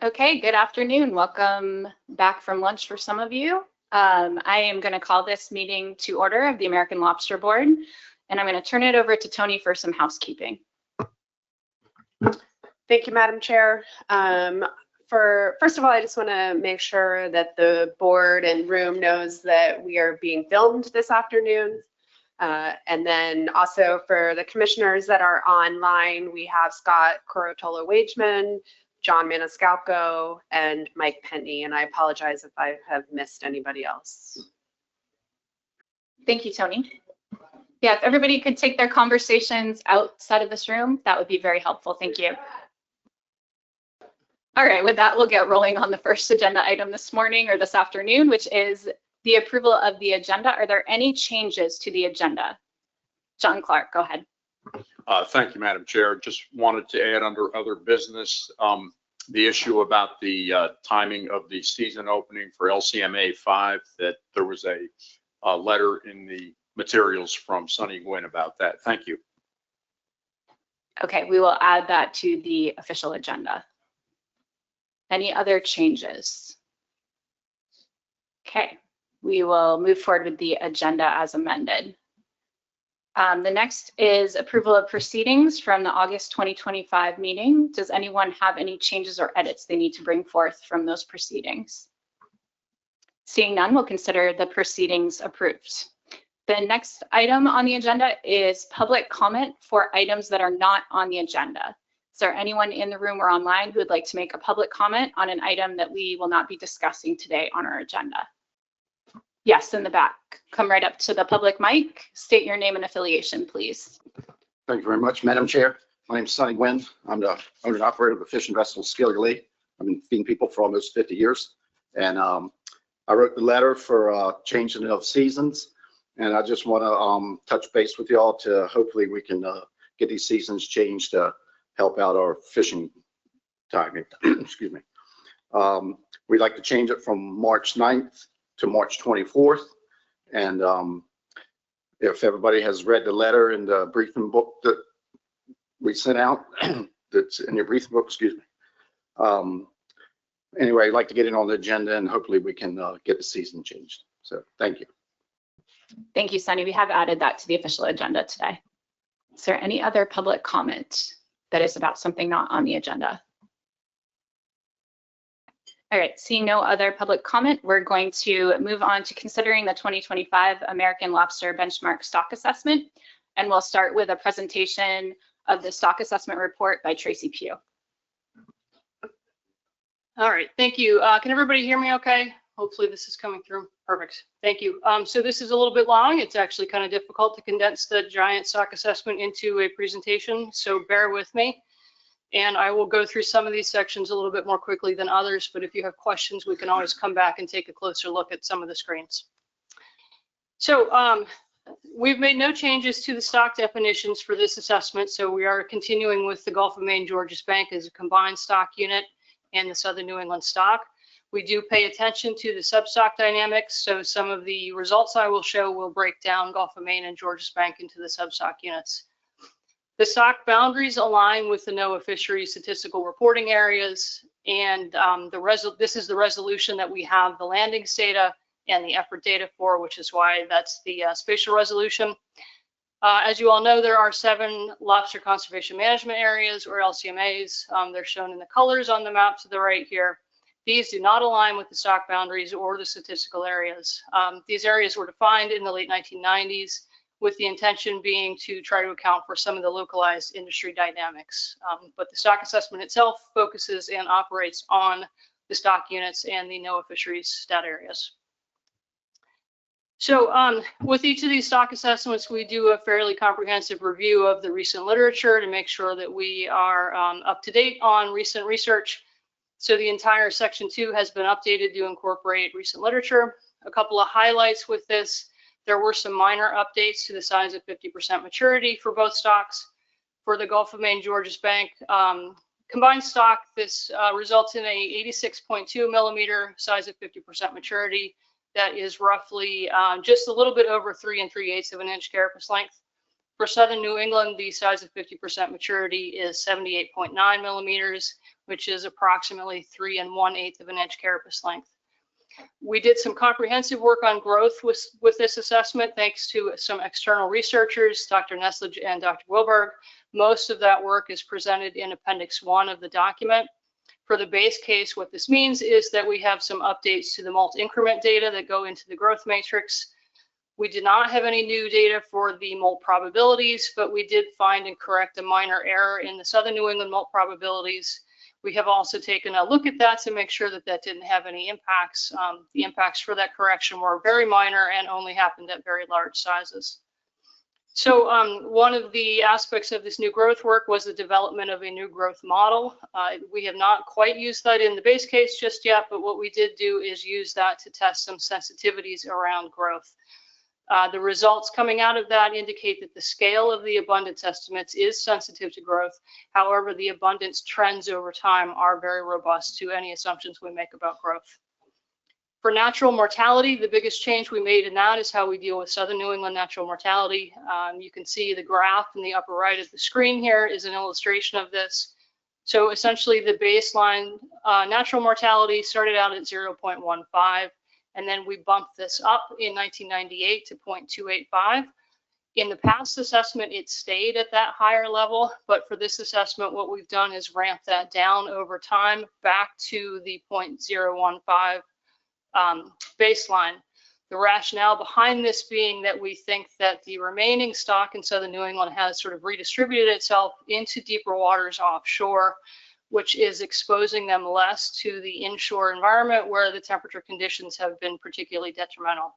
Okay, good afternoon. Welcome back from lunch for some of you. I am going to call this meeting to order of the American Lobster Board, and I'm going to turn it over to Tony for some housekeeping. Thank you, Madam Chair. First of all, I just want to make sure that the board and room knows that we are being filmed this afternoon. And then also for the commissioners that are online, we have Scott Corotolo-Wageman, John Maniscalco, and Mike Penny, and I apologize if I have missed anybody else. Thank you, Tony. Yeah, if everybody could take their conversations outside of this room, that would be very helpful. Thank you. All right, with that, we'll get rolling on the first agenda item this morning or this afternoon, which is the approval of the agenda. Are there any changes to the agenda? John Clark, go ahead. Thank you, Madam Chair. Just wanted to add under other business, the issue about the timing of the season opening for LCMA 5, that there was a letter in the materials from Sunny Gwynn about that. Thank you. Okay, we will add that to the official agenda. Any other changes? Okay, we will move forward with the agenda as amended. The next is approval of proceedings from the August 2025 meeting. Does anyone have any changes or edits they need to bring forth from those proceedings? Seeing none, we'll consider the proceedings approved. The next item on the agenda is public comment for items that are not on the agenda. Is there anyone in the room or online who would like to make a public comment on an item that we will not be discussing today on our agenda? Yes, in the back. Come right up to the public mic. State your name and affiliation, please. Thank you very much, Madam Chair. My name is Sonny Gwynn. I'm the owner and operator of the Fishing Vessel Scaly Lake. I've been feeding people for almost 50 years. And I wrote the letter for changing of seasons. And I just want to touch base with y'all to hopefully we can get these seasons changed to help out our fishing time. Excuse me. We'd like to change it from March 9th to March 24th. And if everybody has read the letter in the briefing book that we sent out, that's in your briefing book, excuse me. Anyway, I'd like to get it on the agenda and hopefully we can get the season changed. So thank you. Thank you, Sunny. We have added that to the official agenda today. Is there any other public comment that is about something not on the agenda? All right, seeing no other public comment, we're going to move on to considering the 2025 American Lobster Benchmark Stock Assessment. And we'll start with a presentation of the stock assessment report by Tracy Pugh. All right, thank you. Can everybody hear me okay? Hopefully this is coming through. Perfect, thank you. So this is a little bit long. It's actually kind of difficult to condense the giant stock assessment into a presentation, so bear with me. And I will go through some of these sections a little bit more quickly than others, but if you have questions, we can always come back and take a closer look at some of the screens. So we've made no changes to the stock definitions for this assessment, so we are continuing with the Gulf of Maine Georges Bank as a combined stock unit and the Southern New England stock. We do pay attention to the substock dynamics, so some of the results I will show will break down Gulf of Maine and Georges Bank into the substock units. The stock boundaries align with the NOAA fisheries statistical reporting areas, and this is the resolution that we have the landings data and the effort data for, which is why that's the spatial resolution. As you all know, there are 7 lobster conservation management areas, or LCMAs. They're shown in the colors on the map to the right here. These do not align with the stock boundaries or the statistical areas. These areas were defined in the late 1990s. With the intention being to try to account for some of the localized industry dynamics. But the stock assessment itself focuses and operates on the stock units and the NOAA fisheries stat areas. So with each of these stock assessments, we do a fairly comprehensive review of the recent literature to make sure that we are up to date on recent research. So the entire section 2 has been updated to incorporate recent literature. A couple of highlights with this. There were some minor updates to the size of 50% maturity for both stocks. For the Gulf of Maine Georges Bank combined stock, this results in a 86.2 millimeter size of 50% maturity. That is roughly just a little bit over 3 3/8 of an inch carapace length. For Southern New England, the size of 50% maturity is 78.9 millimeters, which is approximately 3 1/8 of an inch carapace length. We did some comprehensive work on growth with this assessment, thanks to some external researchers, Dr. Nesledge and Dr. Wilberg. Most of that work is presented in Appendix 1 of the document. For the base case, what this means is that we have some updates to the molt increment data that go into the growth matrix. We did not have any new data for the molt probabilities, but we did find and correct a minor error in the Southern New England molt probabilities. We have also taken a look at that to make sure that that didn't have any impacts. The impacts for that correction were very minor and only happened at very large sizes. So one of the aspects of this new growth work was the development of a new growth model. We have not quite used that in the base case just yet, but what we did do is use that to test some sensitivities around growth. The results coming out of that indicate that the scale of the abundance estimates is sensitive to growth. However, the abundance trends over time are very robust to any assumptions we make about growth. For natural mortality, the biggest change we made in that is how we deal with Southern New England natural mortality. You can see the graph in the upper right of the screen here is an illustration of this. So essentially the baseline natural mortality started out at 0.15. And then we bumped this up in 1998 to 0.285. In the past assessment, it stayed at that higher level, but for this assessment, what we've done is ramp that down over time back to the 0.015 baseline. The rationale behind this being that we think that the remaining stock in Southern New England has sort of redistributed itself into deeper waters offshore, which is exposing them less to the inshore environment where the temperature conditions have been particularly detrimental.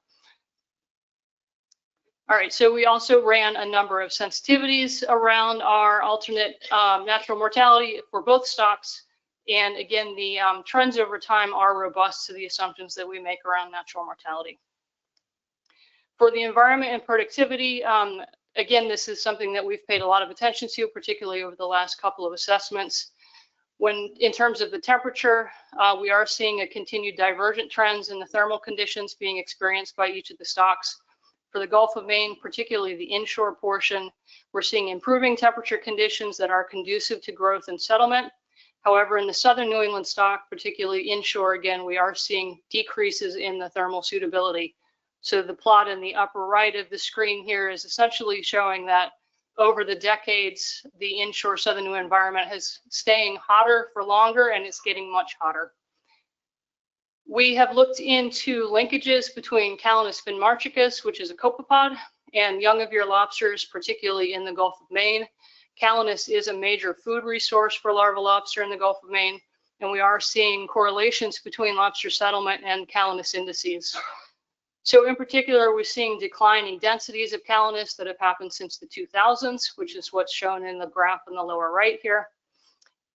All right, so we also ran a number of sensitivities around our alternate natural mortality for both stocks. And again, the trends over time are robust to the assumptions that we make around natural mortality. For the environment and productivity, again, this is something that we've paid a lot of attention to, particularly over the last couple of assessments. When in terms of the temperature, we are seeing a continued divergent trends in the thermal conditions being experienced by each of the stocks. For the Gulf of Maine, particularly the inshore portion, we're seeing improving temperature conditions that are conducive to growth and settlement. However, in the Southern New England stock, particularly inshore, again, we are seeing decreases in the thermal suitability. So the plot in the upper right of the screen here is essentially showing that over the decades, the inshore Southern New England environment has staying hotter for longer, and it's getting much hotter. We have looked into linkages between Calanus finmarchicus, which is a copepod, and young of year lobsters, particularly in the Gulf of Maine. Calanus is a major food resource for larval lobster in the Gulf of Maine, and we are seeing correlations between lobster settlement and Calanus indices. So in particular, we're seeing declining densities of Calanus that have happened since the 2000s, which is what's shown in the graph in the lower right here.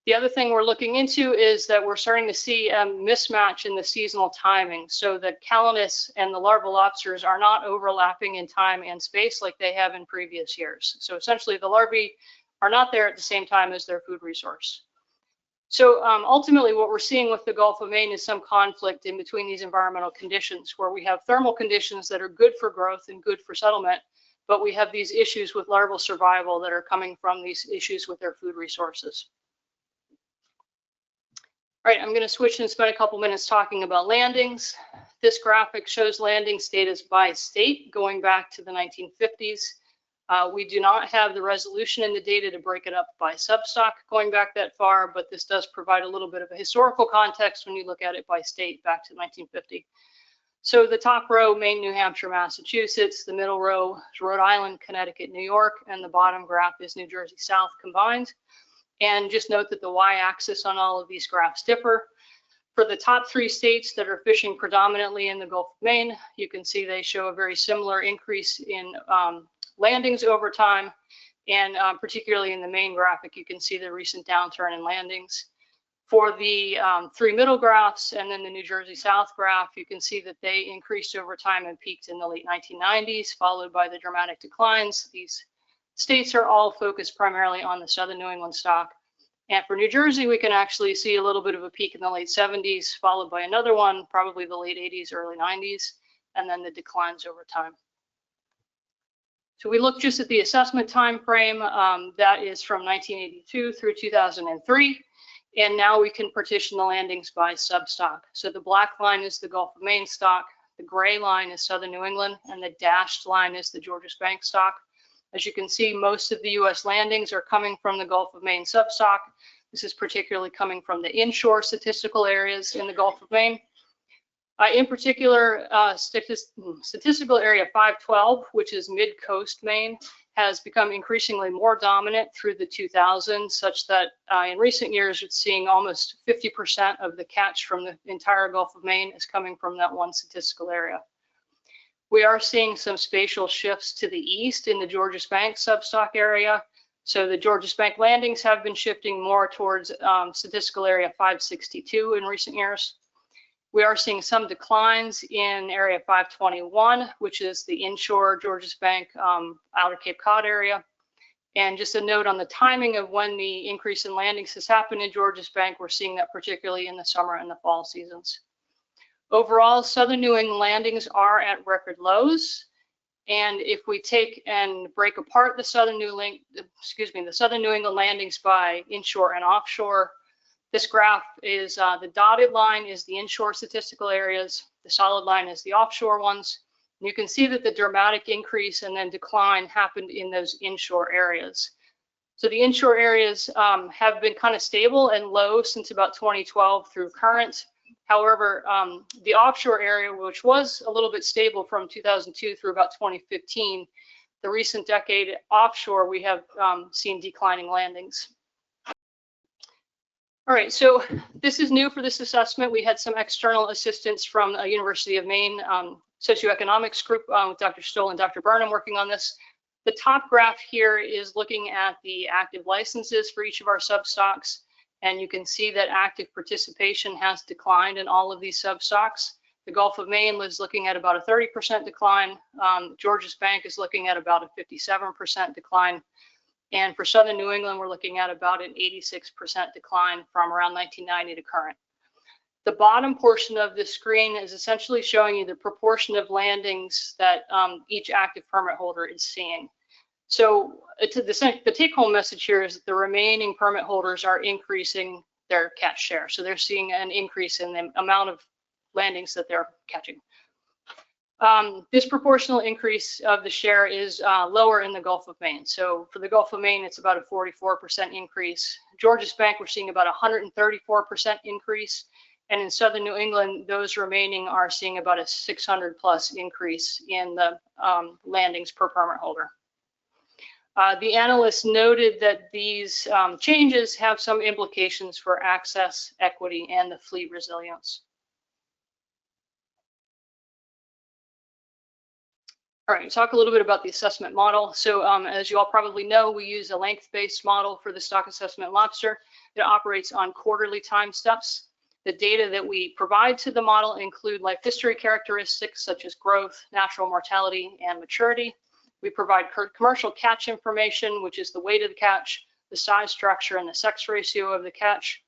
The other thing we're looking into is that we're starting to see a mismatch in the seasonal timing, so that Calanus and the larval lobsters are not overlapping in time and space like they have in previous years. So essentially, the larvae are not there at the same time as their food resource. So ultimately, what we're seeing with the Gulf of Maine is some conflict in between these environmental conditions, where we have thermal conditions that are good for growth and good for settlement, but we have these issues with larval survival that are coming from these issues with their food resources. All right, I'm going to switch and spend a couple minutes talking about landings. This graphic shows landing status by state going back to the 1950s. We do not have the resolution in the data to break it up by substock going back that far, but this does provide a little bit of a historical context when you look at it by state back to 1950. So the top row, Maine, New Hampshire, Massachusetts. The middle row is Rhode Island, Connecticut, New York, and the bottom graph is New Jersey South combined. And just note that the y-axis on all of these graphs differ. For the top 3 states that are fishing predominantly in the Gulf of Maine, you can see they show a very similar increase in landings over time, and particularly in the Maine graphic, you can see the recent downturn in landings. For the 3 middle graphs and then the New Jersey South graph, you can see that they increased over time and peaked in the late 1990s, followed by the dramatic declines. These states are all focused primarily on the Southern New England stock. And for New Jersey, we can actually see a little bit of a peak in the late 70s, followed by another one, probably the late 80s, early 90s, and then the declines over time. So we look just at the assessment time frame. That is from 1982 through 2003. And now we can partition the landings by substock. So the black line is the Gulf of Maine stock, the gray line is Southern New England, and the dashed line is the Georges Bank stock. As you can see, most of the US landings are coming from the Gulf of Maine substock. This is particularly coming from the inshore statistical areas in the Gulf of Maine. In particular, statistical area 512, which is mid-coast Maine, has become increasingly more dominant through the 2000s, such that in recent years, it's seeing almost 50% of the catch from the entire Gulf of Maine is coming from that one statistical area. We are seeing some spatial shifts to the east in the Georges Bank substock area. So the Georges Bank landings have been shifting more towards statistical area 562 in recent years. We are seeing some declines in area 521, which is the inshore Georges Bank outer Cape Cod area. And just a note on the timing of when the increase in landings has happened in Georges Bank, we're seeing that particularly in the summer and the fall seasons. Overall, Southern New England landings are at record lows. And if we take and break apart the Southern New England landings by inshore and offshore, this graph is the dotted line is the inshore statistical areas, the solid line is the offshore ones. And you can see that the dramatic increase and then decline happened in those inshore areas. So the inshore areas have been kind of stable and low since about 2012 through current. However, the offshore area, which was a little bit stable from 2002 through about 2015, the recent decade offshore, we have seen declining landings. All right, so this is new for this assessment. We had some external assistance from the University of Maine socioeconomics group with Dr. Stoll and Dr. Burnham working on this. The top graph here is looking at the active licenses for each of our substocks. And you can see that active participation has declined in all of these substocks. The Gulf of Maine was looking at about a 30% decline. Georges Bank is looking at about a 57% decline. And for Southern New England, we're looking at about an 86% decline from around 1990 to current. The bottom portion of the screen is essentially showing you the proportion of landings that each active permit holder is seeing. So the take-home message here is that the remaining permit holders are increasing their catch share. So they're seeing an increase in the amount of landings that they're catching. Disproportional increase of the share is lower in the Gulf of Maine. So for the Gulf of Maine, it's about a 44% increase. Georges Bank, we're seeing about 134% increase. And in Southern New England, those remaining are seeing about a 600+ increase in the landings per permit holder. The analysts noted that these changes have some implications for access, equity, and the fleet resilience. All right, talk a little bit about the assessment model. So as you all probably know, we use a length-based model for the stock assessment Lobster. It operates on quarterly time steps. The data that we provide to the model include life history characteristics such as growth, natural mortality, and maturity. We provide commercial catch information, which is the weight of the catch, the size structure, and the sex ratio of the catch.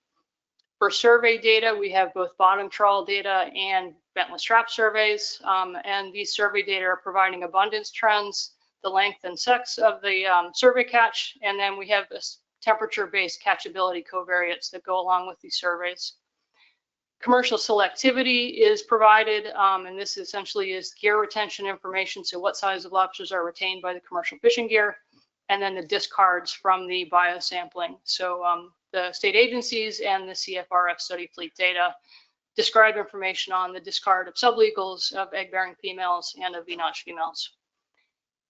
For survey data, we have both bottom trawl data and ventless trap surveys, and these survey data are providing abundance trends, the length and sex of the survey catch, and then we have this temperature-based catchability covariates that go along with these surveys. Commercial selectivity is provided, and this essentially is gear retention information, so what size of lobsters are retained by the commercial fishing gear, and then the discards from the biosampling. So the state agencies and the CFRF study fleet data describe information on the discard of sublegals, of egg-bearing females, and of V-notch females.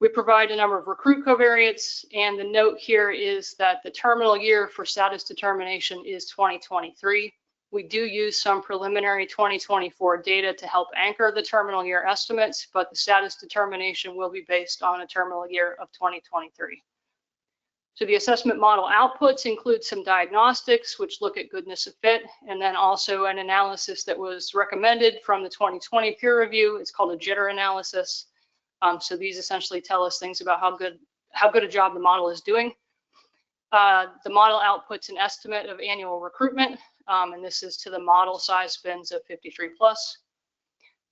We provide a number of recruit covariates, and the note here is that the terminal year for status determination is 2023. We do use some preliminary 2024 data to help anchor the terminal year estimates, but the status determination will be based on a terminal year of 2023. So the assessment model outputs include some diagnostics, which look at goodness of fit, and then also an analysis that was recommended from the 2020 peer review. It's called a jitter analysis. So these essentially tell us things about how good a job the model is doing. The model outputs an estimate of annual recruitment, and this is to the model size bins of 53+.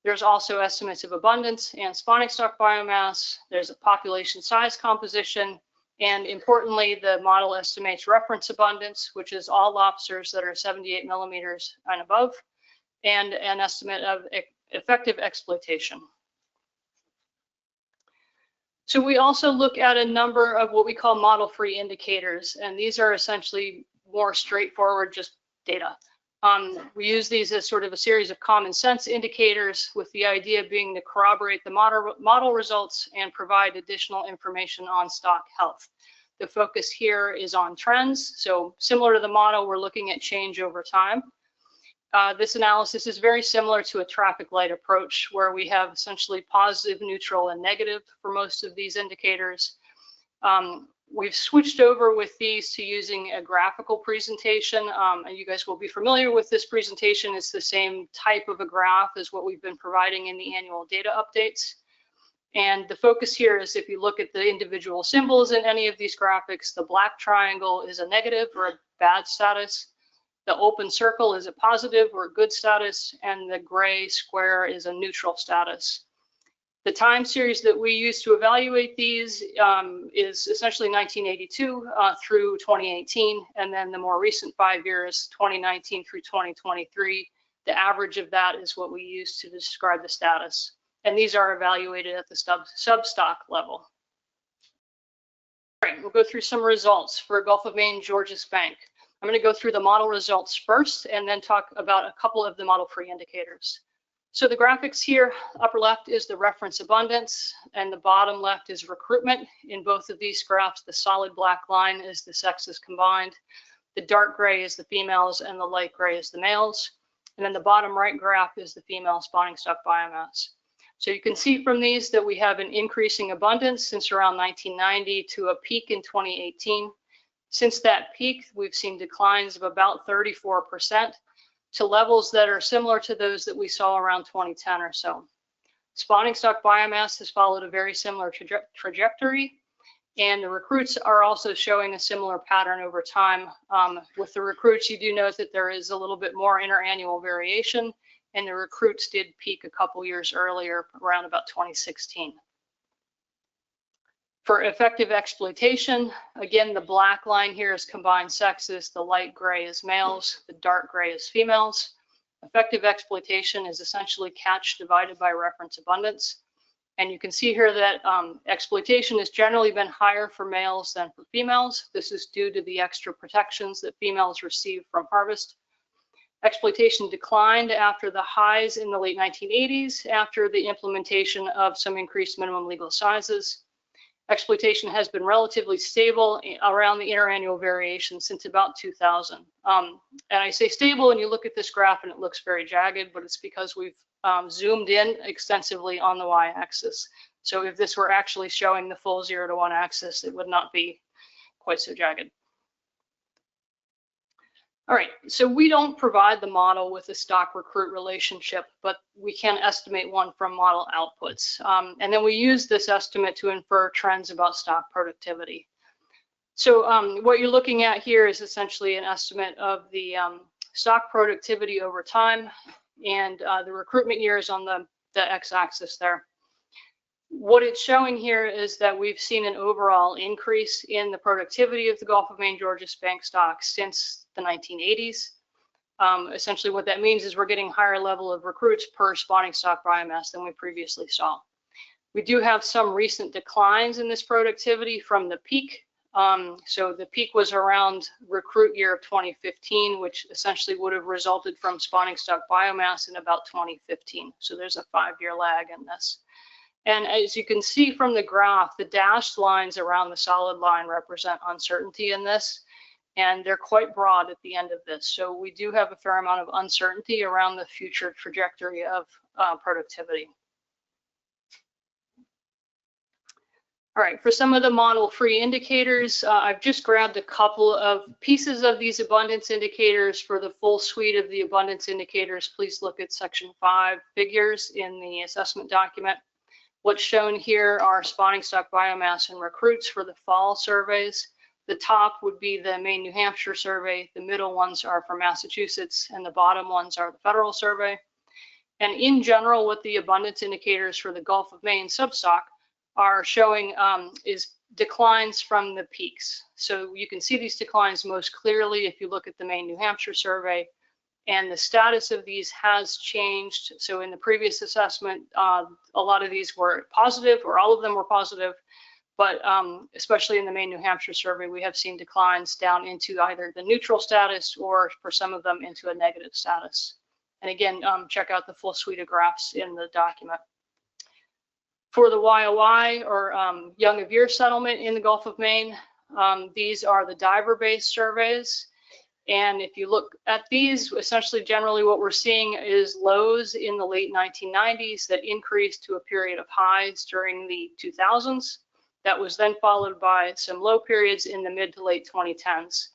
There's also estimates of abundance and spawning stock biomass. There's a population size composition, And importantly, the model estimates reference abundance, which is all lobsters that are 78 millimeters and above, and an estimate of effective exploitation. So we also look at a number of what we call model-free indicators, and these are essentially more straightforward, just data. We use these as sort of a series of common sense indicators, with the idea being to corroborate the model results and provide additional information on stock health. The focus here is on trends. So similar to the model, we're looking at change over time. This analysis is very similar to a traffic light approach, where we have essentially positive, neutral, and negative for most of these indicators. We've switched over with these to using a graphical presentation, and you guys will be familiar with this presentation. It's the same type of a graph as what we've been providing in the annual data updates. And the focus here is, if you look at the individual symbols in any of these graphics, the black triangle is a negative or a bad status. The open circle is a positive or a good status, and the gray square is a neutral status. The time series that we use to evaluate these is essentially 1982 through 2018, and then the more recent 5 years, 2019 through 2023. The average of that is what we use to describe the status. And these are evaluated at the substock level. All right, we'll go through some results for Gulf of Maine Georges Bank. I'm going to go through the model results first, and then talk about a couple of the model-free indicators. So the graphics here, upper left is the reference abundance, and the bottom left is recruitment. In both of these graphs, the solid black line is the sexes combined. The dark gray is the females, and the light gray is the males. And then the bottom right graph is the female spawning stock biomass. So you can see from these that we have an increasing abundance since around 1990 to a peak in 2018. Since that peak, we've seen declines of about 34% to levels that are similar to those that we saw around 2010 or so. Spawning stock biomass has followed a very similar trajectory, and the recruits are also showing a similar pattern over time. With the recruits, you do note that there is a little bit more interannual variation, and the recruits did peak a couple years earlier, around about 2016. For effective exploitation, again, the black line here is combined sexes, the light gray is males, the dark gray is females. Effective exploitation is essentially catch divided by reference abundance. And you can see here that exploitation has generally been higher for males than for females. This is due to the extra protections that females receive from harvest. Exploitation declined after the highs in the late 1980s, after the implementation of some increased minimum legal sizes. Exploitation has been relatively stable around the interannual variation since about 2000. And I say stable, and you look at this graph and it looks very jagged, but it's because we've zoomed in extensively on the y-axis. So if this were actually showing the full 0 to 1 axis, it would not be quite so jagged. All right, so we don't provide the model with a stock recruit relationship, but we can estimate one from model outputs. And then we use this estimate to infer trends about stock productivity. So what you're looking at here is essentially an estimate of the stock productivity over time, and the recruitment years on the x-axis there. What it's showing here is that we've seen an overall increase in the productivity of the Gulf of Maine Georges Bank stock since the 1980s. Essentially what that means is we're getting higher level of recruits per spawning stock biomass than we previously saw. We do have some recent declines in this productivity from the peak. So the peak was around recruit year of 2015, which essentially would have resulted from spawning stock biomass in about 2015. So there's a 5-year lag in this. And as you can see from the graph, the dashed lines around the solid line represent uncertainty in this, and they're quite broad at the end of this. So we do have a fair amount of uncertainty around the future trajectory of productivity. All right, for some of the model-free indicators, I've just grabbed a couple of pieces of these abundance indicators. For the full suite of the abundance indicators, please look at section 5 figures in the assessment document. What's shown here are spawning stock biomass and recruits for the fall surveys. The top would be the Maine, New Hampshire survey. The middle ones are for Massachusetts, and the bottom ones are the federal survey. And in general, what the abundance indicators for the Gulf of Maine substock are showing is declines from the peaks. So you can see these declines most clearly if you look at the Maine, New Hampshire survey, and the status of these has changed. So in the previous assessment, a lot of these were positive, or all of them were positive, but especially in the Maine, New Hampshire survey, we have seen declines down into either the neutral status or for some of them into a negative status. And again, check out the full suite of graphs in the document. For the YOI, or Young of Year settlement in the Gulf of Maine, these are the diver-based surveys. And if you look at these, essentially generally what we're seeing is lows in the late 1990s that increased to a period of highs during the 2000s. That was then followed by some low periods in the mid to late 2010s.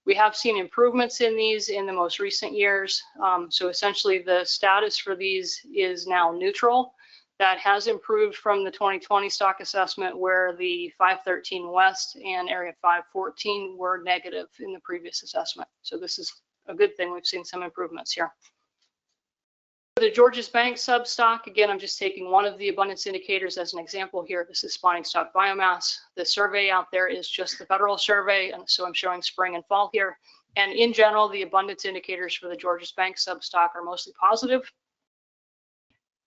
We have seen improvements in these in the most recent years. So essentially the status for these is now neutral. That has improved from the 2020 stock assessment, where the 513 West and area 514 were negative in the previous assessment. So this is a good thing. We've seen some improvements here. For the Georges Bank substock, again, I'm just taking one of the abundance indicators as an example here. This is spawning stock biomass. The survey out there is just the federal survey, and so I'm showing spring and fall here. And in general, the abundance indicators for the Georges Bank substock are mostly positive.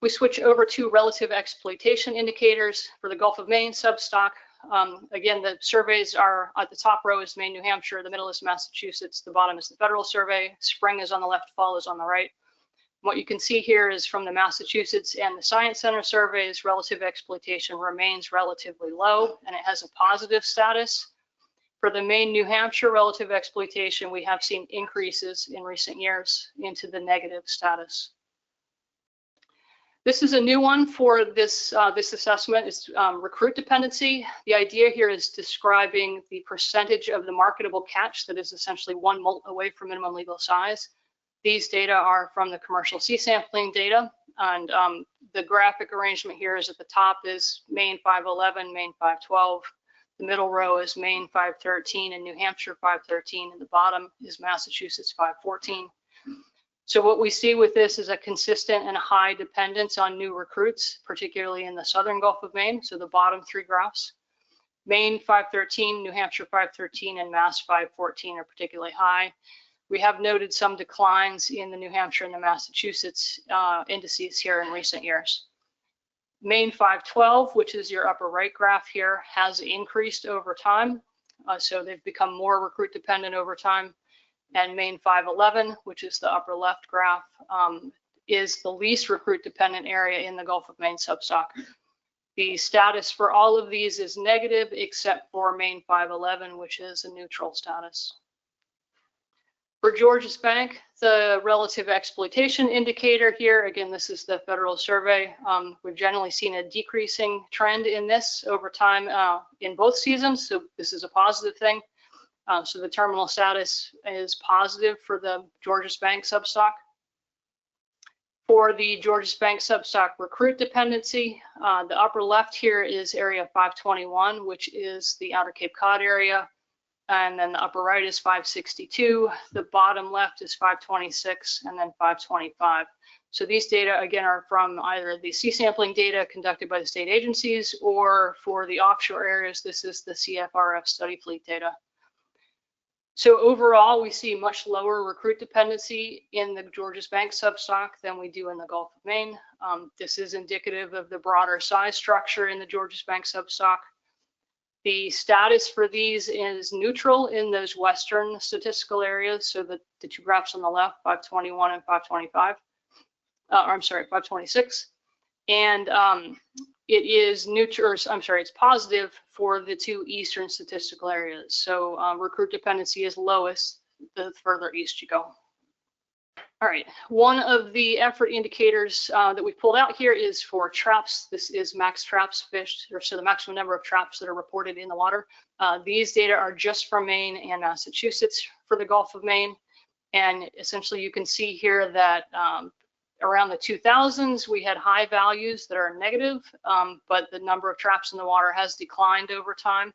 We switch over to relative exploitation indicators for the Gulf of Maine substock. Again, the surveys are at the top row is Maine, New Hampshire, the middle is Massachusetts, the bottom is the federal survey. Spring is on the left, fall is on the right. What you can see here is from the Massachusetts and the Science Center surveys, relative exploitation remains relatively low, and it has a positive status. For the Maine, New Hampshire relative exploitation, we have seen increases in recent years into the negative status. This is a new one for this assessment. It's recruit dependency. The idea here is describing the percentage of the marketable catch that is essentially 1 molt away from minimum legal size. These data are from the commercial sea sampling data, and the graphic arrangement here is at the top is Maine 511, Maine 512. The middle row is Maine 513 and New Hampshire 513, and the bottom is Massachusetts 514. So what we see with this is a consistent and high dependence on new recruits, particularly in the southern Gulf of Maine. So the bottom three graphs, Maine 513, New Hampshire 513, and Mass 514 are particularly high. We have noted some declines in the New Hampshire and the Massachusetts indices here in recent years. Maine 512, which is your upper right graph here, has increased over time. So they've become more recruit dependent over time. And Maine 511, which is the upper left graph, is the least recruit dependent area in the Gulf of Maine substock. The status for all of these is negative except for Maine 511, which is a neutral status. For Georges Bank, the relative exploitation indicator here, again, this is the federal survey. We've generally seen a decreasing trend in this over time in both seasons, so this is a positive thing. So the terminal status is positive for the Georges Bank substock. For the Georges Bank substock recruit dependency, the upper left here is area 521, which is the outer Cape Cod area. And then the upper right is 562. The bottom left is 526 and then 525. So these data, again, are from either the sea sampling data conducted by the state agencies, or for the offshore areas, this is the CFRF study fleet data. So overall, we see much lower recruit dependency in the Georges Bank substock than we do in the Gulf of Maine. This is indicative of the broader size structure in the Georges Bank substock. The status for these is neutral in those western statistical areas. So the two graphs on the left, 521 and 525, I'm sorry, 526. And it is neutral, it's positive for the two eastern statistical areas. So recruit dependency is lowest the further east you go. All right, one of the effort indicators that we pulled out here is for traps. This is max traps fished, or so the maximum number of traps that are reported in the water. These data are just from Maine and Massachusetts for the Gulf of Maine. And essentially you can see here that around the 2000s, we had high values that are negative, but the number of traps in the water has declined over time.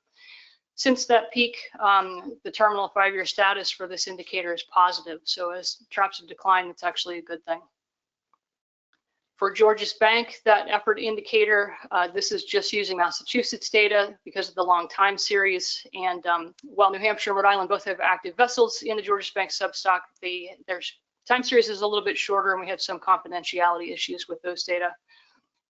Since that peak, the terminal 5-year status for this indicator is positive. So as traps have declined, it's actually a good thing. For Georges Bank, that effort indicator, this is just using Massachusetts data because of the long time series. And while New Hampshire and Rhode Island both have active vessels in the Georges Bank substock, their time series is a little bit shorter, and we have some confidentiality issues with those data.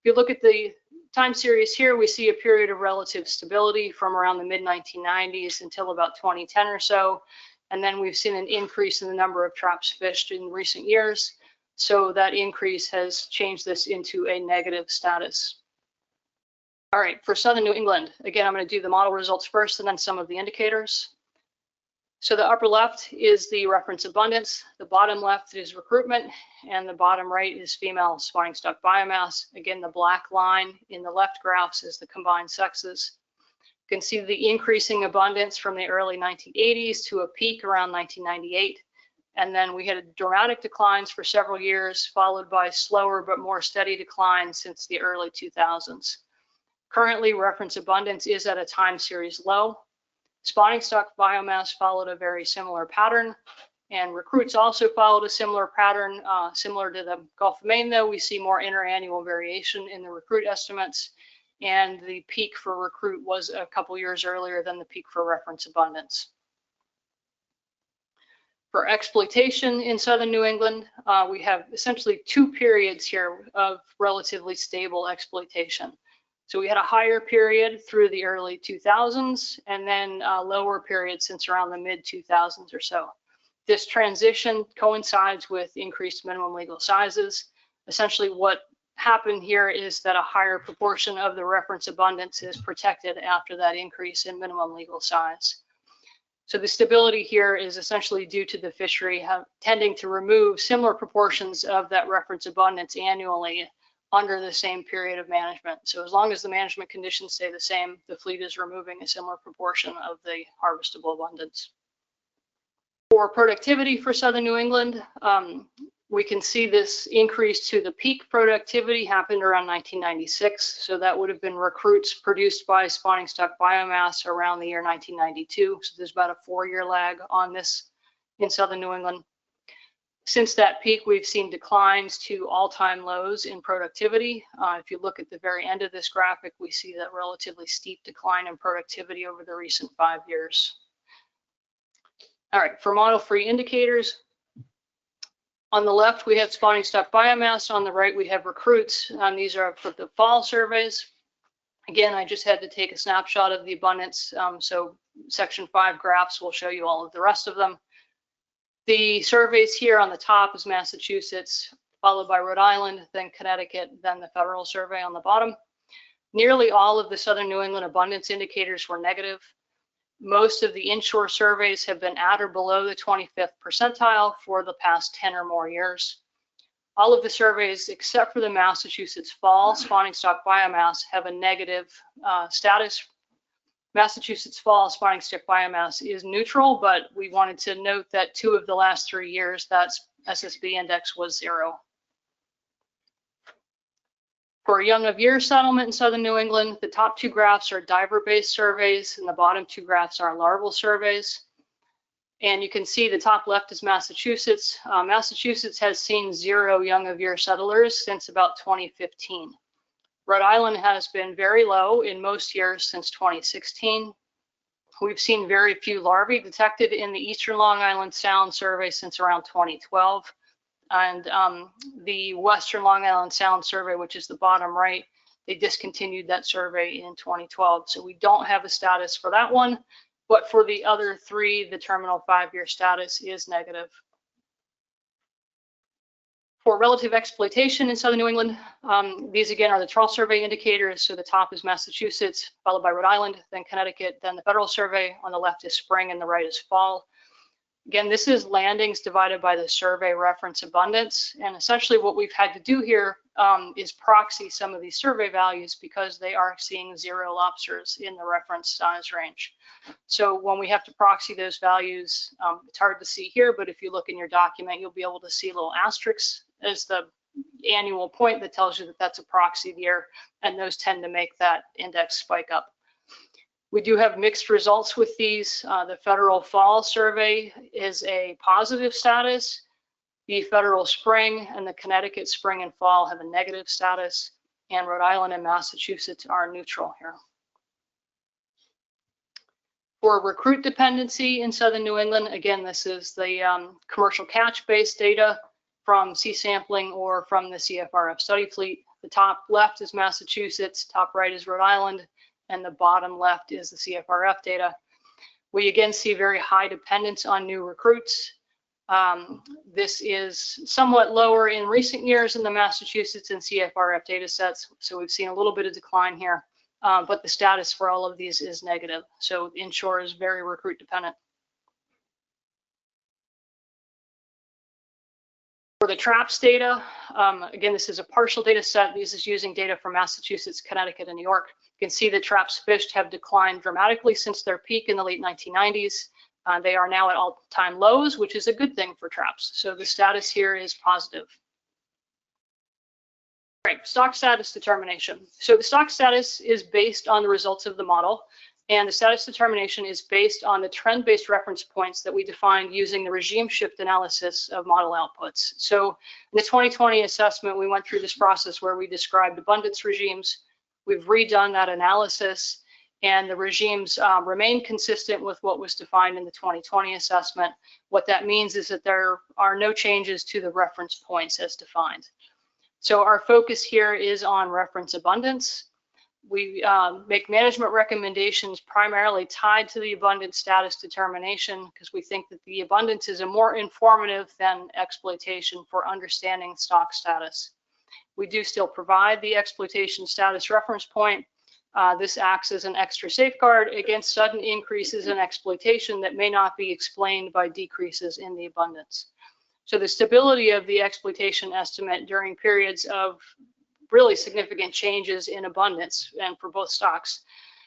If you look at the time series here, we see a period of relative stability from around the mid-1990s until about 2010 or so. And then we've seen an increase in the number of traps fished in recent years. So that increase has changed this into a negative status. All right, for Southern New England, again, I'm going to do the model results first and then some of the indicators. So the upper left is the reference abundance, the bottom left is recruitment, and the bottom right is female spawning stock biomass. Again, the black line in the left graphs is the combined sexes. You can see the increasing abundance from the early 1980s to a peak around 1998. And then we had dramatic declines for several years, followed by slower but more steady declines since the early 2000s. Currently, reference abundance is at a time series low. Spawning stock biomass followed a very similar pattern, and recruits also followed a similar pattern. Similar to the Gulf of Maine, though, we see more interannual variation in the recruit estimates, and the peak for recruit was a couple years earlier than the peak for reference abundance. For exploitation in Southern New England, we have essentially two periods here of relatively stable exploitation. So we had a higher period through the early 2000s, and then a lower period since around the mid 2000s or so. This transition coincides with increased minimum legal sizes. Essentially what happened here is that a higher proportion of the reference abundance is protected after that increase in minimum legal size. So the stability here is essentially due to the fishery tending to remove similar proportions of that reference abundance annually under the same period of management. So as long as the management conditions stay the same, the fleet is removing a similar proportion of the harvestable abundance. For productivity for Southern New England, we can see this increase to the peak productivity happened around 1996. So that would have been recruits produced by spawning stock biomass around the year 1992. So there's about a 4-year lag on this in Southern New England. Since that peak, we've seen declines to all-time lows in productivity. If you look at the very end of this graphic, we see that relatively steep decline in productivity over the recent 5 years. All right, for model-free indicators, on the left, we have spawning stock biomass. On the right, we have recruits. These are for the fall surveys. Again, I just had to take a snapshot of the abundance. So section 5 graphs will show you all of the rest of them. The surveys here on the top is Massachusetts, followed by Rhode Island, then Connecticut, then the federal survey on the bottom. Nearly all of the Southern New England abundance indicators were negative. Most of the inshore surveys have been at or below the 25th percentile for the past 10 or more years. All of the surveys, except for the Massachusetts fall spawning stock biomass, have a negative status. Massachusetts fall spawning stock biomass is neutral, but we wanted to note that 2 of the last 3 years, that SSB index was 0. For young of year settlement in Southern New England, the top 2 graphs are diver-based surveys, and the bottom 2 graphs are larval surveys. And you can see the top left is Massachusetts. Massachusetts has seen 0 young of year settlers since about 2015. Rhode Island has been very low in most years since 2016. We've seen very few larvae detected in the Eastern Long Island Sound survey since around 2012. And the Western Long Island Sound survey, which is the bottom right, they discontinued that survey in 2012. So we don't have a status for that one, but for the other 3, the terminal 5-year status is negative. For relative exploitation in Southern New England, these again are the trawl survey indicators. So the top is Massachusetts, followed by Rhode Island, then Connecticut, then the federal survey. On the left is spring and the right is fall. Again, this is landings divided by the survey reference abundance. And essentially what we've had to do here is proxy some of these survey values because they are seeing 0 lobsters in the reference size range. So when we have to proxy those values, it's hard to see here, but if you look in your document, you'll be able to see little asterisks as the annual point that tells you that that's a proxy year, and those tend to make that index spike up. We do have mixed results with these. The federal fall survey is a positive status. The Federal Spring and the Connecticut Spring and Fall have a negative status, and Rhode Island and Massachusetts are neutral here. For recruit dependency in Southern New England, again, this is the commercial catch-based data from C-sampling or from the CFRF study fleet. The top left is Massachusetts, top right is Rhode Island, and the bottom left is the CFRF data. We again see very high dependence on new recruits. This is somewhat lower in recent years in the Massachusetts and CFRF data sets, so we've seen a little bit of decline here. But the status for all of these is negative. So inshore is very recruit dependent. For the TRAPS data, again, this is a partial data set. This is using data from Massachusetts, Connecticut, and New York. You can see the TRAPS fished have declined dramatically since their peak in the late 1990s. They are now at all-time lows, which is a good thing for TRAPS. So the status here is positive. Right, stock status determination. So the stock status is based on the results of the model, and the status determination is based on the trend-based reference points that we defined using the regime shift analysis of model outputs. So in the 2020 assessment, we went through this process where we described abundance regimes. We've redone that analysis, and the regimes remain consistent with what was defined in the 2020 assessment. What that means is that there are no changes to the reference points as defined. So our focus here is on reference abundance. We make management recommendations primarily tied to the abundance status determination because we think that the abundance is a more informative than exploitation for understanding stock status. We do still provide the exploitation status reference point. This acts as an extra safeguard against sudden increases in exploitation that may not be explained by decreases in the abundance. So the stability of the exploitation estimate during periods of really significant changes in abundance, and for both stocks,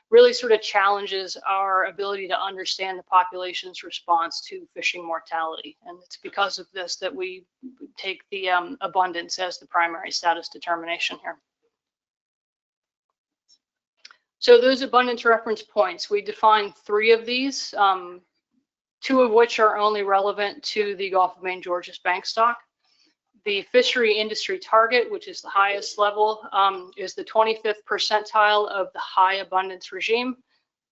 really sort of challenges our ability to understand the population's response to fishing mortality. And it's because of this that we take the abundance as the primary status determination here. So those abundance reference points, we define 3 of these. 2 of which are only relevant to the Gulf of Maine Georges Bank stock. The fishery industry target, which is the highest level, is the 25th percentile of the high abundance regime.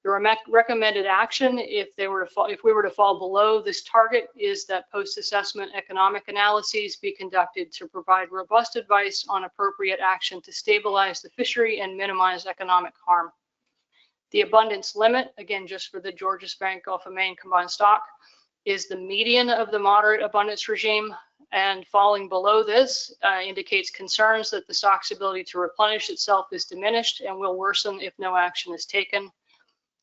The recommended action, if we were to fall below this target, is that post-assessment economic analyses be conducted to provide robust advice on appropriate action to stabilize the fishery and minimize economic harm. The abundance limit, again, just for the Georges Bank Gulf of Maine combined stock, is the median of the moderate abundance regime, and falling below this indicates concerns that the stock's ability to replenish itself is diminished and will worsen if no action is taken.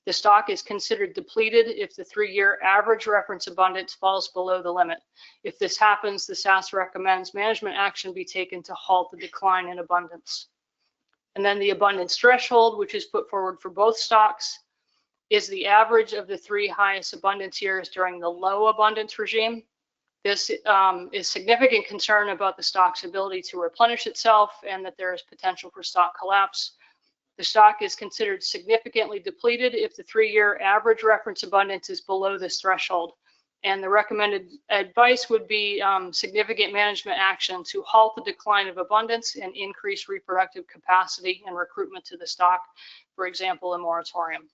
The stock is considered depleted if the 3-year average reference abundance falls below the limit. If this happens, the SAS recommends management action be taken to halt the decline in abundance. And then the abundance threshold, which is put forward for both stocks, is the average of the 3 highest abundance years during the low abundance regime. This is significant concern about the stock's ability to replenish itself and that there is potential for stock collapse. The stock is considered significantly depleted if the 3-year average reference abundance is below this threshold. And the recommended advice would be significant management action to halt the decline of abundance and increase reproductive capacity and recruitment to the stock, for example, a moratorium.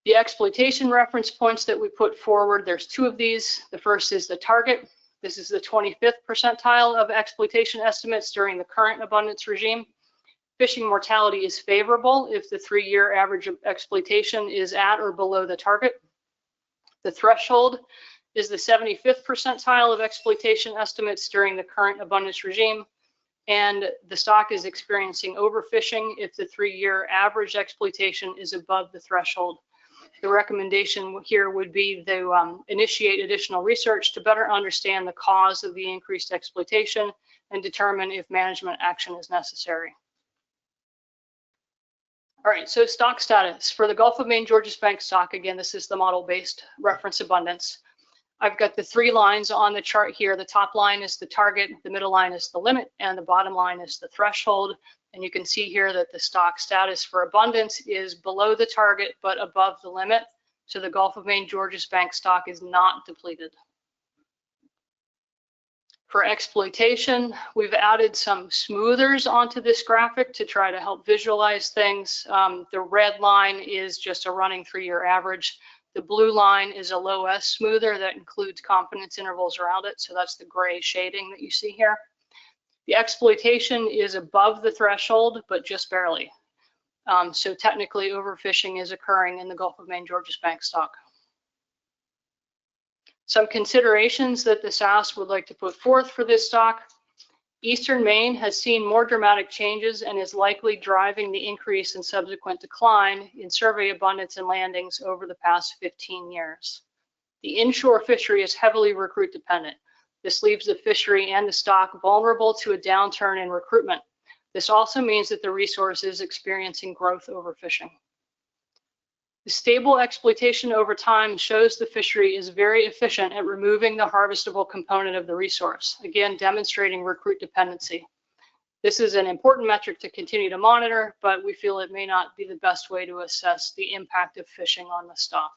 The exploitation reference points that we put forward, there's 2 of these. The first is the target. This is the 25th percentile of exploitation estimates during the current abundance regime. Fishing mortality is favorable if the 3-year average of exploitation is at or below the target. The threshold is the 75th percentile of exploitation estimates during the current abundance regime, and the stock is experiencing overfishing if the 3-year average exploitation is above the threshold. The recommendation here would be to initiate additional research to better understand the cause of the increased exploitation and determine if management action is necessary. All right, so stock status. For the Gulf of Maine Georges Bank stock, again, this is the model-based reference abundance. I've got the 3 lines on the chart here. The top line is the target, the middle line is the limit, and the bottom line is the threshold. And you can see here that the stock status for abundance is below the target, but above the limit. So the Gulf of Maine Georges Bank stock is not depleted. For exploitation, we've added some smoothers onto this graphic to try to help visualize things. The red line is just a running 3-year average. The blue line is a low S smoother that includes confidence intervals around it. So that's the gray shading that you see here. The exploitation is above the threshold, but just barely. So technically overfishing is occurring in the Gulf of Maine Georges Bank stock. Some considerations that the SAS would like to put forth for this stock. Eastern Maine has seen more dramatic changes and is likely driving the increase and subsequent decline in survey abundance and landings over the past 15 years. The inshore fishery is heavily recruit dependent. This leaves the fishery and the stock vulnerable to a downturn in recruitment. This also means that the resource is experiencing growth overfishing. The stable exploitation over time shows the fishery is very efficient at removing the harvestable component of the resource, again demonstrating recruit dependency. This is an important metric to continue to monitor, but we feel it may not be the best way to assess the impact of fishing on the stock.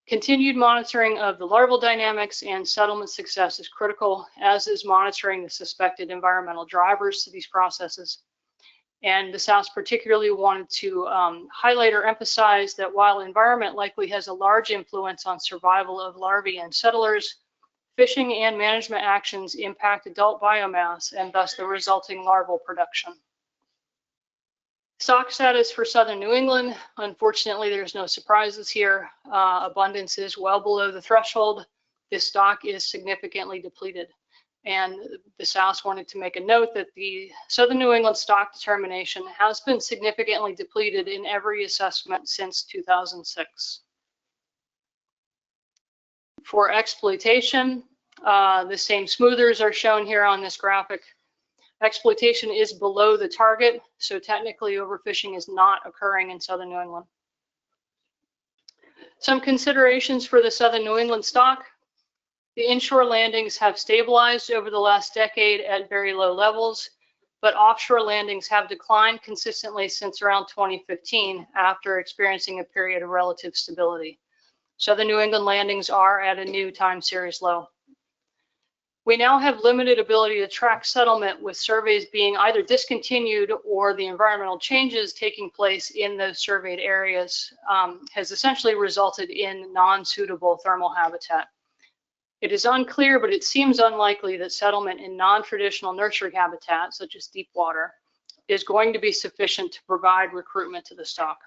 Continued monitoring of the larval dynamics and settlement success is critical, as is monitoring the suspected environmental drivers to these processes. And the SAS particularly wanted to highlight or emphasize that while environment likely has a large influence on survival of larvae and settlers, fishing and management actions impact adult biomass and thus the resulting larval production. Stock status for Southern New England, unfortunately, there's no surprises here. Abundance is well below the threshold. This stock is significantly depleted. And the SAS wanted to make a note that the Southern New England stock determination has been significantly depleted in every assessment since 2006. For exploitation, the same smoothers are shown here on this graphic. Exploitation is below the target, so technically overfishing is not occurring in Southern New England. Some considerations for the Southern New England stock. The inshore landings have stabilized over the last decade at very low levels, but offshore landings have declined consistently since around 2015 after experiencing a period of relative stability. So the New England landings are at a new time series low. We now have limited ability to track settlement, with surveys being either discontinued or the environmental changes taking place in those surveyed areas has essentially resulted in non-suitable thermal habitat. It is unclear, but it seems unlikely that settlement in non-traditional nursery habitat, such as deep water, is going to be sufficient to provide recruitment to the stock.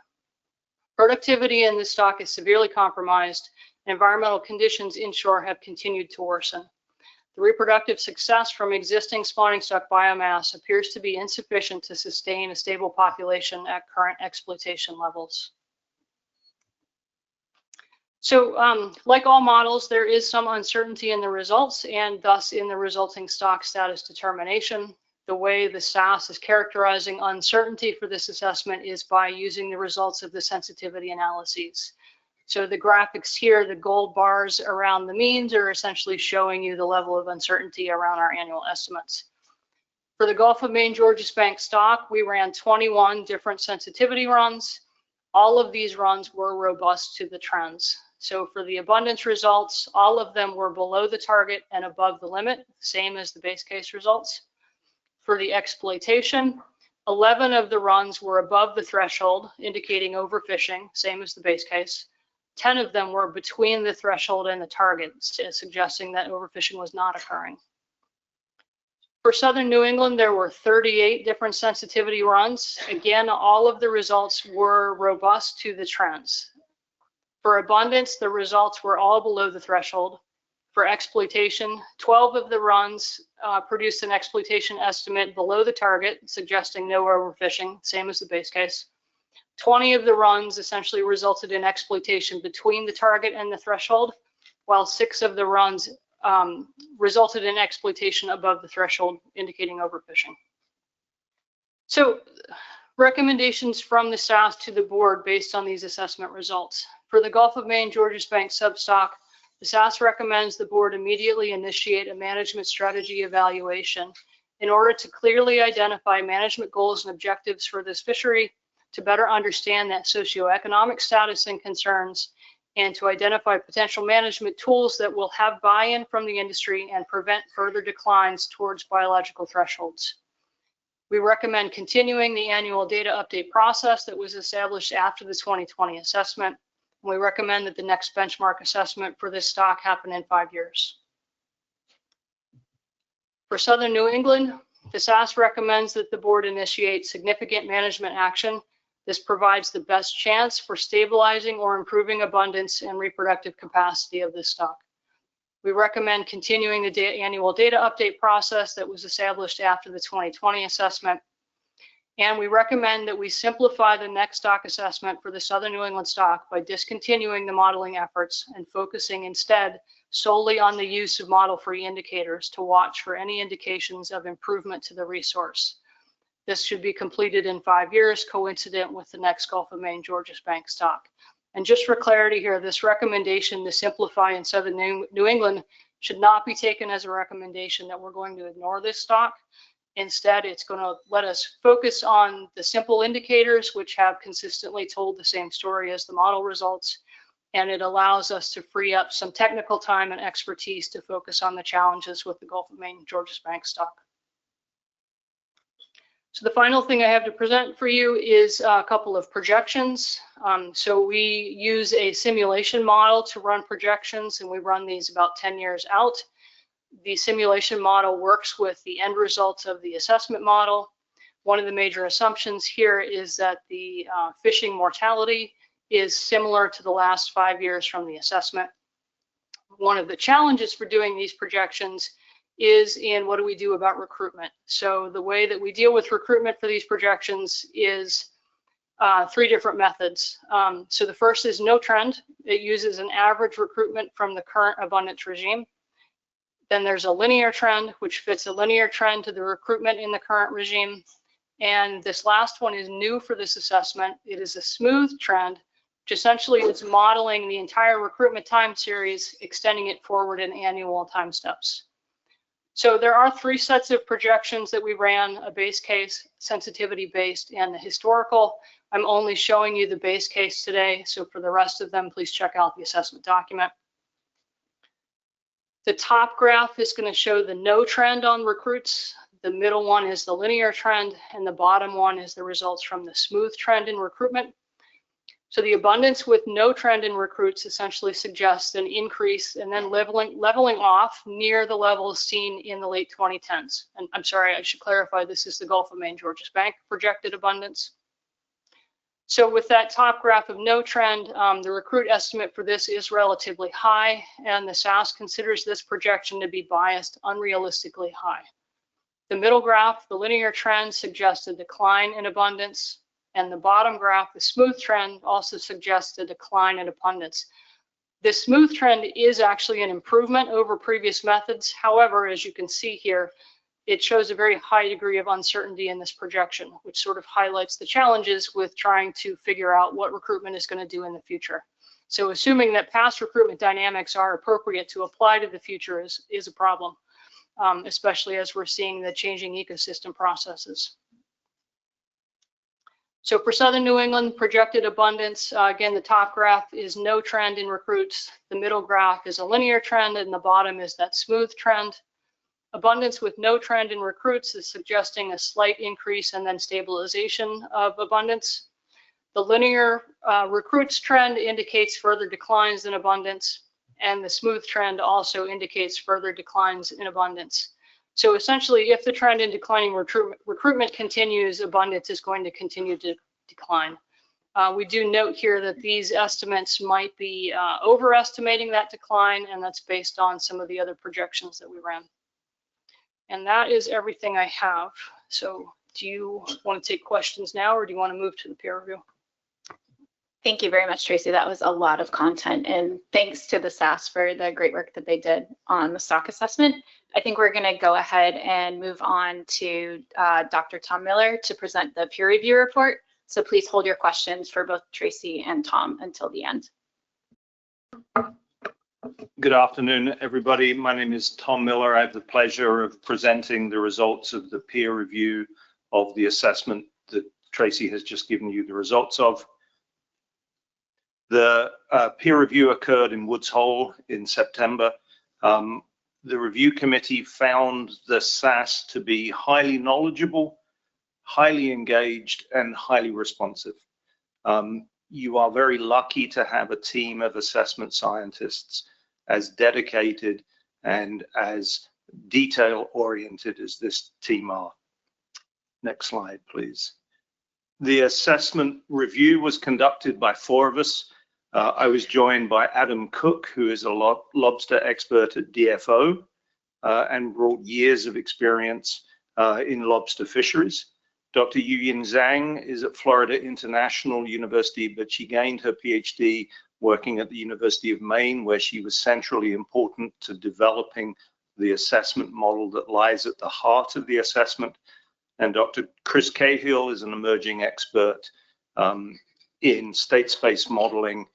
Productivity in the stock is severely compromised, and environmental conditions inshore have continued to worsen. The reproductive success from existing spawning stock biomass appears to be insufficient to sustain a stable population at current exploitation levels. So like all models, there is some uncertainty in the results and thus in the resulting stock status determination. The way the SAS is characterizing uncertainty for this assessment is by using the results of the sensitivity analyses. So the graphics here, the gold bars around the means, are essentially showing you the level of uncertainty around our annual estimates. For the Gulf of Maine Georges Bank stock, we ran 21 different sensitivity runs. All of these runs were robust to the trends. So for the abundance results, all of them were below the target and above the limit, same as the base case results. For the exploitation, 11 of the runs were above the threshold, indicating overfishing, same as the base case. 10 of them were between the threshold and the target, suggesting that overfishing was not occurring. For Southern New England, there were 38 different sensitivity runs. Again, all of the results were robust to the trends. For abundance, the results were all below the threshold. For exploitation, 12 of the runs produced an exploitation estimate below the target, suggesting no overfishing, same as the base case. 20 of the runs essentially resulted in exploitation between the target and the threshold, while 6 of the runs resulted in exploitation above the threshold, indicating overfishing. So recommendations from the SAS to the board based on these assessment results. For the Gulf of Maine Georges Bank substock, the SAS recommends the board immediately initiate a management strategy evaluation in order to clearly identify management goals and objectives for this fishery, to better understand that socioeconomic status and concerns, and to identify potential management tools that will have buy-in from the industry and prevent further declines towards biological thresholds. We recommend continuing the annual data update process that was established after the 2020 assessment. We recommend that the next benchmark assessment for this stock happen in 5 years. For Southern New England, the SAS recommends that the board initiate significant management action. This provides the best chance for stabilizing or improving abundance and reproductive capacity of this stock. We recommend continuing the annual data update process that was established after the 2020 assessment. And we recommend that we simplify the next stock assessment for the Southern New England stock by discontinuing the modeling efforts and focusing instead solely on the use of model-free indicators to watch for any indications of improvement to the resource. This should be completed in 5 years, coincident with the next Gulf of Maine Georges Bank stock. And just for clarity here, this recommendation to simplify in Southern New England should not be taken as a recommendation that we're going to ignore this stock. Instead, it's going to let us focus on the simple indicators, which have consistently told the same story as the model results. And it allows us to free up some technical time and expertise to focus on the challenges with the Gulf of Maine Georges Bank stock. So the final thing I have to present for you is a couple of projections. So we use a simulation model to run projections, and we run these about 10 years out. The simulation model works with the end results of the assessment model. One of the major assumptions here is that the fishing mortality is similar to the last 5 years from the assessment. One of the challenges for doing these projections is in what do we do about recruitment. So the way that we deal with recruitment for these projections is 3 different methods. So the first is no trend. It uses an average recruitment from the current abundance regime. Then there's a linear trend, which fits a linear trend to the recruitment in the current regime. And this last one is new for this assessment. It is a smooth trend, which essentially is modeling the entire recruitment time series, extending it forward in annual time steps. So there are 3 sets of projections that we ran: a base case, sensitivity based, and the historical. I'm only showing you the base case today, so for the rest of them, please check out the assessment document. The top graph is going to show the no trend on recruits. The middle one is the linear trend, and the bottom one is the results from the smooth trend in recruitment. So the abundance with no trend in recruits essentially suggests an increase and then leveling off near the levels seen in the late 2010s. And I'm sorry, I should clarify, this is the Gulf of Maine Georges Bank projected abundance. So with that top graph of no trend, the recruit estimate for this is relatively high, and the SAS considers this projection to be biased unrealistically high. The middle graph, the linear trend, suggests a decline in abundance. And the bottom graph, the smooth trend, also suggests a decline in abundance. This smooth trend is actually an improvement over previous methods. However, as you can see here, it shows a very high degree of uncertainty in this projection, which sort of highlights the challenges with trying to figure out what recruitment is going to do in the future. So assuming that past recruitment dynamics are appropriate to apply to the future is a problem, especially as we're seeing the changing ecosystem processes. So for Southern New England, projected abundance, again, the top graph is no trend in recruits. The middle graph is a linear trend, and the bottom is that smooth trend. Abundance with no trend in recruits is suggesting a slight increase and then stabilization of abundance. The linear recruits trend indicates further declines in abundance, and the smooth trend also indicates further declines in abundance. So essentially, if the trend in declining recruitment continues, abundance is going to continue to decline. We do note here that these estimates might be overestimating that decline, and that's based on some of the other projections that we ran. And that is everything I have. So do you want to take questions now, or do you want to move to the peer review? Thank you very much, Tracy. That was a lot of content, and thanks to the SAS for the great work that they did on the stock assessment. I think we're going to go ahead and move on to Dr. Tom Miller to present the peer review report. So please hold your questions for both Tracy and Tom until the end. Good afternoon, everybody. My name is Tom Miller. I have the pleasure of presenting the results of the peer review of the assessment that Tracy has just given you the results of. The peer review occurred in Woods Hole in September. The review committee found the SAS to be highly knowledgeable, highly engaged, and highly responsive. You are very lucky to have a team of assessment scientists as dedicated and as detail-oriented as this team are. Next slide, please. The assessment review was conducted by 4 of us. I was joined by Adam Cook, who is a lobster expert at DFO and brought years of experience in lobster fisheries. Dr. Yuyin Zhang is at Florida International University, but she gained her PhD working at the University of Maine, where she was centrally important to developing the assessment model that lies at the heart of the assessment. And Dr. Chris Cahill is an emerging expert in state space modeling,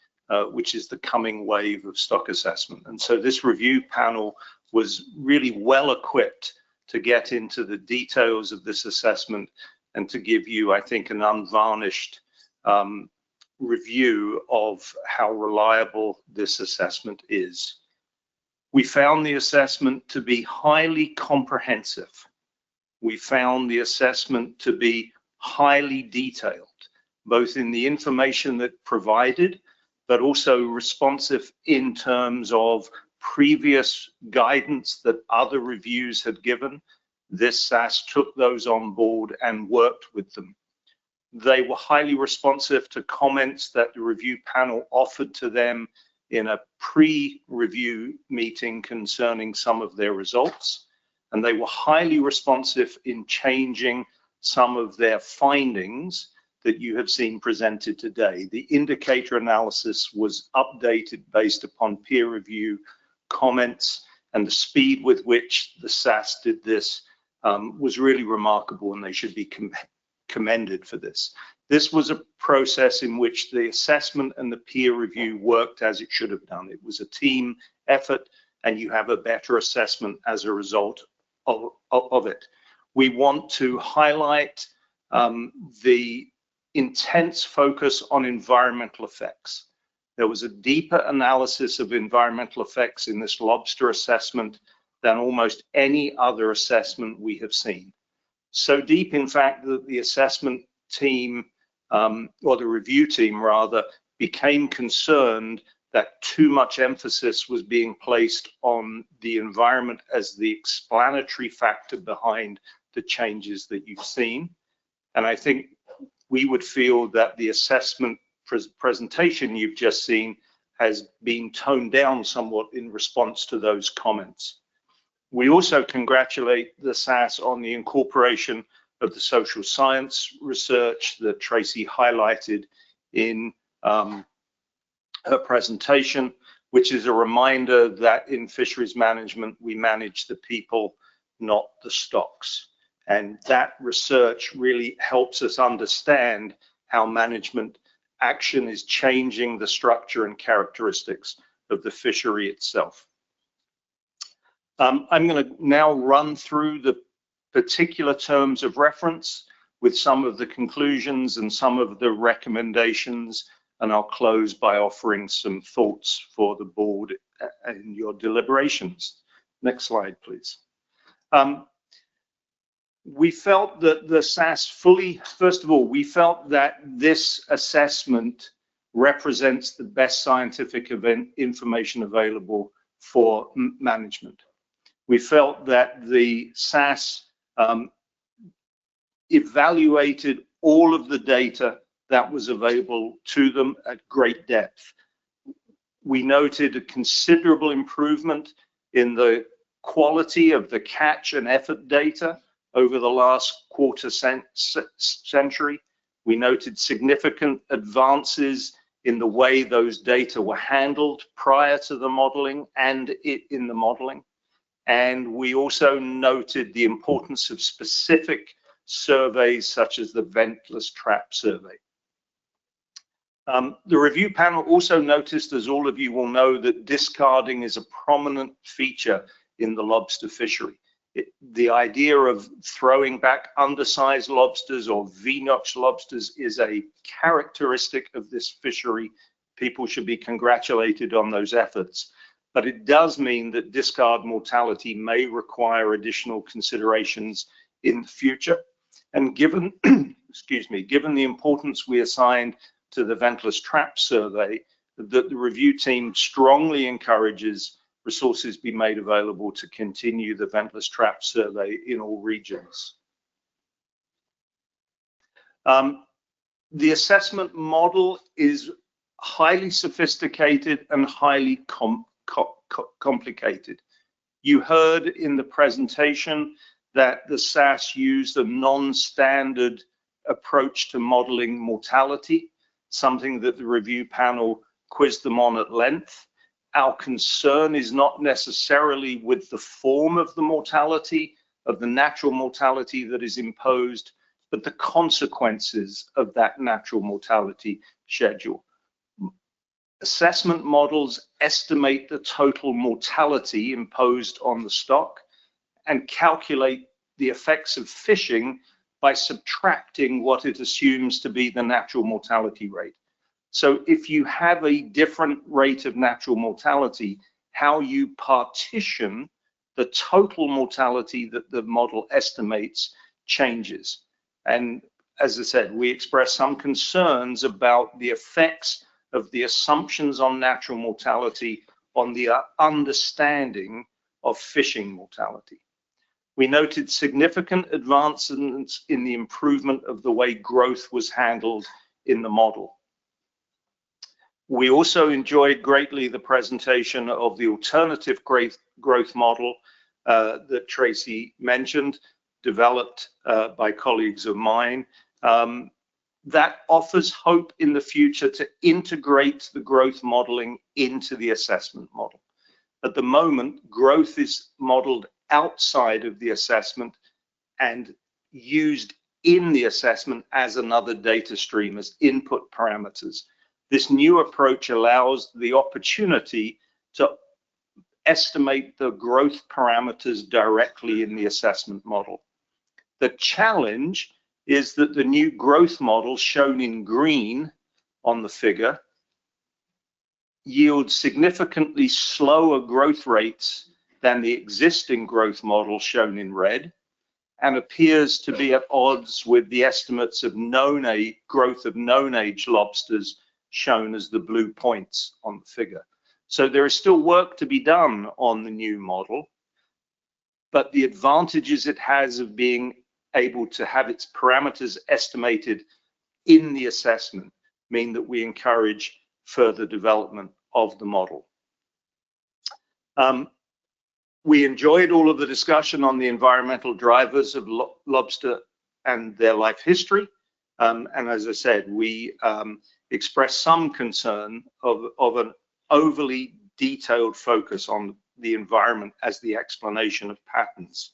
which is the coming wave of stock assessment. And so this review panel was really well equipped to get into the details of this assessment and to give you, I think, an unvarnished review of how reliable this assessment is. We found the assessment to be highly comprehensive. We found the assessment to be highly detailed, both in the information that provided, but also responsive in terms of previous guidance that other reviews had given. This SAS took those on board and worked with them. They were highly responsive to comments that the review panel offered to them in a pre-review meeting concerning some of their results. And they were highly responsive in changing some of their findings that you have seen presented today. The indicator analysis was updated based upon peer review comments, and the speed with which the SAS did this was really remarkable, and they should be commended for this. This was a process in which the assessment and the peer review worked as it should have done. It was a team effort, and you have a better assessment as a result of it. We want to highlight the intense focus on environmental effects. There was a deeper analysis of environmental effects in this lobster assessment than almost any other assessment we have seen. So deep, in fact, that the assessment team, or the review team rather, became concerned that too much emphasis was being placed on the environment as the explanatory factor behind the changes that you've seen. And I think we would feel that the assessment presentation you've just seen has been toned down somewhat in response to those comments. We also congratulate the SAS on the incorporation of the social science research that Tracy highlighted in her presentation, which is a reminder that in fisheries management, we manage the people, not the stocks. And that research really helps us understand how management action is changing the structure and characteristics of the fishery itself. I'm going to now run through the particular terms of reference with some of the conclusions and some of the recommendations, and I'll close by offering some thoughts for the board and your deliberations. Next slide, please. We felt that the SAS first of all, we felt that this assessment represents the best scientific information available for management. We felt that the SAS evaluated all of the data that was available to them at great depth. We noted a considerable improvement in the quality of the catch and effort data over the last quarter century. We noted significant advances in the way those data were handled prior to the modeling and in the modeling. And we also noted the importance of specific surveys such as the ventless trap survey. The review panel also noticed, as all of you will know, that discarding is a prominent feature in the lobster fishery. The idea of throwing back undersized lobsters or V-notch lobsters is a characteristic of this fishery People should be congratulated on those efforts. But it does mean that discard mortality may require additional considerations in the future. And given, excuse me, given the importance we assigned to the ventless trap survey, that the review team strongly encourages resources be made available to continue the ventless trap survey in all regions. The assessment model is highly sophisticated and highly complicated. You heard in the presentation that the SAS used a non-standard approach to modeling mortality, something that the review panel quizzed them on at length. Our concern is not necessarily with the form of the mortality, of the natural mortality that is imposed, but the consequences of that natural mortality schedule. Assessment models estimate the total mortality imposed on the stock and calculate the effects of fishing by subtracting what it assumes to be the natural mortality rate. So if you have a different rate of natural mortality, how you partition the total mortality that the model estimates changes. And as I said, we express some concerns about the effects of the assumptions on natural mortality on the understanding of fishing mortality. We noted significant advancements in the improvement of the way growth was handled in the model. We also enjoyed greatly the presentation of the alternative growth model that Tracy mentioned, developed by colleagues of mine. That offers hope in the future to integrate the growth modeling into the assessment model. At the moment, growth is modeled outside of the assessment and used in the assessment as another data stream, as input parameters. This new approach allows the opportunity to estimate the growth parameters directly in the assessment model. The challenge is that the new growth model, shown in green on the figure, yields significantly slower growth rates than the existing growth model, shown in red, and appears to be at odds with the estimates of growth of known age lobsters, shown as the blue points on the figure. So there is still work to be done on the new model, but the advantages it has of being able to have its parameters estimated in the assessment mean that we encourage further development of the model. We enjoyed all of the discussion on the environmental drivers of lobster and their life history. And as I said, we expressed some concern of an overly detailed focus on the environment as the explanation of patterns.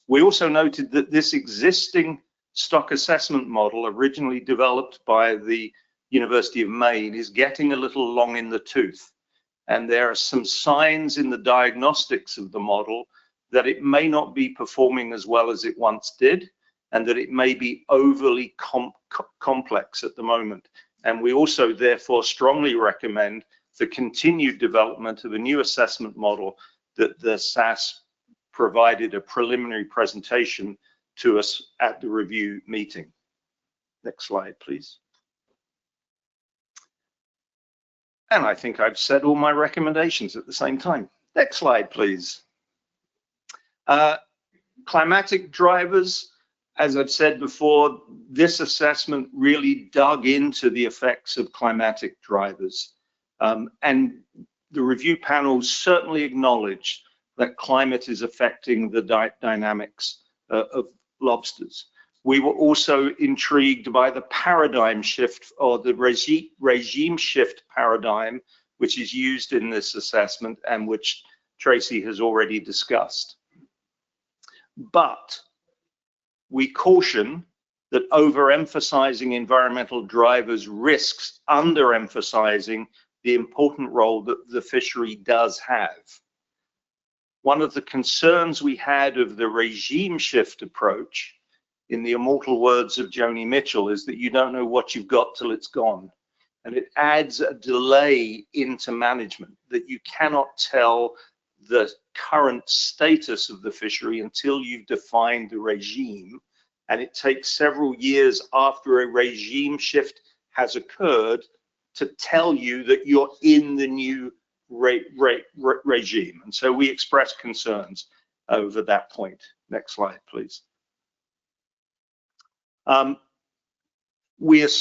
We also noted that this existing stock assessment model, originally developed by the University of Maine, is getting a little long in the tooth. And there are some signs in the diagnostics of the model that it may not be performing as well as it once did, and that it may be overly complex at the moment. And we also therefore strongly recommend the continued development of a new assessment model that the SAS provided a preliminary presentation to us at the review meeting. Next slide, please. And I think I've said all my recommendations at the same time. Next slide, please. Climatic drivers, as I've said before, this assessment really dug into the effects of climatic drivers. And the review panel certainly acknowledged that climate is affecting the dynamics of lobsters. We were also intrigued by the paradigm shift, or the regime shift paradigm, which is used in this assessment and which Tracy has already discussed. But we caution that overemphasizing environmental drivers risks underemphasizing the important role that the fishery does have. One of the concerns we had of the regime shift approach, in the immortal words of Joni Mitchell, is that you don't know what you've got till it's gone. and it adds a delay into management that you cannot tell the current status of the fishery until you've defined the regime. And it takes several years after a regime shift has occurred to tell you that you're in the new regime. And so we express concerns over that point. Next slide, please. We have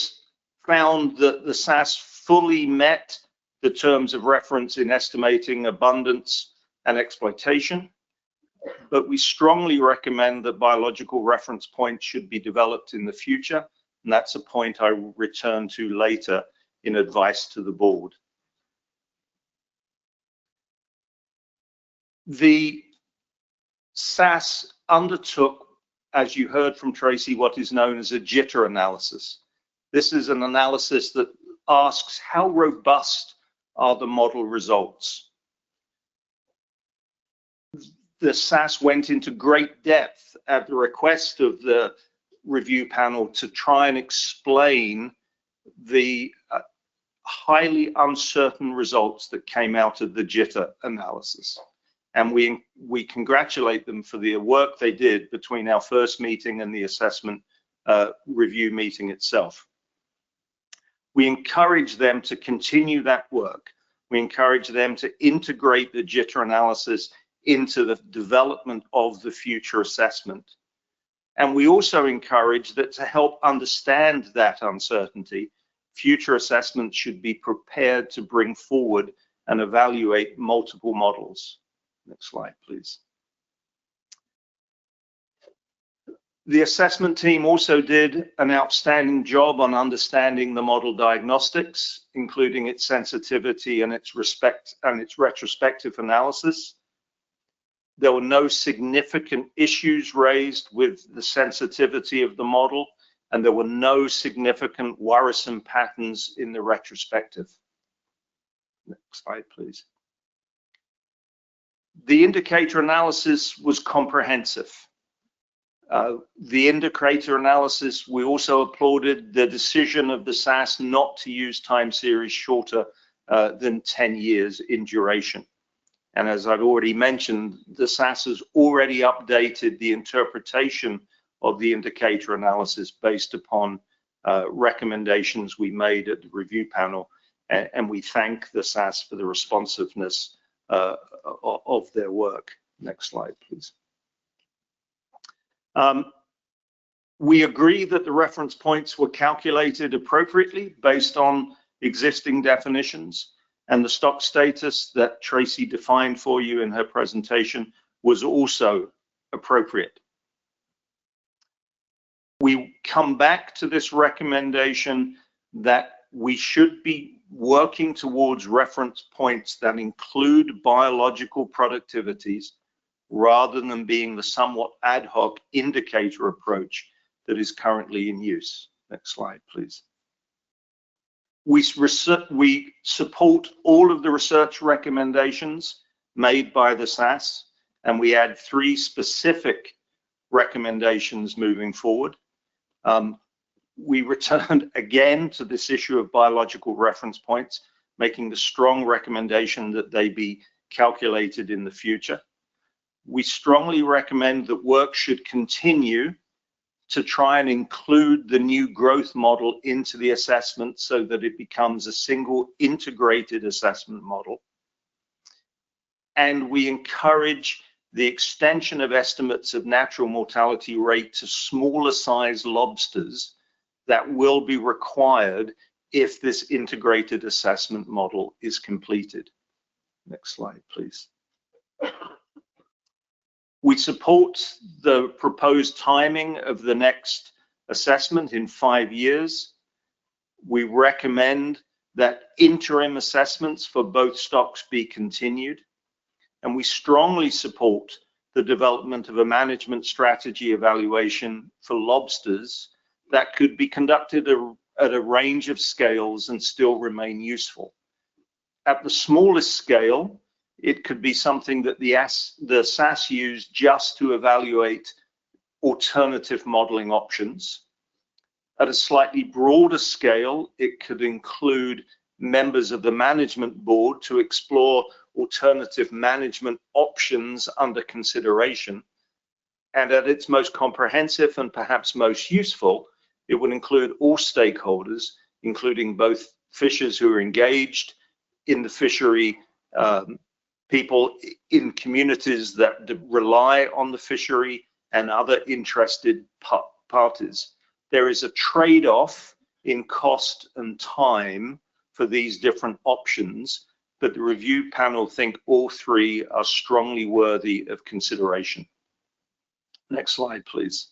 found that the SAS fully met the terms of reference in estimating abundance and exploitation, but we strongly recommend that biological reference points should be developed in the future, and that's a point I will return to later in advice to the board. The SAS undertook, as you heard from Tracy, what is known as a jitter analysis. This is an analysis that asks how robust are the model results. The SAS went into great depth at the request of the review panel to try and explain the highly uncertain results that came out of the jitter analysis. And we congratulate them for the work they did between our first meeting and the assessment review meeting itself. We encourage them to continue that work. We encourage them to integrate the jitter analysis into the development of the future assessment. And we also encourage that to help understand that uncertainty, future assessments should be prepared to bring forward and evaluate multiple models. Next slide, please. The assessment team also did an outstanding job on understanding the model diagnostics, including its sensitivity and its retrospective analysis. There were no significant issues raised with the sensitivity of the model, and there were no significant worrisome patterns in the retrospective. Next slide, please. The indicator analysis was comprehensive. The indicator analysis, we also applauded the decision of the SAS not to use time series shorter than 10 years in duration. And as I've already mentioned, the SAS has already updated the interpretation of the indicator analysis based upon recommendations we made at the review panel, and we thank the SAS for the responsiveness of their work. Next slide, please. We agree that the reference points were calculated appropriately based on existing definitions, and the stock status that Tracy defined for you in her presentation was also appropriate. We come back to this recommendation that we should be working towards reference points that include biological productivities rather than being the somewhat ad hoc indicator approach that is currently in use. Next slide, please. We support all of the research recommendations made by the SAS, and we add 3 specific recommendations moving forward. We returned again to this issue of biological reference points, making the strong recommendation that they be calculated in the future. We strongly recommend that work should continue to try and include the new growth model into the assessment so that it becomes a single integrated assessment model. And we encourage the extension of estimates of natural mortality rate to smaller size lobsters that will be required if this integrated assessment model is completed. Next slide, please. We support the proposed timing of the next assessment in 5 years. We recommend that interim assessments for both stocks be continued. And we strongly support the development of a management strategy evaluation for lobsters that could be conducted at a range of scales and still remain useful. At the smallest scale, it could be something that the SAS used just to evaluate alternative modeling options. At a slightly broader scale, it could include members of the management board to explore alternative management options under consideration. And at its most comprehensive and perhaps most useful, it would include all stakeholders, including both fishers who are engaged in the fishery, people in communities that rely on the fishery, and other interested parties. There is a trade-off in cost and time for these different options, but the review panel think all three are strongly worthy of consideration. Next slide, please.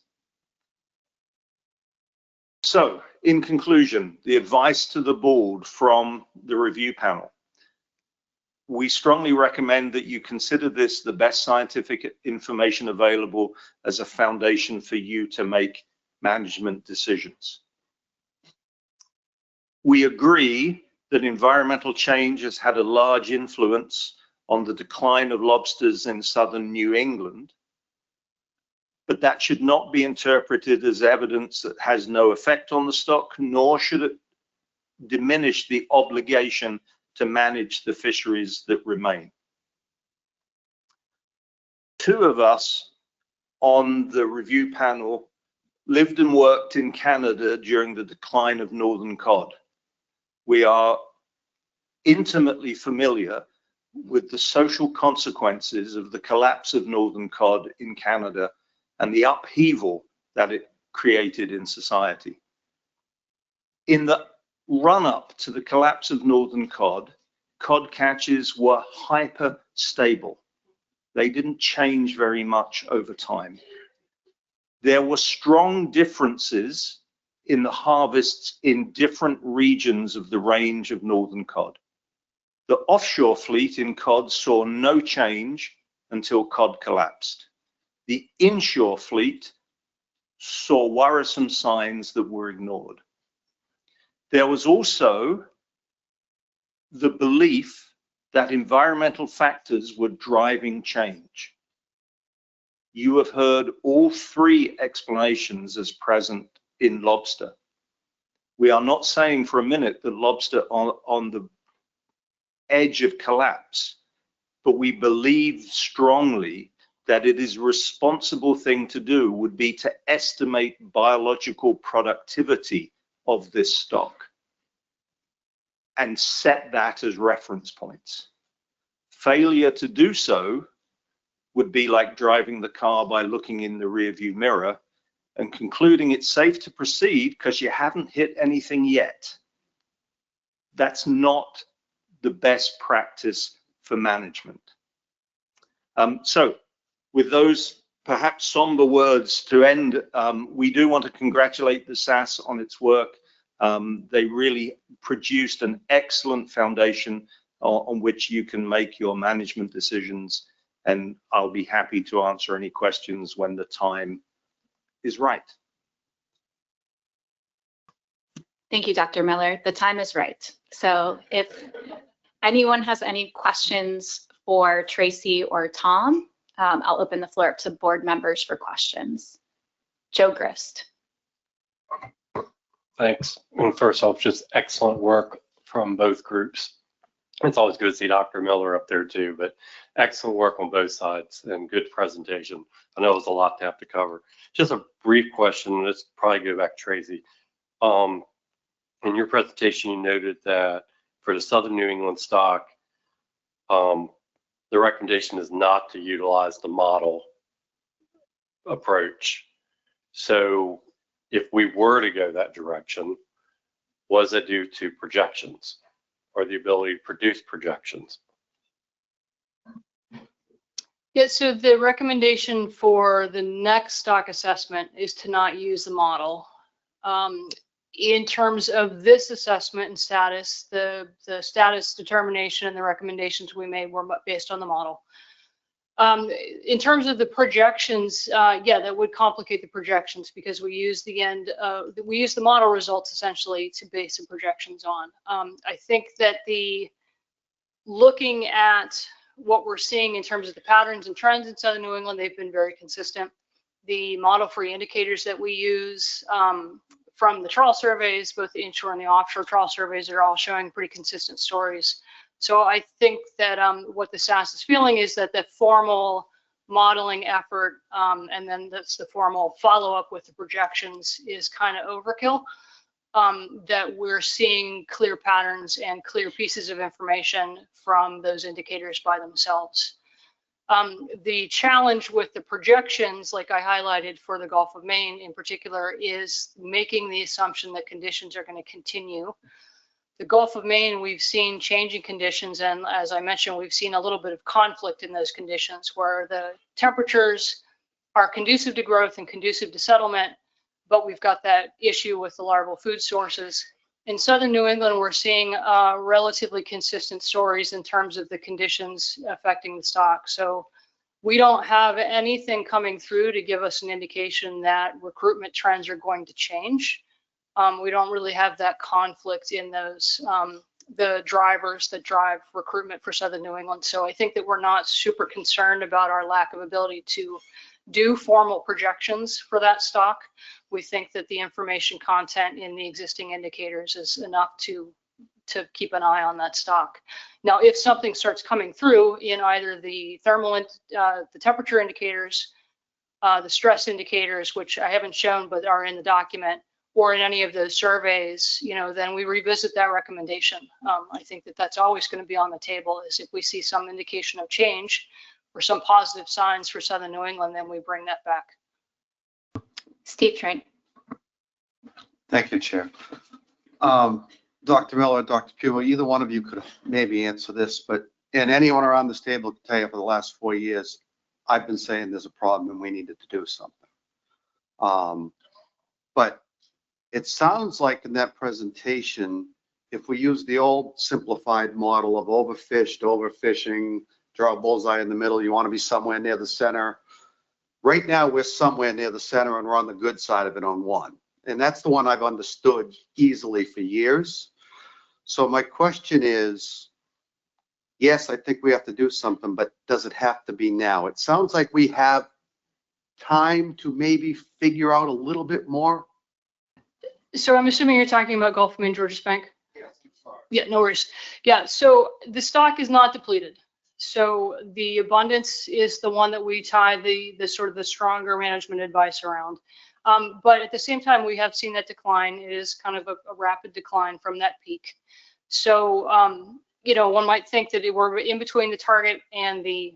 So, in conclusion, the advice to the board from the review panel. We strongly recommend that you consider this the best scientific information available as a foundation for you to make management decisions. We agree that environmental change has had a large influence on the decline of lobsters in southern New England, but that should not be interpreted as evidence that has no effect on the stock, nor should it diminish the obligation to manage the fisheries that remain. Two of us on the review panel lived and worked in Canada during the decline of northern cod. We are intimately familiar with the social consequences of the collapse of northern cod in Canada and the upheaval that it created in society. In the run-up to the collapse of northern cod catches were hyper stable. They didn't change very much over time. There were strong differences in the harvests in different regions of the range of northern cod. The offshore fleet in cod saw no change until cod collapsed. The inshore fleet saw worrisome signs that were ignored. There was also the belief that environmental factors were driving change. You have heard all three explanations as present in lobster. We are not saying for a minute that lobster are on the edge of collapse, but we believe strongly that it is a responsible thing to do would be to estimate biological productivity of this stock and set that as reference points. Failure to do so would be like driving the car by looking in the rearview mirror and concluding it's safe to proceed because you haven't hit anything yet. That's not the best practice for management. So with those perhaps somber words to end, we do want to congratulate the SAS on its work. They really produced an excellent foundation on which you can make your management decisions, and I'll be happy to answer any questions when the time is right. Thank you, Dr. Miller. The time is right. So if anyone has any questions for Tracy or Tom, I'll open the floor up to board members for questions. Joe Grist. Thanks. And first off, just excellent work from both groups. It's always good to see Dr. Miller up there too, but excellent work on both sides and good presentation. I know it was a lot to have to cover. Just a brief question, let's probably go back to Tracy. In your presentation, you noted that for the Southern New England stock, the recommendation is not to utilize the model approach. So if we were to go that direction, was it due to projections or the ability to produce projections? Yeah, so the recommendation for the next stock assessment is to not use the model. In terms of this assessment and status, the status determination and the recommendations we made were based on the model. In terms of the projections, yeah, that would complicate the projections because we use the model results essentially to base some projections on. I think that looking at what we're seeing in terms of the patterns and trends in Southern New England, they've been very consistent. The model free indicators that we use from the trawl surveys, both the inshore and the offshore trawl surveys are all showing pretty consistent stories. So I think that what the SAS is feeling is that the formal modeling effort and then that's the formal follow-up with the projections is kind of overkill. That we're seeing clear patterns and clear pieces of information from those indicators by themselves. The challenge with the projections, like I highlighted for the Gulf of Maine in particular, is making the assumption that conditions are going to continue. The Gulf of Maine, we've seen changing conditions, and as I mentioned, we've seen a little bit of conflict in those conditions where the temperatures are conducive to growth and conducive to settlement, but we've got that issue with the larval food sources. In southern New England, we're seeing relatively consistent stories in terms of the conditions affecting the stock. So we don't have anything coming through to give us an indication that recruitment trends are going to change. We don't really have that conflict in those the drivers that drive recruitment for southern New England. So I think that we're not super concerned about our lack of ability to do formal projections for that stock. We think that the information content in the existing indicators is enough to keep an eye on that stock. Now, if something starts coming through in either the thermal, the temperature indicators, the stress indicators, which I haven't shown but are in the document, or in any of those surveys, you know, then we revisit that recommendation. I think that that's always going to be on the table, is if we see some indication of change or some positive signs for southern New England, then we bring that back. Steve Train. Thank you, Chair. Dr. Miller, Dr. Pugh, either one of you could maybe answer this, but and anyone around this table can tell you for the last 4 years, I've been saying there's a problem and we needed to do something. But it sounds like in that presentation, if we use the old simplified model of overfishing, draw a bullseye in the middle, you want to be somewhere near the center. Right now, we're somewhere near the center and we're on the good side of it on one. And that's the one I've understood easily for years. So my question is, yes, I think we have to do something, but does it have to be now? It sounds like we have time to maybe figure out a little bit more. So I'm assuming you're talking about Gulf of Maine, Georges Bank? Yes, sorry. Yeah, no worries. Yeah, so the stock is not depleted. So the abundance is the one that we tie the sort of the stronger management advice around. But at the same time, we have seen that decline. It is kind of a rapid decline from that peak. So, you know, one might think that we're in between the target and the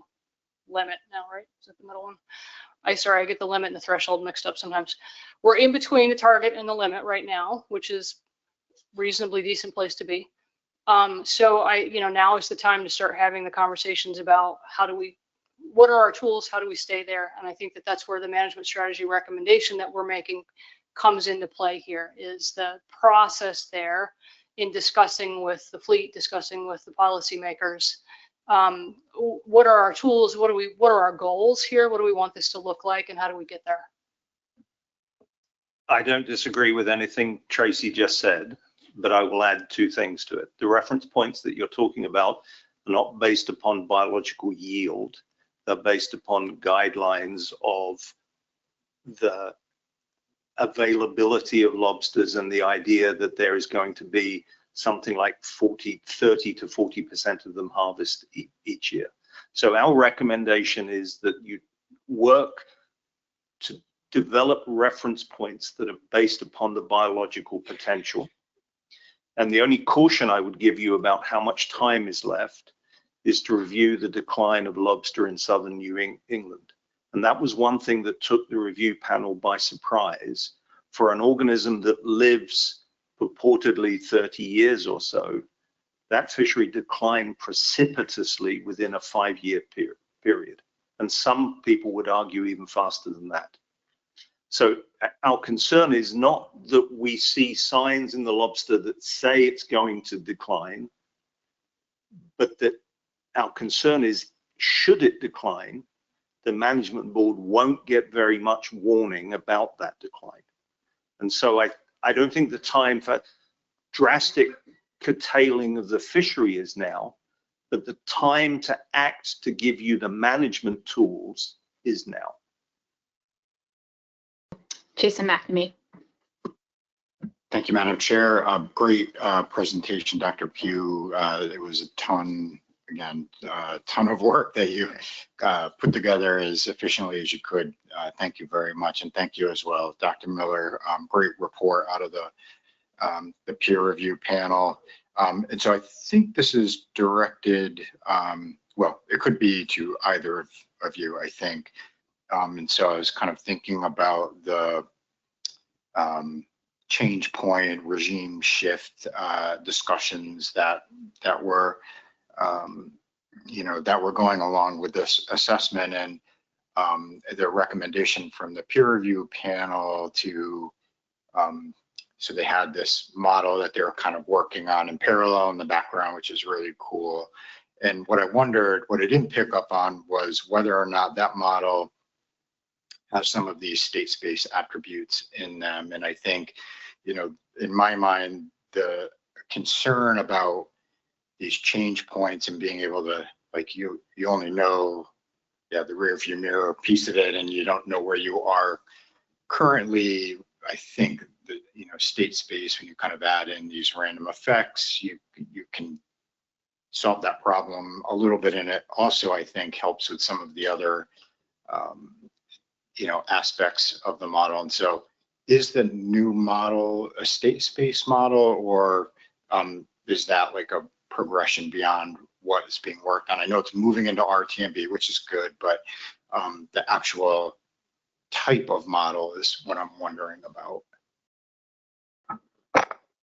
limit now, right? Is that the middle one? Sorry, I get the limit and the threshold mixed up sometimes. We're in between the target and the limit right now, which is reasonably decent place to be. So you know, now is the time to start having the conversations about what are our tools? How do we stay there? And I think that that's where the management strategy recommendation that we're making comes into play here, is the process there in discussing with the fleet, discussing with the policymakers. What are our tools? What are our goals here? What do we want this to look like, and how do we get there? I don't disagree with anything Tracy just said, but I will add two things to it. The reference points that you're talking about are not based upon biological yield. They're based upon guidelines of the availability of lobsters and the idea that there is going to be something like 30 to 40% of them harvest each year. So our recommendation is that you work to develop reference points that are based upon the biological potential. And the only caution I would give you about how much time is left is to review the decline of lobster in southern New England. And that was one thing that took the review panel by surprise. For an organism that lives purportedly 30 years or so, that fishery declined precipitously within a 5-year period. And some people would argue even faster than that. So our concern is not that we see signs in the lobster that say it's going to decline, but that our concern is, should it decline, the management board won't get very much warning about that decline. And so I don't think the time for drastic curtailing of the fishery is now, but the time to act to give you the management tools is now. Jason McNamee. Thank you, Madam Chair. Great presentation, Dr. Pugh. It was a ton, again, a ton of work that you put together as efficiently as you could. Thank you very much. And thank you as well, Dr. Miller. Great report out of the peer review panel. And so I think this is directed, well, it could be to either of you, I think. And so I was kind of thinking about the change point, regime shift discussions that were, that were going along with this assessment, and the recommendation from the peer review panel to, so they had this model that they were kind of working on in parallel in the background, which is really cool. And what I didn't pick up on was whether or not that model has some of these state space attributes in them. And I think, in my mind, the concern about these change points and being able to, like, you only know, the rear view mirror piece of it, and you don't know where you are currently. I think that, state space, when you kind of add in these random effects, you can solve that problem a little bit. And it also, I think, helps with some of the other aspects of the model. And so is the new model a state space model, or is that like a progression beyond what is being worked on? I know it's moving into RTMB, which is good, but the actual type of model is what I'm wondering about.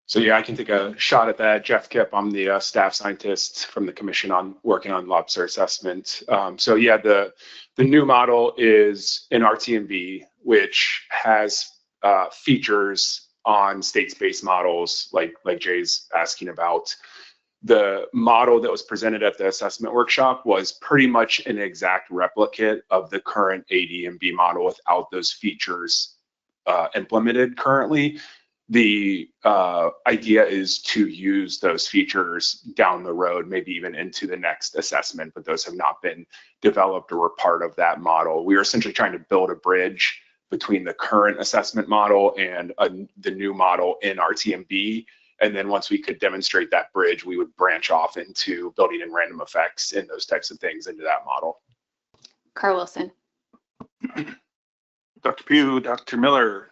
So yeah, I can take a shot at that. Jeff Kipp, I'm the staff scientist from the commission on working on lobster assessment. So yeah, the new model is an RTMB, which has features on state-space models like Jay's asking about. The model that was presented at the assessment workshop was pretty much an exact replicate of the current ADMB model without those features implemented currently. The idea is to use those features down the road, maybe even into the next assessment, but those have not been developed or were part of that model. We are essentially trying to build a bridge between the current assessment model and the new model in RTMB. And then once we could demonstrate that bridge, we would branch off into building in random effects and those types of things into that model. Carl Wilson. Dr. Pugh, Dr. Miller,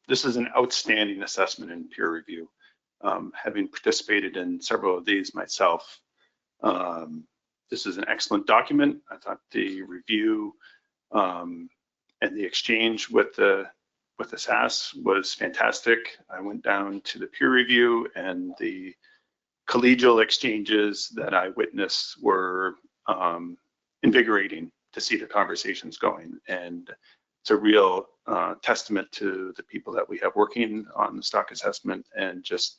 this is an outstanding assessment in peer review. Having participated in several of these myself, this is an excellent document. I thought the review and the exchange with the SAS was fantastic. I went down to the peer review, and the collegial exchanges that I witnessed were invigorating to see the conversations going. And it's a real testament to the people that we have working on the stock assessment and just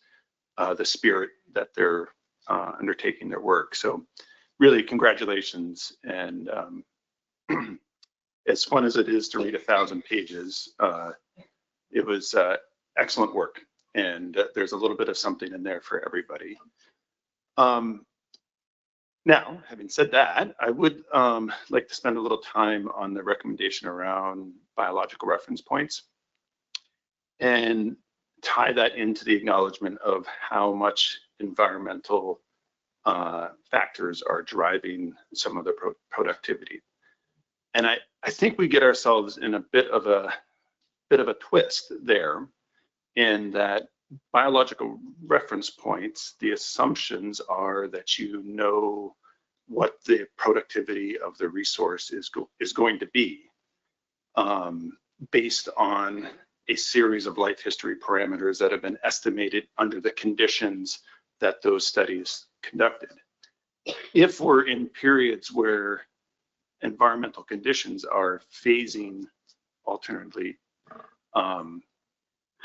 the spirit that they're undertaking their work. So really, congratulations. And as fun as it is to read 1,000 pages, it was excellent work. And there's a little bit of something in there for everybody. Now, having said that, I would like to spend a little time on the recommendation around biological reference points and tie that into the acknowledgement of how much environmental factors are driving some of the productivity. And I think we get ourselves in a bit of a twist there, in that biological reference points, the assumptions are that you know what the productivity of the resource is going to be based on a series of life history parameters that have been estimated under the conditions that those studies conducted. If we're in periods where environmental conditions are phasing alternately,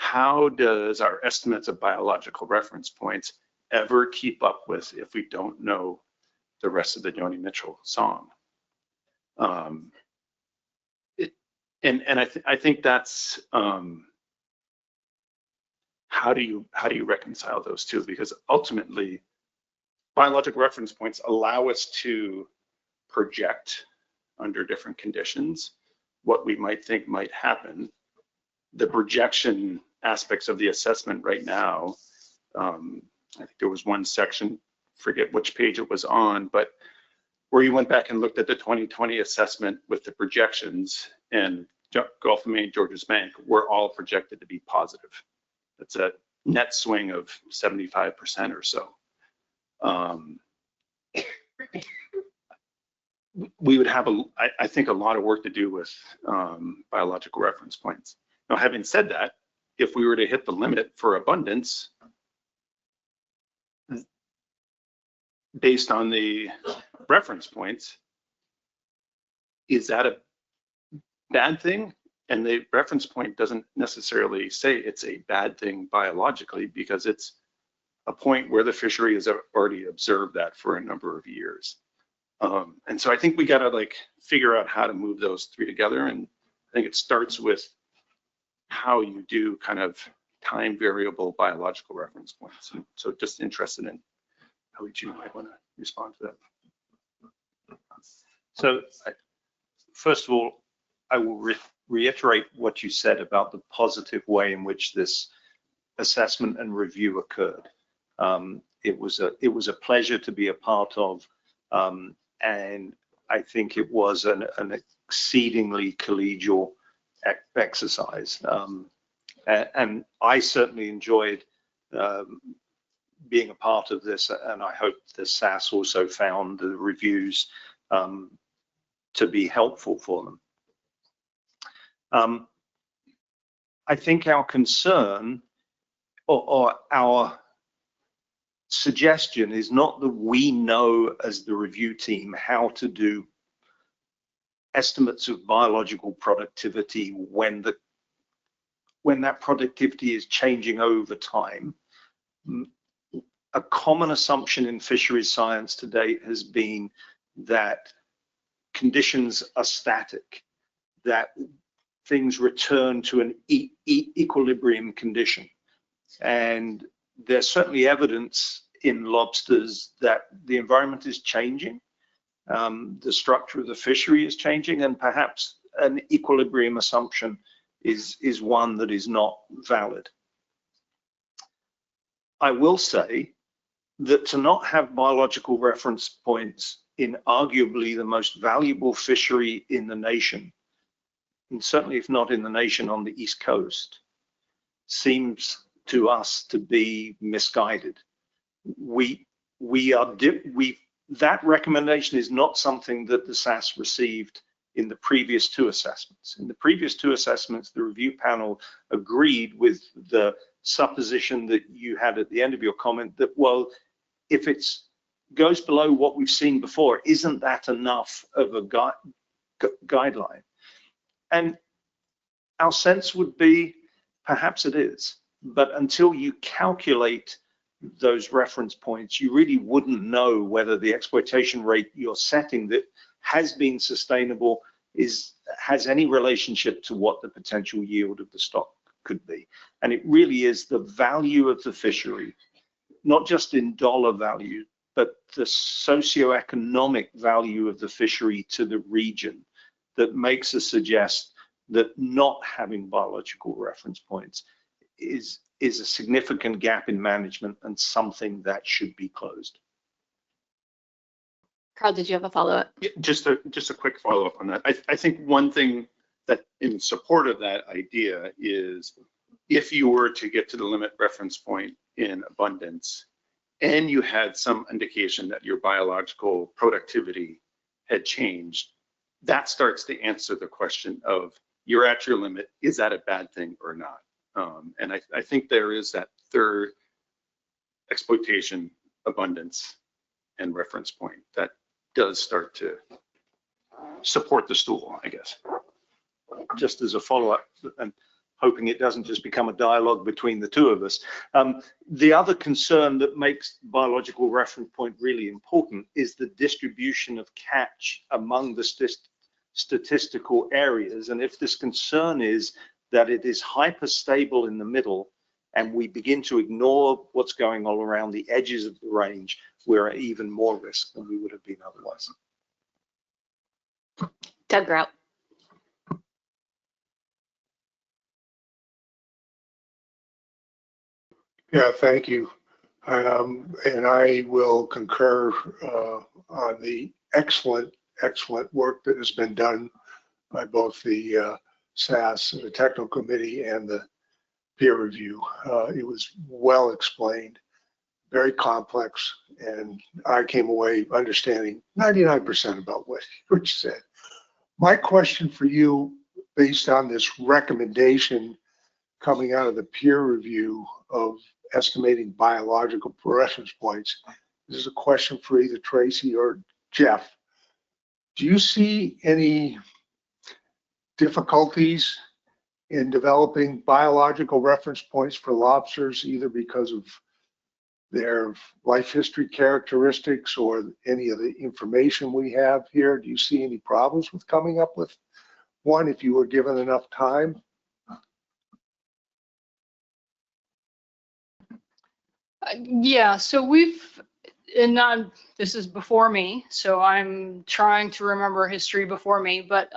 how does our estimates of biological reference points ever keep up with if we don't know the rest of the Joni Mitchell song? I think that's how do you reconcile those two? Because ultimately, biological reference points allow us to project under different conditions what we might think might happen. The projection aspects of the assessment right now. I think there was one section, forget which page it was on, but where you went back and looked at the 2020 assessment with the projections, and Gulf of Maine, Georges Bank were all projected to be positive. That's a net swing of 75% or so. We would have, I think, a lot of work to do with biological reference points. Now, having said that, if we were to hit the limit for abundance, based on the reference points, is that a bad thing? And the reference point doesn't necessarily say it's a bad thing biologically, because it's a point where the fishery has already observed that for a number of years. And so I think we got to figure out how to move those three together. And I think it starts with how you do kind of time variable biological reference points. And so just interested in how each of you might want to respond to that. So first of all, I will reiterate what you said about the positive way in which this assessment and review occurred. It was a pleasure to be a part of, and I think it was an exceedingly collegial exercise. And I certainly enjoyed being a part of this, and I hope the SAS also found the reviews to be helpful for them. I think our concern or our suggestion is not that we know as the review team how to do estimates of biological productivity when that productivity is changing over time. A common assumption in fisheries science to date has been that conditions are static, that things return to an equilibrium condition. And there's certainly evidence in lobsters that the environment is changing, the structure of the fishery is changing, and perhaps an equilibrium assumption is one that is not valid. I will say that to not have biological reference points in arguably the most valuable fishery in the nation, and certainly if not in the nation on the East Coast, seems to us to be misguided. That recommendation is not something that the SAS received in the previous two assessments. In the previous two assessments, the review panel agreed with the supposition that you had at the end of your comment that, well, if it goes below what we've seen before, isn't that enough of a guideline? And our sense would be, perhaps it is, but until you calculate those reference points, you really wouldn't know whether the exploitation rate you're setting that has been sustainable has any relationship to what the potential yield of the stock could be. And it really is the value of the fishery, not just in dollar value, but the socioeconomic value of the fishery to the region that makes us suggest that not having biological reference points is a significant gap in management and something that should be closed. Carl, did you have a follow-up? Yeah, just a quick follow-up on that. I think one thing that in support of that idea is if you were to get to the limit reference point in abundance and you had some indication that your biological productivity had changed, that starts to answer the question of you're at your limit, is that a bad thing or not? And I think there is that third exploitation, abundance, and reference point that does start to support the stool, I guess. Just as a follow-up, and hoping it doesn't just become a dialogue between the two of us, the other concern that makes biological reference point really important is the distribution of catch among the statistical areas. And if this concern is that it is hyperstable in the middle and we begin to ignore what's going on around the edges of the range, we're at even more risk than we would have been otherwise. Doug Grout. Yeah, thank you. And I will concur on the excellent work that has been done by both the SAS, the technical committee, and the peer review. It was well explained, very complex, and I came away understanding 99% about what you said. My question for you, based on this recommendation coming out of the peer review of estimating biological reference points, this is a question for either Tracy or Jeff. Do you see any difficulties in developing biological reference points for lobsters, either because of their life history characteristics or any of the information we have here? Do you see any problems with coming up with one if you were given enough time? Yeah, so this is before me, so I'm trying to remember history before me, but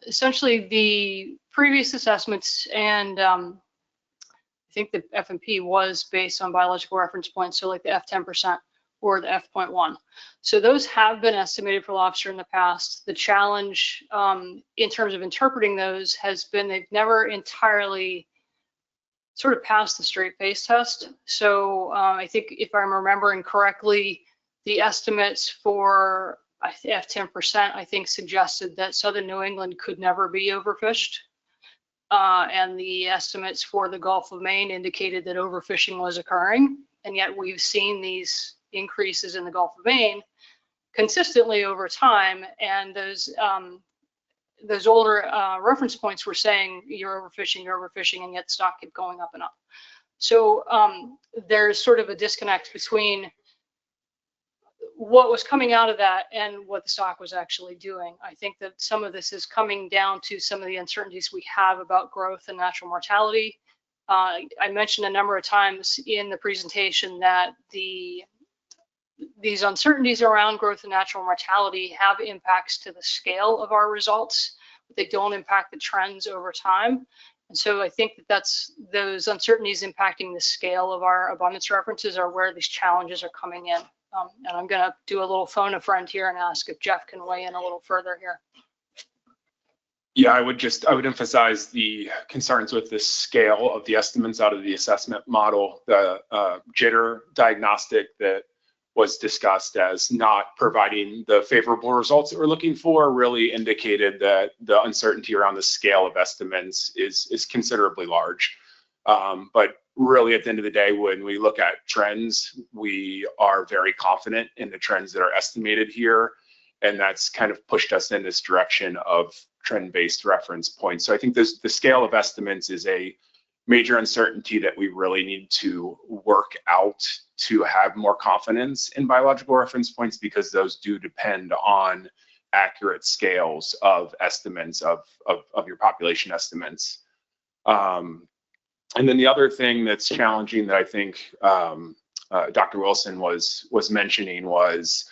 essentially the previous assessments and I think the F&P was based on biological reference points, so like the F10% or the F.1. So those have been estimated for lobster in the past. The challenge in terms of interpreting those has been they've never entirely sort of passed the straight face test. So I think if I'm remembering correctly, the estimates for F10%, I think, suggested that southern New England could never be overfished. And the estimates for the Gulf of Maine indicated that overfishing was occurring. And yet we've seen these increases in the Gulf of Maine consistently over time. And those older reference points were saying you're overfishing, and yet stock kept going up and up. So there's sort of a disconnect between what was coming out of that and what the stock was actually doing. I think that some of this is coming down to some of the uncertainties we have about growth and natural mortality. I mentioned a number of times in the presentation that these uncertainties around growth and natural mortality have impacts to the scale of our results, but they don't impact the trends over time. And so I think that that's those uncertainties impacting the scale of our abundance references are where these challenges are coming in. And I'm going to do a little phone a friend here and ask if Jeff can weigh in a little further here. Yeah, I would emphasize the concerns with the scale of the estimates out of the assessment model, the jitter diagnostic that was discussed as not providing the favorable results that we're looking for really indicated that the uncertainty around the scale of estimates is considerably large. But really at the end of the day, when we look at trends, we are very confident in the trends that are estimated here. And that's kind of pushed us in this direction of trend-based reference points. So I think the scale of estimates is a major uncertainty that we really need to work out to have more confidence in biological reference points, because those do depend on accurate scales of estimates of your population estimates. And then the other thing that's challenging that I think Dr. Wilson was mentioning was,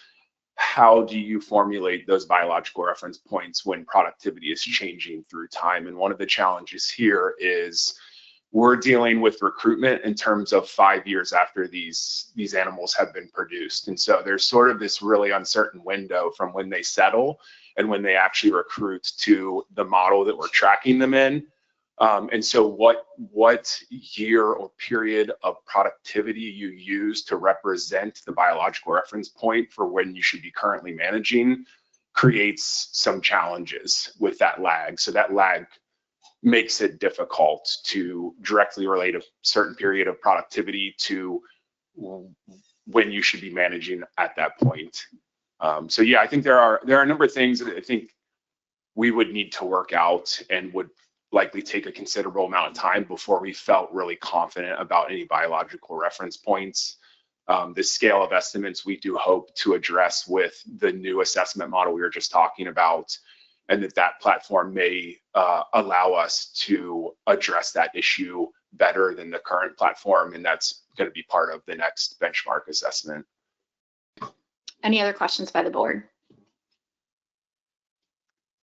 how do you formulate those biological reference points when productivity is changing through time? And one of the challenges here is we're dealing with recruitment in terms of 5 years after these animals have been produced. And so there's sort of this really uncertain window from when they settle and when they actually recruit to the model that we're tracking them in. And so what year or period of productivity you use to represent the biological reference point for when you should be currently managing creates some challenges with that lag. So that lag makes it difficult to directly relate a certain period of productivity to when you should be managing at that point. So yeah, I think there are a number of things that I think we would need to work out and would likely take a considerable amount of time before we felt really confident about any biological reference points. The scale of estimates we do hope to address with the new assessment model we were just talking about, and that platform may allow us to address that issue better than the current platform, and that's going to be part of the next benchmark assessment. Any other questions by the board?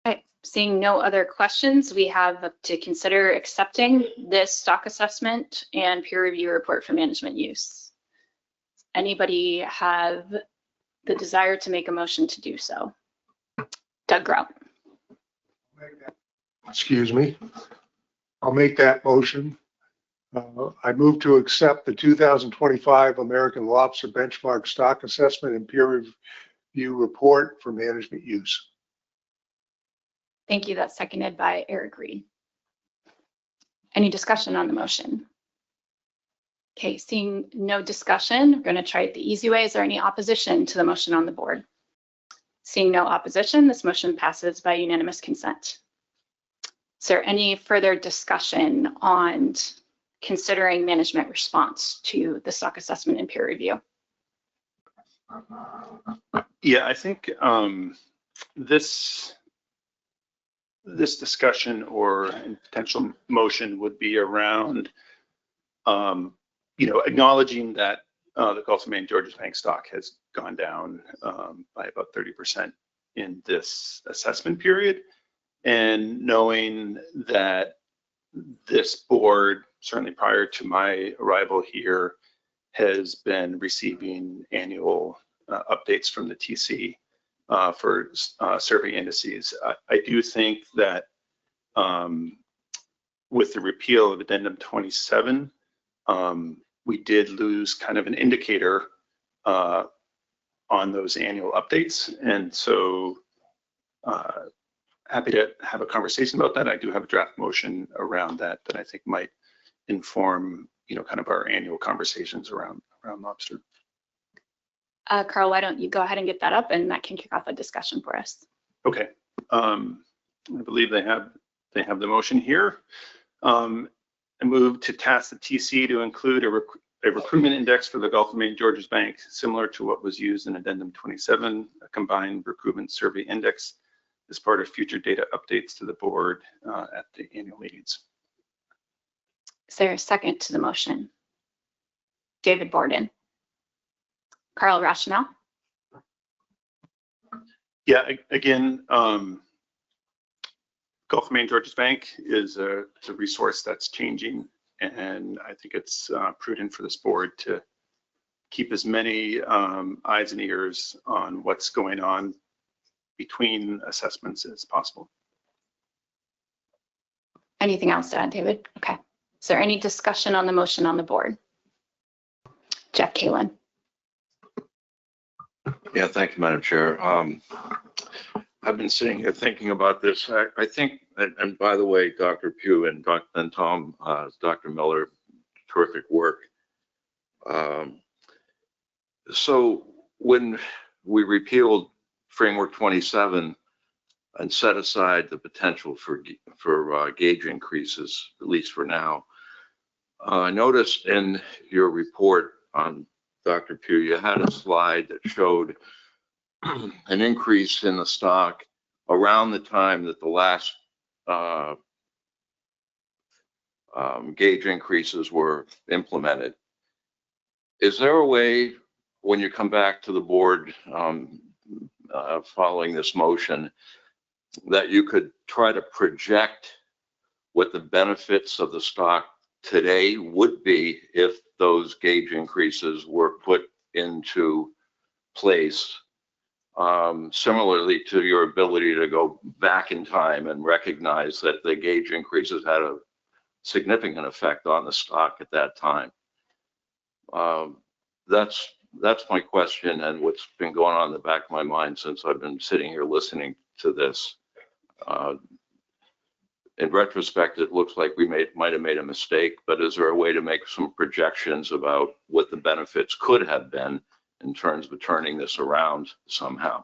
Okay, Seeing no other questions, we have to consider accepting this stock assessment and peer review report for management use. Anybody have the desire to make a motion to do so? Doug Grout. Excuse me. I'll make that motion. I move to accept the 2025 American Lobster Benchmark Stock Assessment and Peer Review Report for management use. Thank you. That's seconded by Eric Reed. Any discussion on the motion? Okay, seeing no discussion, we're going to try it the easy way. Is there any opposition to the motion on the board? Seeing no opposition, this motion passes by unanimous consent. Is there any further discussion on considering management response to the stock assessment and peer review? Yeah, I think this discussion or potential motion would be around, acknowledging that the Gulf of Maine Georges Bank stock has gone down by about 30% in this assessment period, and knowing that this board, certainly prior to my arrival here, has been receiving annual updates from the TC for survey indices. I do think that with the repeal of Addendum 27, we did lose kind of an indicator on those annual updates. And so happy to have a conversation about that. I do have a draft motion around that I think might inform, kind of our annual conversations around lobster. Carl, why don't you go ahead and get that up, and that can kick off a discussion for us. Okay. I believe they have the motion here. I move to task the TC to include a recruitment index for the Gulf of Maine Georges Bank, similar to what was used in Addendum 27, a combined recruitment survey index, as part of future data updates to the board at the annual meetings. Is there a second to the motion? David Borden. Carl, rationale? Yeah, again, Gulf of Maine Georges Bank is a resource that's changing, and I think it's prudent for this board to keep as many eyes and ears on what's going on between assessments as possible. Anything else to add, David? Okay. Is there any discussion on the motion on the board? Jeff Kalin. Yeah, thank you, Madam Chair. I've been sitting here thinking about this. I think, and by the way, Dr. Pugh and Tom, Dr. Miller, terrific work. So when we repealed Framework 27 and set aside the potential for gauge increases, at least for now, I noticed in your report on Dr. Pugh, you had a slide that showed an increase in the stock around the time that the last gauge increases were implemented. Is there a way, when you come back to the board following this motion, that you could try to project what the benefits of the stock today would be if those gauge increases were put into place, similarly to your ability to go back in time and recognize that the gauge increases had a significant effect on the stock at that time? That's my question, and what's been going on in the back of my mind since I've been sitting here listening to this. In retrospect, it looks like we might have made a mistake, but is there a way to make some projections about what the benefits could have been in terms of turning this around somehow?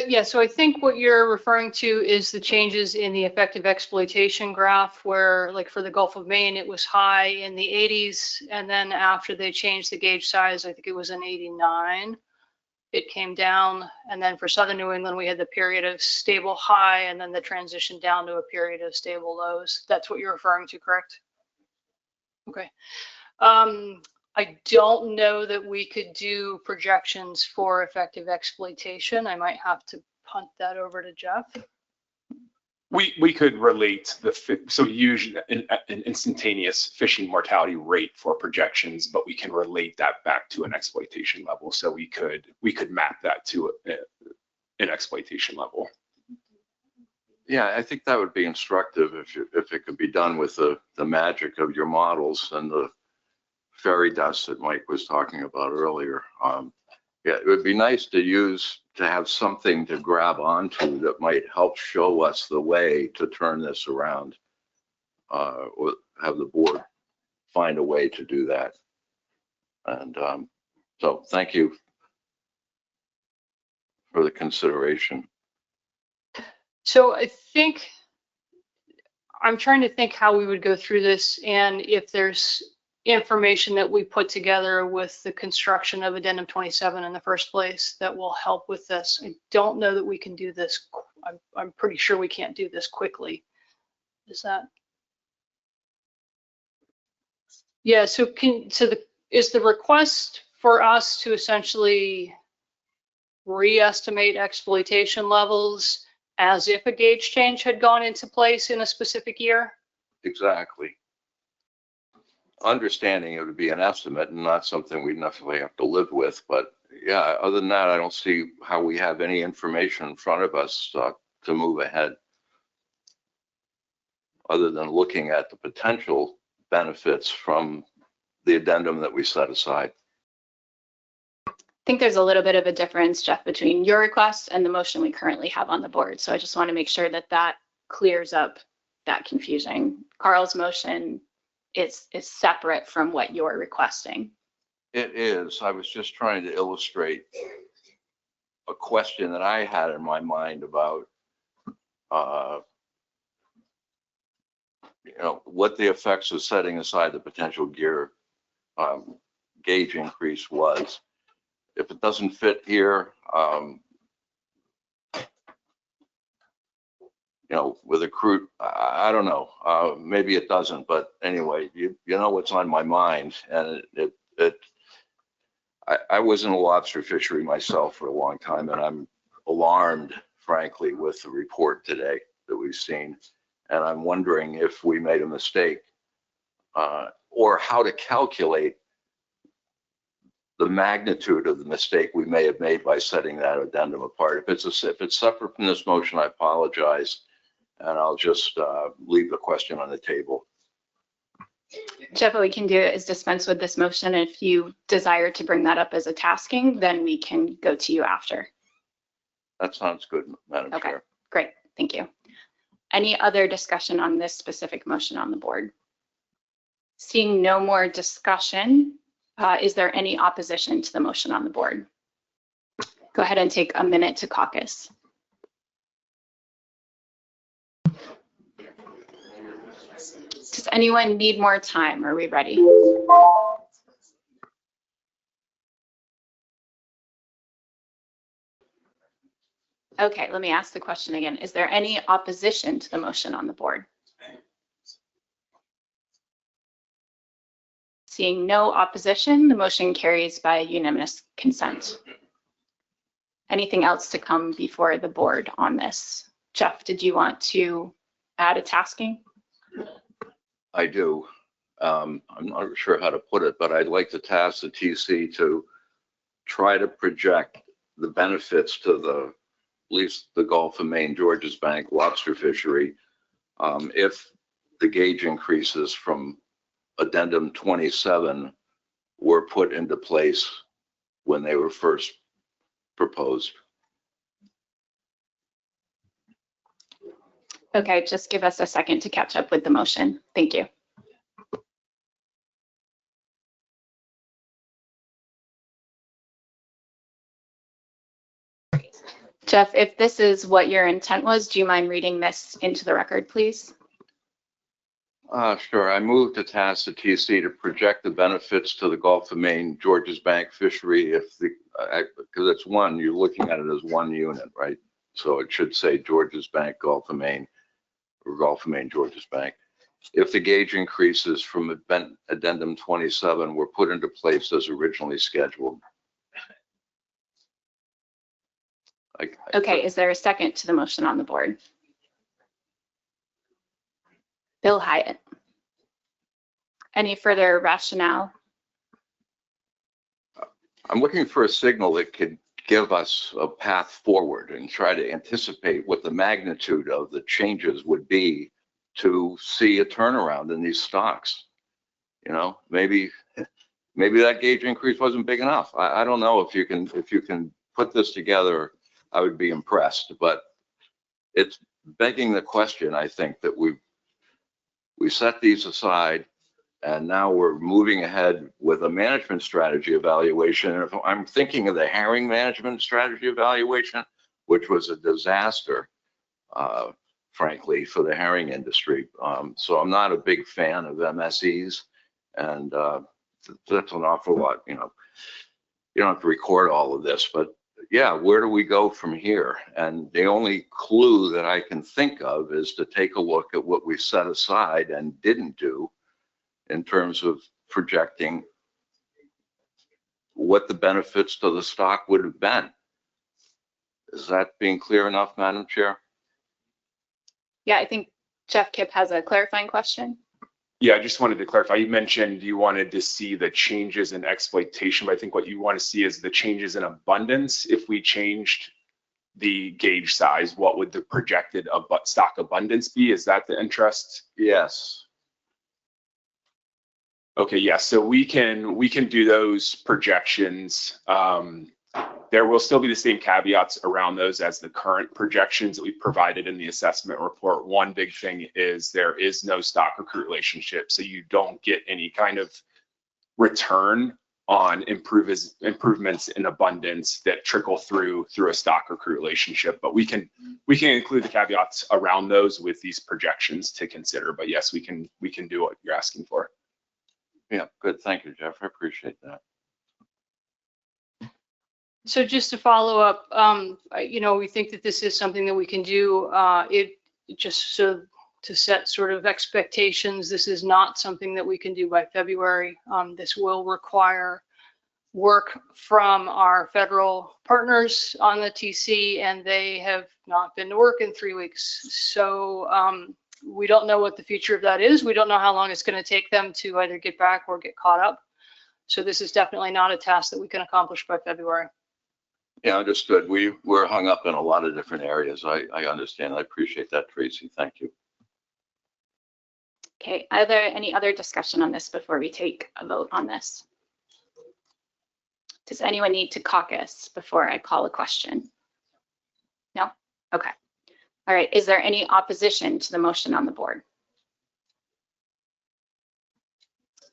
Yeah, so I think what you're referring to is the changes in the effective exploitation graph, where like for the Gulf of Maine, it was high in the 80s. And then after they changed the gauge size, I think it was in 89, it came down. And then for Southern New England, we had the period of stable high and then the transition down to a period of stable lows. That's what you're referring to, correct? Okay. I don't know that we could do projections for effective exploitation. I might have to punt that over to Jeff. We could relate so usually an instantaneous fishing mortality rate for projections, but we can relate that back to an exploitation level. So we could map that to an exploitation level. Yeah, I think that would be instructive if it could be done with the magic of your models and the fairy dust that Mike was talking about earlier. Yeah, it would be nice to have something to grab onto that might help show us the way to turn this around, or have the board find a way to do that. And so thank you for the consideration. So I think I'm trying to think how we would go through this, and if there's information that we put together with the construction of Addendum 27 in the first place that will help with this. I don't know that we can do this. I'm pretty sure we can't do this quickly. Is that? Yeah, so is the request for us to essentially re-estimate exploitation levels as if a gauge change had gone into place in a specific year? Exactly. Understanding it would be an estimate and not something we necessarily have to live with. But yeah, other than that, I don't see how we have any information in front of us to move ahead, other than looking at the potential benefits from the addendum that we set aside. I think there's a little bit of a difference, Jeff, between your request and the motion we currently have on the board. So I just want to make sure that that clears up that confusion. Carl's motion is separate from what you're requesting. It is. I was just trying to illustrate a question that I had in my mind about, what the effects of setting aside the potential gauge increase was. If it doesn't fit here, with a crude, I don't know, maybe it doesn't, but anyway, you know what's on my mind. And I was in a lobster fishery myself for a long time, and I'm alarmed, frankly, with the report today that we've seen. And I'm wondering if we made a mistake, or how to calculate the magnitude of the mistake we may have made by setting that addendum apart. If it's separate from this motion, I apologize, and I'll just leave the question on the table. Jeff, what we can do is dispense with this motion. If you desire to bring that up as a tasking, then we can go to you after. That sounds good, Madam Okay, Chair. great, thank you. Any other discussion on this specific motion on the board? Seeing no more discussion, is there any opposition to the motion on the board? Go ahead and take a minute to caucus. Does anyone need more time? Are we ready? Okay, let me ask the question again. Is there any opposition to the motion on the board? Seeing no opposition, the motion carries by unanimous consent. Anything else to come before the board on this? Jeff, did you want to add a tasking? I do. I'm not sure how to put it, but I'd like to task the TC to try to project the benefits to at least the Gulf of Maine, Georges Bank lobster fishery, if the gauge increases from Addendum 27 were put into place when they were first proposed. Okay, just give us a second to catch up with the motion. Thank you. Jeff, if this is what your intent was, do you mind reading this into the record, please? Sure. I move to task the TC to project the benefits to the Gulf of Maine, Georges Bank fishery because it's one, you're looking at it as one unit, right? So it should say Georges Bank, Gulf of Maine, or Gulf of Maine, Georges Bank. If the gauge increases from Addendum 27 were put into place as originally scheduled. Okay, is there a second to the motion on the board? Bill Hyatt. Any further rationale? I'm looking for a signal that could give us a path forward and try to anticipate what the magnitude of the changes would be to see a turnaround in these stocks. You know, maybe that gauge increase wasn't big enough. I don't know if you can put this together. I would be impressed, but it's begging the question. I think that we set these aside, and now we're moving ahead with a management strategy evaluation. And if I'm thinking of the herring management strategy evaluation, which was a disaster, frankly, for the herring industry. So I'm not a big fan of MSEs, and that's an awful lot. You know, you don't have to record all of this, but yeah, where do we go from here? And the only clue that I can think of is to take a look at what we set aside and didn't do in terms of projecting what the benefits to the stock would have been. Is that being clear enough, Madam Chair? Yeah, I think Jeff Kipp has a clarifying question. Yeah, I just wanted to clarify. You mentioned you wanted to see the changes in exploitation, but I think what you want to see is the changes in abundance. If we changed the gauge size, what would the projected stock abundance be? Is that the interest? Yes. Okay, yeah, so we can do those projections. There will still be the same caveats around those as the current projections that we provided in the assessment report. One big thing is there is no stock recruit relationship, so you don't get any kind of return on improvements in abundance that trickle through a stock recruit relationship. But we can include the caveats around those with these projections to consider. But yes, we can do what you're asking for. Yeah, good. Thank you, Jeff. I appreciate that. So just to follow up, you know, we think that this is something that we can do. Just so to set sort of expectations, this is not something that we can do by February. This will require work from our federal partners on the TC, and they have not been to work in 3 weeks. So we don't know what the future of that is. We don't know how long it's going to take them to either get back or get caught up. So this is definitely not a task that we can accomplish by February. Yeah, understood. We're hung up in a lot of different areas. I understand. I appreciate that, Tracy. Thank you. Okay, are there any other discussion on this before we take a vote on this? Does anyone need to caucus before I call a question? No? Okay. All right, is there any opposition to the motion on the board?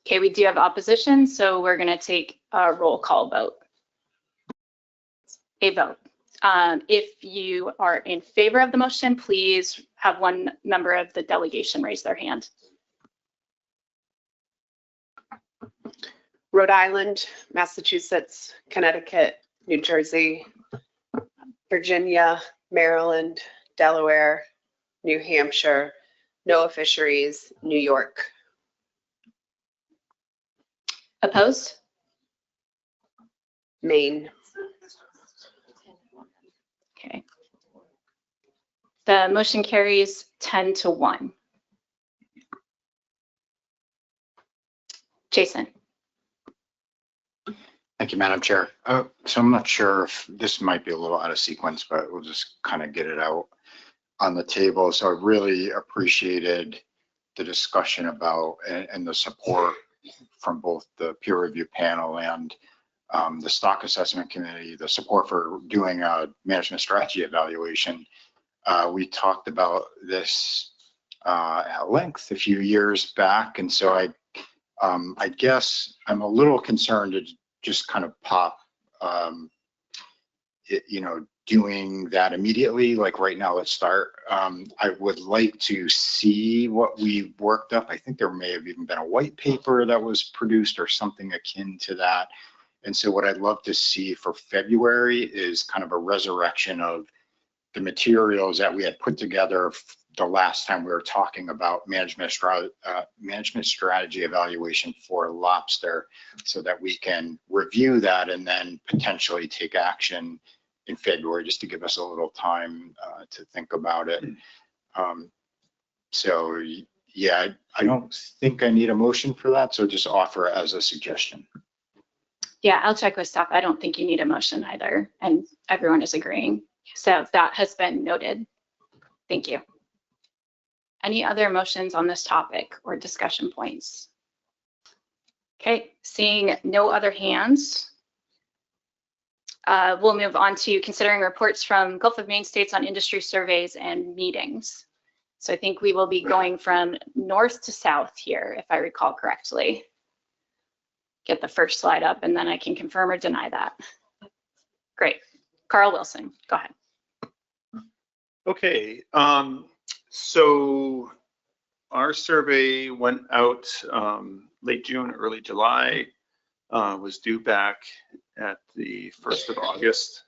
Okay, we do have opposition, so we're going to take a roll call vote. A vote. If you are in favor of the motion, please have one member of the delegation raise their hand. Rhode Island, Massachusetts, Connecticut, New Jersey, Virginia, Maryland, Delaware, New Hampshire, NOAA Fisheries, New York. Opposed? Maine. Okay. The motion carries 10-1. Jason. Thank you, Madam Chair. So I'm not sure if this might be a little out of sequence, but we'll just kind of get it out on the table. So I really appreciated the discussion about and the support from both the peer review panel and the stock assessment committee, the support for doing a management strategy evaluation. We talked about this at length a few years back. And so I guess I'm a little concerned to just kind of pop, doing that immediately, like right now, let's start. I would like to see what we worked up. I think there may have even been a white paper that was produced or something akin to that. And so what I'd love to see for February is kind of a resurrection of the materials that we had put together the last time we were talking about management strategy evaluation for Lobster, so that we can review that and then potentially take action in February, just to give us a little time to think about it. So yeah, I don't think I need a motion for that, so just offer as a suggestion. Yeah, I'll check with staff. I don't think you need a motion either, and everyone is agreeing. So that has been noted. Thank you. Any other motions on this topic or discussion points? Okay, seeing no other hands, we'll move on to considering reports from Gulf of Maine states on industry surveys and meetings. So I think we will be going from north to south here, if I recall correctly. Get the first slide up and then I can confirm or deny that. Great. Carl Wilson, go ahead. Okay, so our survey went out late June, early July, was due back at the 1st of August.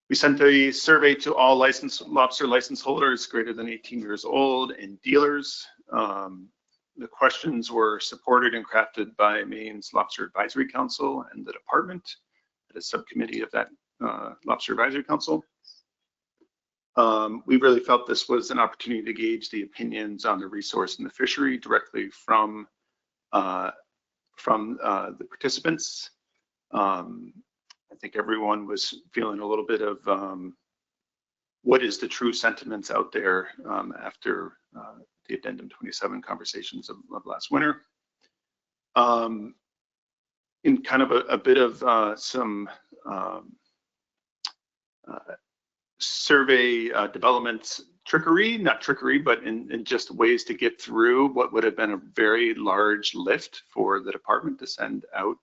We sent a survey to all lobster license holders greater than 18 years old and dealers. The questions were supported and crafted by Maine's Lobster Advisory Council and the department at a subcommittee of that Lobster Advisory Council. We really felt this was an opportunity to gauge the opinions on the resource and the fishery directly from the participants. I think everyone was feeling a little bit of what is the true sentiments out there after the Addendum 27 conversations of last winter. In kind of a bit of some survey development trickery, not trickery, but in just ways to get through what would have been a very large lift for the department to send out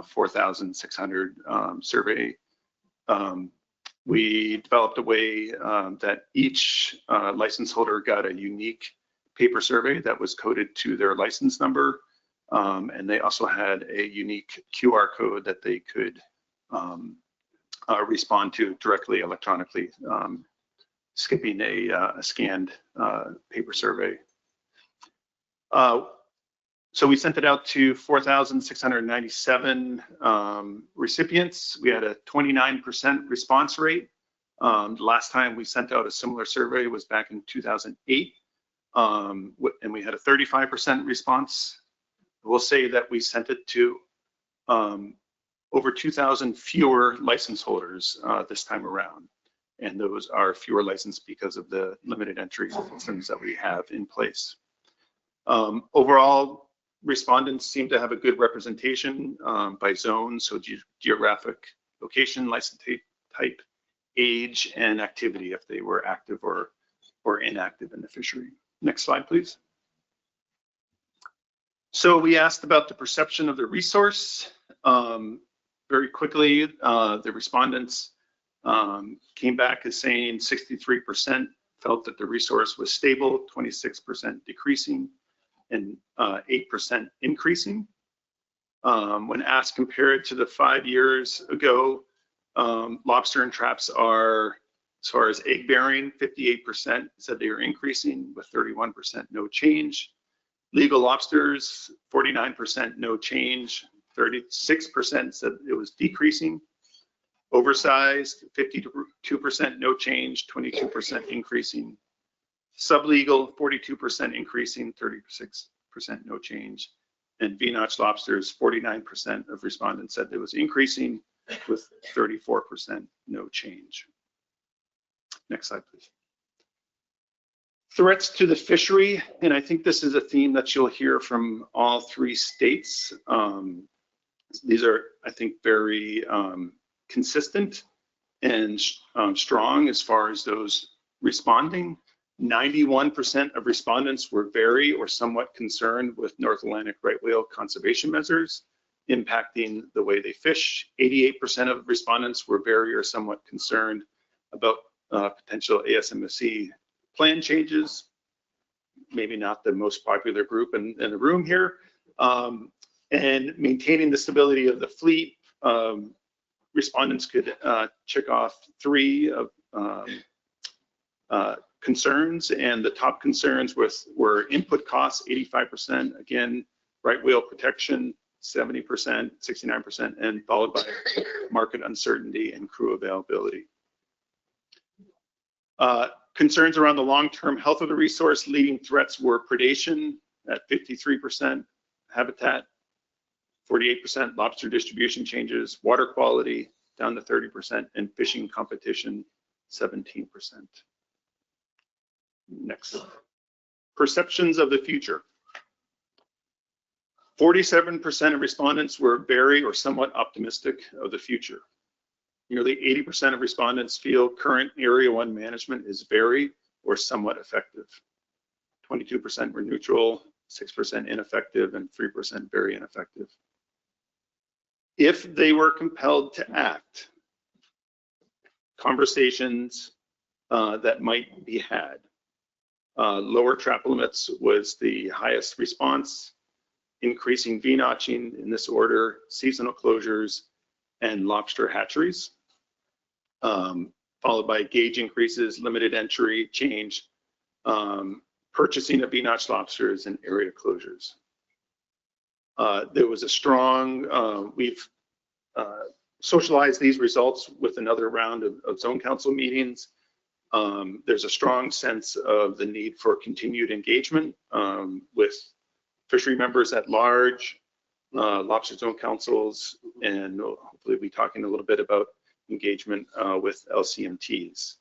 4,600 survey. We developed a way that each license holder got a unique paper survey that was coded to their license number. And they also had a unique QR code that they could respond to directly electronically, skipping a scanned paper survey. So we sent it out to 4,697 recipients. We had a 29% response rate. The last time we sent out a similar survey was back in 2008, and we had a 35% response. We'll say that we sent it to over 2,000 fewer license holders this time around. And those are fewer licensed because of the limited entry systems that we have in place. Overall, respondents seem to have a good representation by zone, so geographic location, license type, age, and activity if they were active or inactive in the fishery. Next slide, please. So we asked about the perception of the resource. Very quickly, the respondents came back as saying 63% felt that the resource was stable, 26% decreasing, and 8% increasing. When asked compared to the 5 years ago, lobster and traps are, as far as egg bearing, 58% said they were increasing with 31% no change. Legal lobsters, 49% no change, 36% said it was decreasing. Oversized, 52% no change, 22% increasing. Sublegal, 42% increasing, 36% no change. And V-notch lobsters, 49% of respondents said it was increasing with 34% no change. Next slide, please. Threats to the fishery, and I think this is a theme that you'll hear from all 3 states. These are, I think, very consistent and strong as far as those responding. 91% of respondents were very or somewhat concerned with North Atlantic right whale conservation measures impacting the way they fish. 88% of respondents were very or somewhat concerned about potential ASMSC plan changes. Maybe not the most popular group in the room here. And maintaining the stability of the fleet. Respondents could check off 3 of concerns, and the top concerns were input costs, 85%, again, right whale protection, 70%, 69%, and followed by market uncertainty and crew availability. Concerns around the long-term health of the resource, leading threats were predation at 53%, habitat 48%, lobster distribution changes, water quality down to 30%, and fishing competition 17%. Next. Perceptions of the future. 47% of respondents were very or somewhat optimistic of the future. Nearly 80% of respondents feel current Area 1 management is very or somewhat effective. 22% were neutral, 6% ineffective, and 3% very ineffective. If they were compelled to act, conversations that might be had. Lower trap limits was the highest response, increasing V-notching in this order, seasonal closures, and lobster hatcheries, followed by gauge increases, limited entry change, purchasing of V-notch lobsters, and area closures. There was a strong, we've socialized these results with another round of zone council meetings. There's a strong sense of the need for continued engagement with fishery members at large, lobster zone councils, and hopefully we'll be talking a little bit about engagement with LCMTs.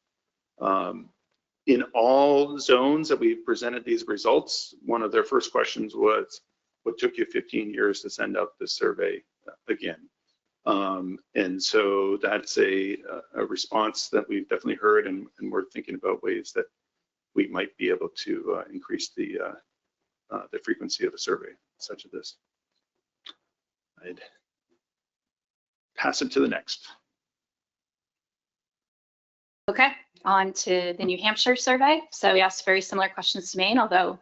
In all zones that we've presented these results, one of their first questions was, what took you 15 years to send out this survey again? And so that's a response that we've definitely heard, and we're thinking about ways that we might be able to increase the frequency of a survey such as this. I'd pass it to the next. Okay, on to the New Hampshire survey. So we asked very similar questions to Maine, although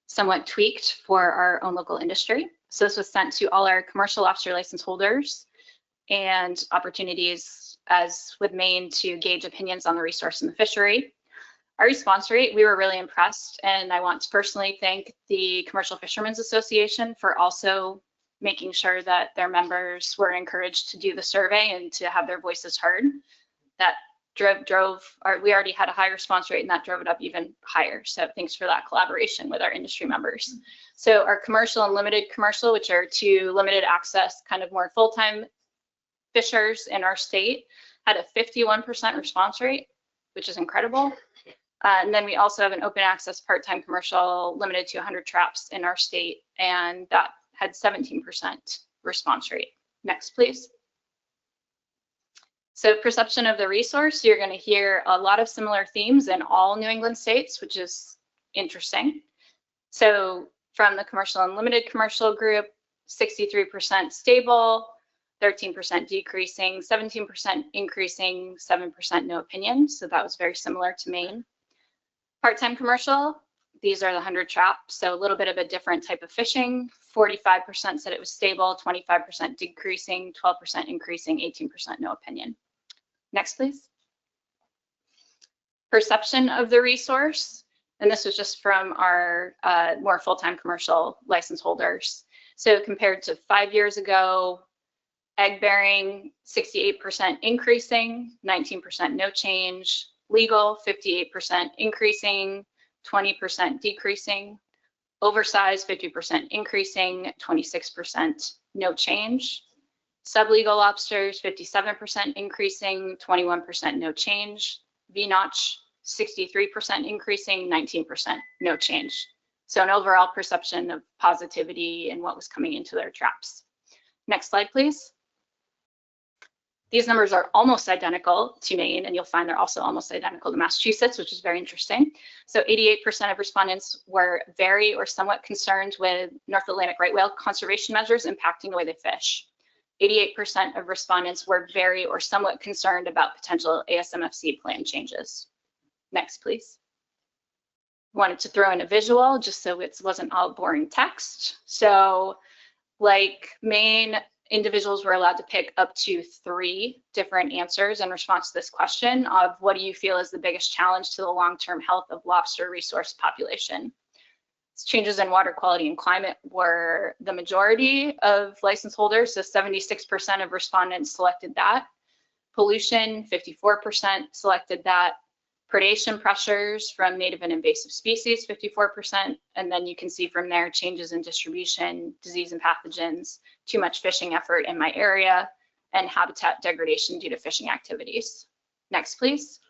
somewhat tweaked for our own local industry. So this was sent to all our commercial lobster license holders and opportunities, as with Maine, to gauge opinions on the resource and the fishery. Our response rate, we were really impressed, and I want to personally thank the Commercial Fishermen's Association for also making sure that their members were encouraged to do the survey and to have their voices heard. That we already had a high response rate, and that drove it up even higher. So thanks for that collaboration with our industry members. So our commercial and limited commercial, which are two limited access, kind of more full-time fishers in our state, had a 51% response rate, which is incredible. And then we also have an open access part-time commercial limited to 100 traps in our state, and that had 17% response rate. Next, please. So perception of the resource, you're going to hear a lot of similar themes in all New England states, which is interesting. So from the commercial and limited commercial group, 63% stable, 13% decreasing, 17% increasing, 7% no opinion. So that was very similar to Maine. Part-time commercial, these are the 100 traps, so a little bit of a different type of fishing. 45% said it was stable, 25% decreasing, 12% increasing, 18% no opinion. Next, please. Perception of the resource, and this was just from our more full-time commercial license holders. So compared to 5 years ago, egg bearing, 68% increasing, 19% no change. Legal, 58% increasing, 20% decreasing. Oversized, 50% increasing, 26% no change. Sublegal lobsters, 57% increasing, 21% no change. V-notch, 63% increasing, 19% no change. So an overall perception of positivity in what was coming into their traps. Next slide, please. These numbers are almost identical to Maine, and you'll find they're also almost identical to Massachusetts, which is very interesting. So 88% of respondents were very or somewhat concerned with North Atlantic right whale conservation measures impacting the way they fish. 88% of respondents were very or somewhat concerned about potential ASMFC plan changes. Next, please. Wanted to throw in a visual just so it wasn't all boring text. So like Maine, individuals were allowed to pick up to 3 different answers in response to this question of what do you feel is the biggest challenge to the long-term health of lobster resource population. Changes in water quality and climate were the majority of license holders, so 76% of respondents selected that. Pollution, 54% selected that. Predation pressures from native and invasive species, 54%. And then you can see from there changes in distribution, disease and pathogens, too much fishing effort in my area, and habitat degradation due to fishing activities. Next, please.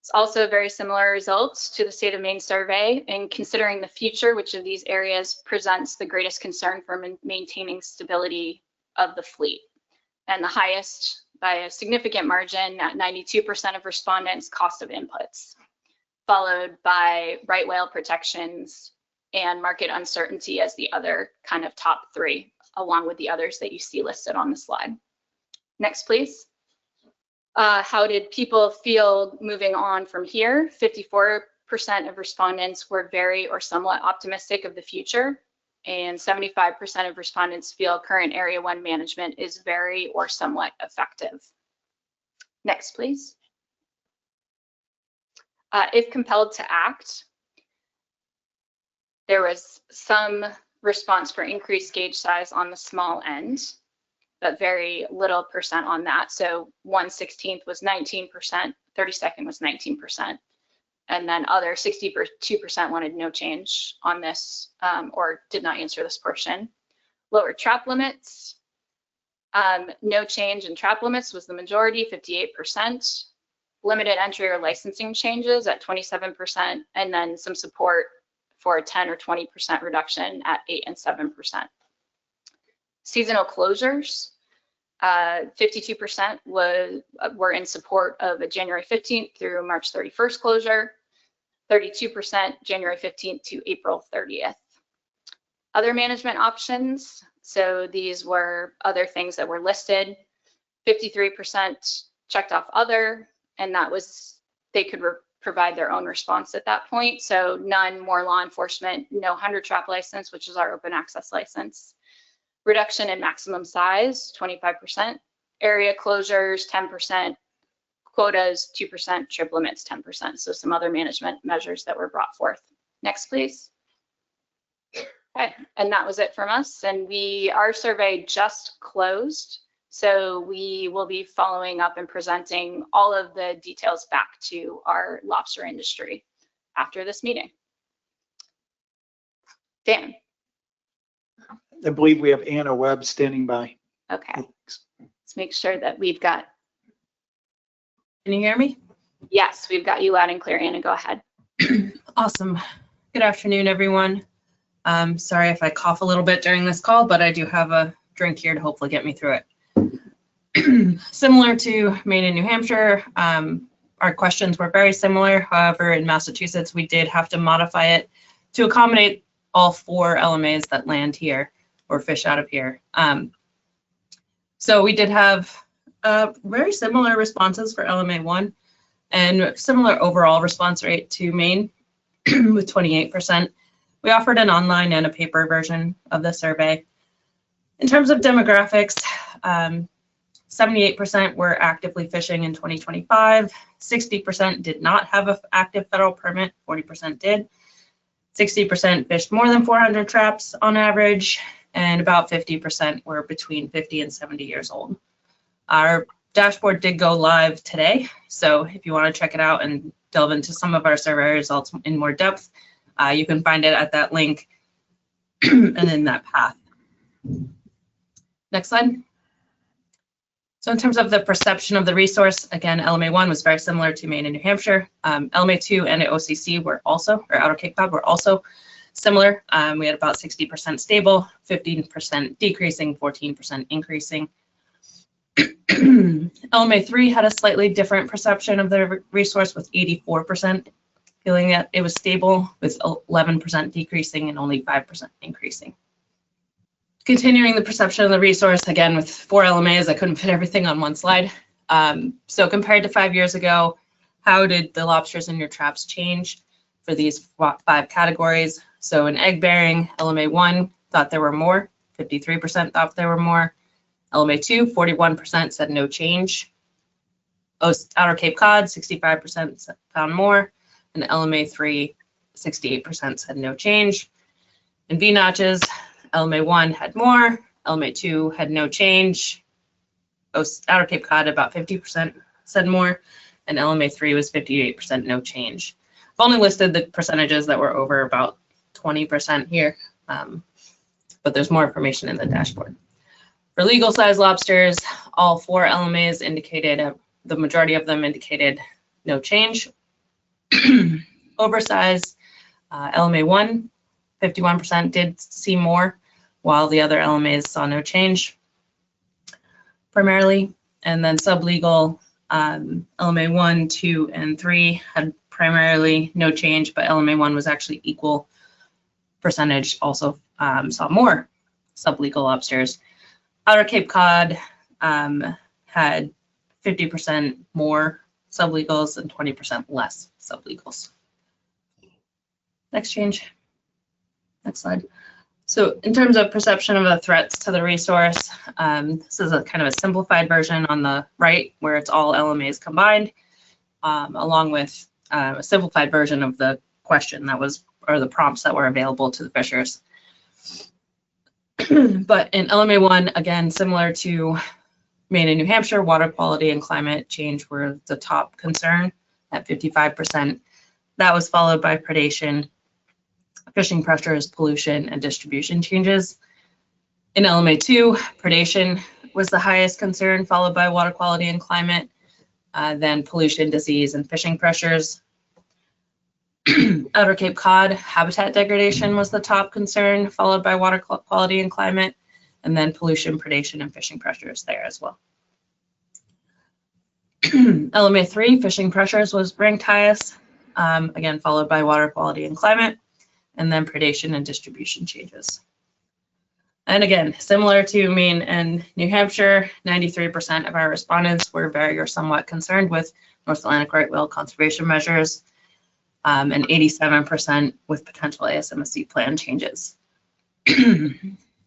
It's also very similar results to the State of Maine survey. And considering the future, which of these areas presents the greatest concern for maintaining stability of the fleet? And the highest by a significant margin at 92% of respondents, cost of inputs, followed by right whale protections and market uncertainty as the other kind of top three, along with the others that you see listed on the slide. Next, please. How did people feel moving on from here? 54% of respondents were very or somewhat optimistic of the future, and 75% of respondents feel current Area 1 management is very or somewhat effective. Next, please. If compelled to act, there was some response for increased gauge size on the small end, but very little percent on that. So 1/16 was 19%, 32nd was 19%. And then other 62% wanted no change on this or did not answer this portion. Lower trap limits, no change in trap limits was the majority, 58%. Limited entry or licensing changes at 27%, and then some support for a 10 or 20% reduction at 8 and 7%. Seasonal closures, 52% were in support of a January 15th through March 31st closure, 32% January 15th to April 30th. Other management options, so these were other things that were listed, 53% checked off other, and that was, they could provide their own response at that point. So none, more law enforcement, no 100 trap license, which is our open access license. Reduction in maximum size, 25%. Area closures, 10%. Quotas, 2%. Trip limits, 10%. So some other management measures that were brought forth. Next, please. Okay, and that was it from us. And our survey just closed. So we will be following up and presenting all of the details back to our lobster industry after this meeting. Dan. I believe we have Anna Webb standing by. Okay, let's make sure that we've got. Can you hear me? Yes, we've got you loud and clear, Anna, go ahead. Awesome. Good afternoon, everyone. Sorry if I cough a little bit during this call, but I do have a drink here to hopefully get me through it. Similar to Maine and New Hampshire, our questions were very similar. However, in Massachusetts, we did have to modify it to accommodate all 4 LMAs that land here or fish out of here. So we did have very similar responses for LMA 1 and similar overall response rate to Maine with 28%. We offered an online and a paper version of the survey. In terms of demographics, 78% were actively fishing in 2025. 60% did not have an active federal permit, 40% did. 60% fished more than 400 traps on average, and about 50% were between 50 and 70 years old. Our dashboard did go live today, so if you want to check it out and delve into some of our survey results in more depth, you can find it at that link and in that path. Next slide. So in terms of the perception of the resource, again, LMA 1 was very similar to Maine and New Hampshire. LMA 2 and OCC were also, or Outer Cape Cod were also similar. We had about 60% stable, 15% decreasing, 14% increasing. LMA 3 had a slightly different perception of the resource with 84% feeling that it was stable, with 11% decreasing and only 5% increasing. Continuing the perception of the resource, again, with 4 LMAs, I couldn't fit everything on one slide. So compared to 5 years ago, how did the lobsters in your traps change for these 5 categories? So in egg bearing, LMA 1 thought there were more, 53% thought there were more. LMA 2, 41% said no change. Outer Cape Cod, 65% found more. And LMA 3, 68% said no change. In V notches, LMA1 had more, LMA2 had no change. Outer Cape Cod, about 50% said more, and LMA3 was 58% no change. I've only listed the percentages that were over about 20% here, but there's more information in the dashboard. For legal size lobsters, all 4 LMAs indicated, the majority of them indicated no change. Oversized, LMA1, 51% did see more, while the other LMAs saw no change primarily. And then sublegal, LMA1, 2, and 3 had primarily no change, but LMA1 was actually equal percentage, also saw more sublegal lobsters. Outer Cape Cod had 50% more sublegals and 20% less sublegals. Next change. Next slide. So in terms of perception of the threats to the resource, this is a kind of a simplified version on the right where it's all LMAs combined, along with a simplified version of the question that was, or the prompts that were available to the fishers. But in LMA1, again, similar to Maine and New Hampshire, water quality and climate change were the top concern at 55%. That was followed by predation, fishing pressures, pollution, and distribution changes. In LMA2, predation was the highest concern, followed by water quality and climate, then pollution, disease, and fishing pressures. Outer Cape Cod, habitat degradation was the top concern, followed by water quality and climate, and then pollution, predation, and fishing pressures there as well. LMA3, fishing pressures was ranked highest, again, followed by water quality and climate, and then predation and distribution changes. And again, similar to Maine and New Hampshire, 93% of our respondents were very or somewhat concerned with North Atlantic right whale conservation measures, and 87% with potential ASMSC plan changes.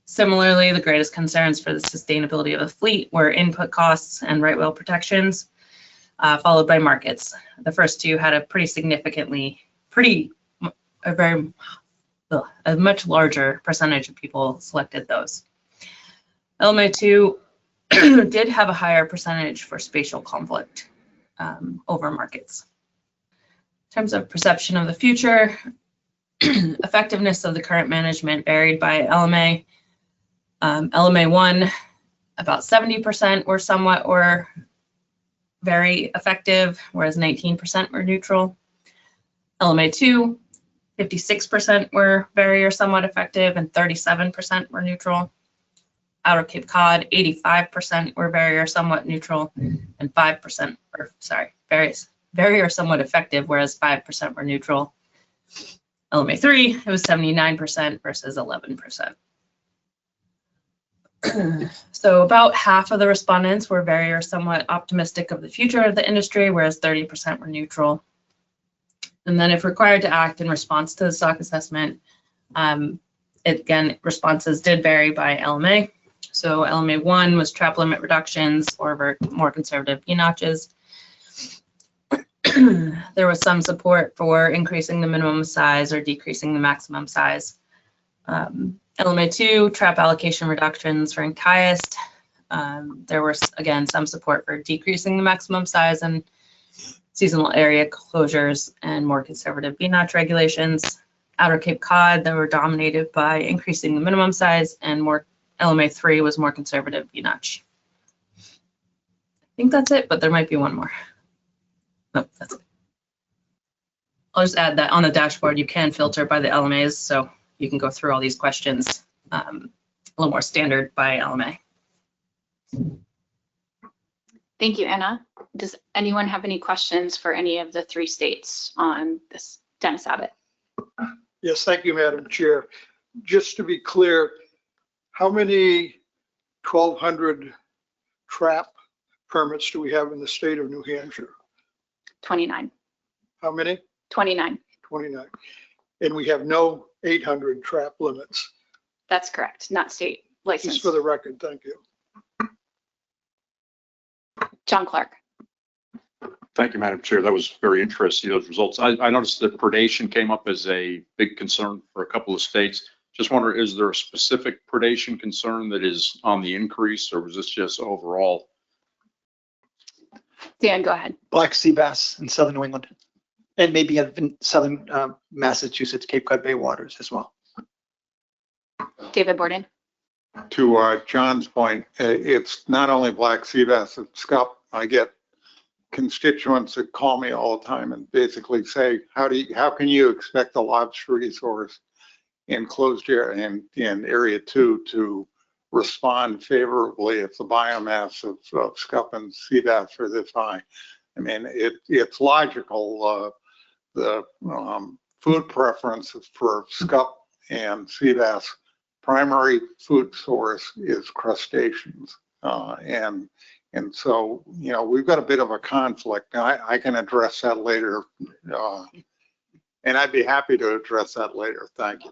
Similarly, the greatest concerns for the sustainability of the fleet were input costs and right whale protections, followed by markets. The first two had a a much larger percentage of people selected those. LMA2 did have a higher percentage for spatial conflict over markets. In terms of perception of the future, effectiveness of the current management varied by LMA. LMA1, about 70% were somewhat or very effective, whereas 19% were neutral. LMA2, 56% were very or somewhat effective, and 37% were neutral. Outer Cape Cod, 85% were very or somewhat neutral, and 5%, or sorry, very or somewhat effective, whereas 5% were neutral. LMA3, it was 79% versus 11%. So about half of the respondents were very or somewhat optimistic of the future of the industry, whereas 30% were neutral. And then if required to act in response to the stock assessment, again, responses did vary by LMA. So LMA1 was trap limit reductions or more conservative E-notches. There was some support for increasing the minimum size or decreasing the maximum size. LMA2, trap allocation reductions ranked highest. There was, again, some support for decreasing the maximum size and seasonal area closures and more conservative V-notch regulations. Outer Cape Cod, they were dominated by increasing the minimum size, and more LMA3 was more conservative V-notch. I think that's it, but there might be one more. Nope, that's it. I'll just add that on the dashboard, you can filter by the LMAs, so you can go through all these questions a little more standard by LMA. Thank you, Anna. Does anyone have any questions for any of the 3 states on this Dennis Abbott? Yes, thank you, Madam Chair. Just to be clear, how many 1,200 trap permits do we have in the state of New Hampshire? 29. How many? 29. 29. And we have no 800 trap limits. That's correct, not state license. Just for the record, thank you. John Clark. Thank you, Madam Chair. That was very interesting, those results. I noticed that predation came up as a big concern for a couple of states. Just wonder, is there a specific predation concern that is on the increase, or was this just overall? Dan, go ahead. Black sea bass in southern New England, and maybe in southern Massachusetts, Cape Cod Bay waters as well. David Borden. To John's point, it's not only black sea bass, it's scup. I get constituents that call me all the time and basically say, how can you expect the lobster resource in closed area in area 2 to respond favorably if the biomass of scup and sea bass are this high? I mean, it's logical. The food preference for scup and sea bass, primary food source is crustaceans. And so, you know, we've got a bit of a conflict. Now, I can address that later. And I'd be happy to address that later. Thank you.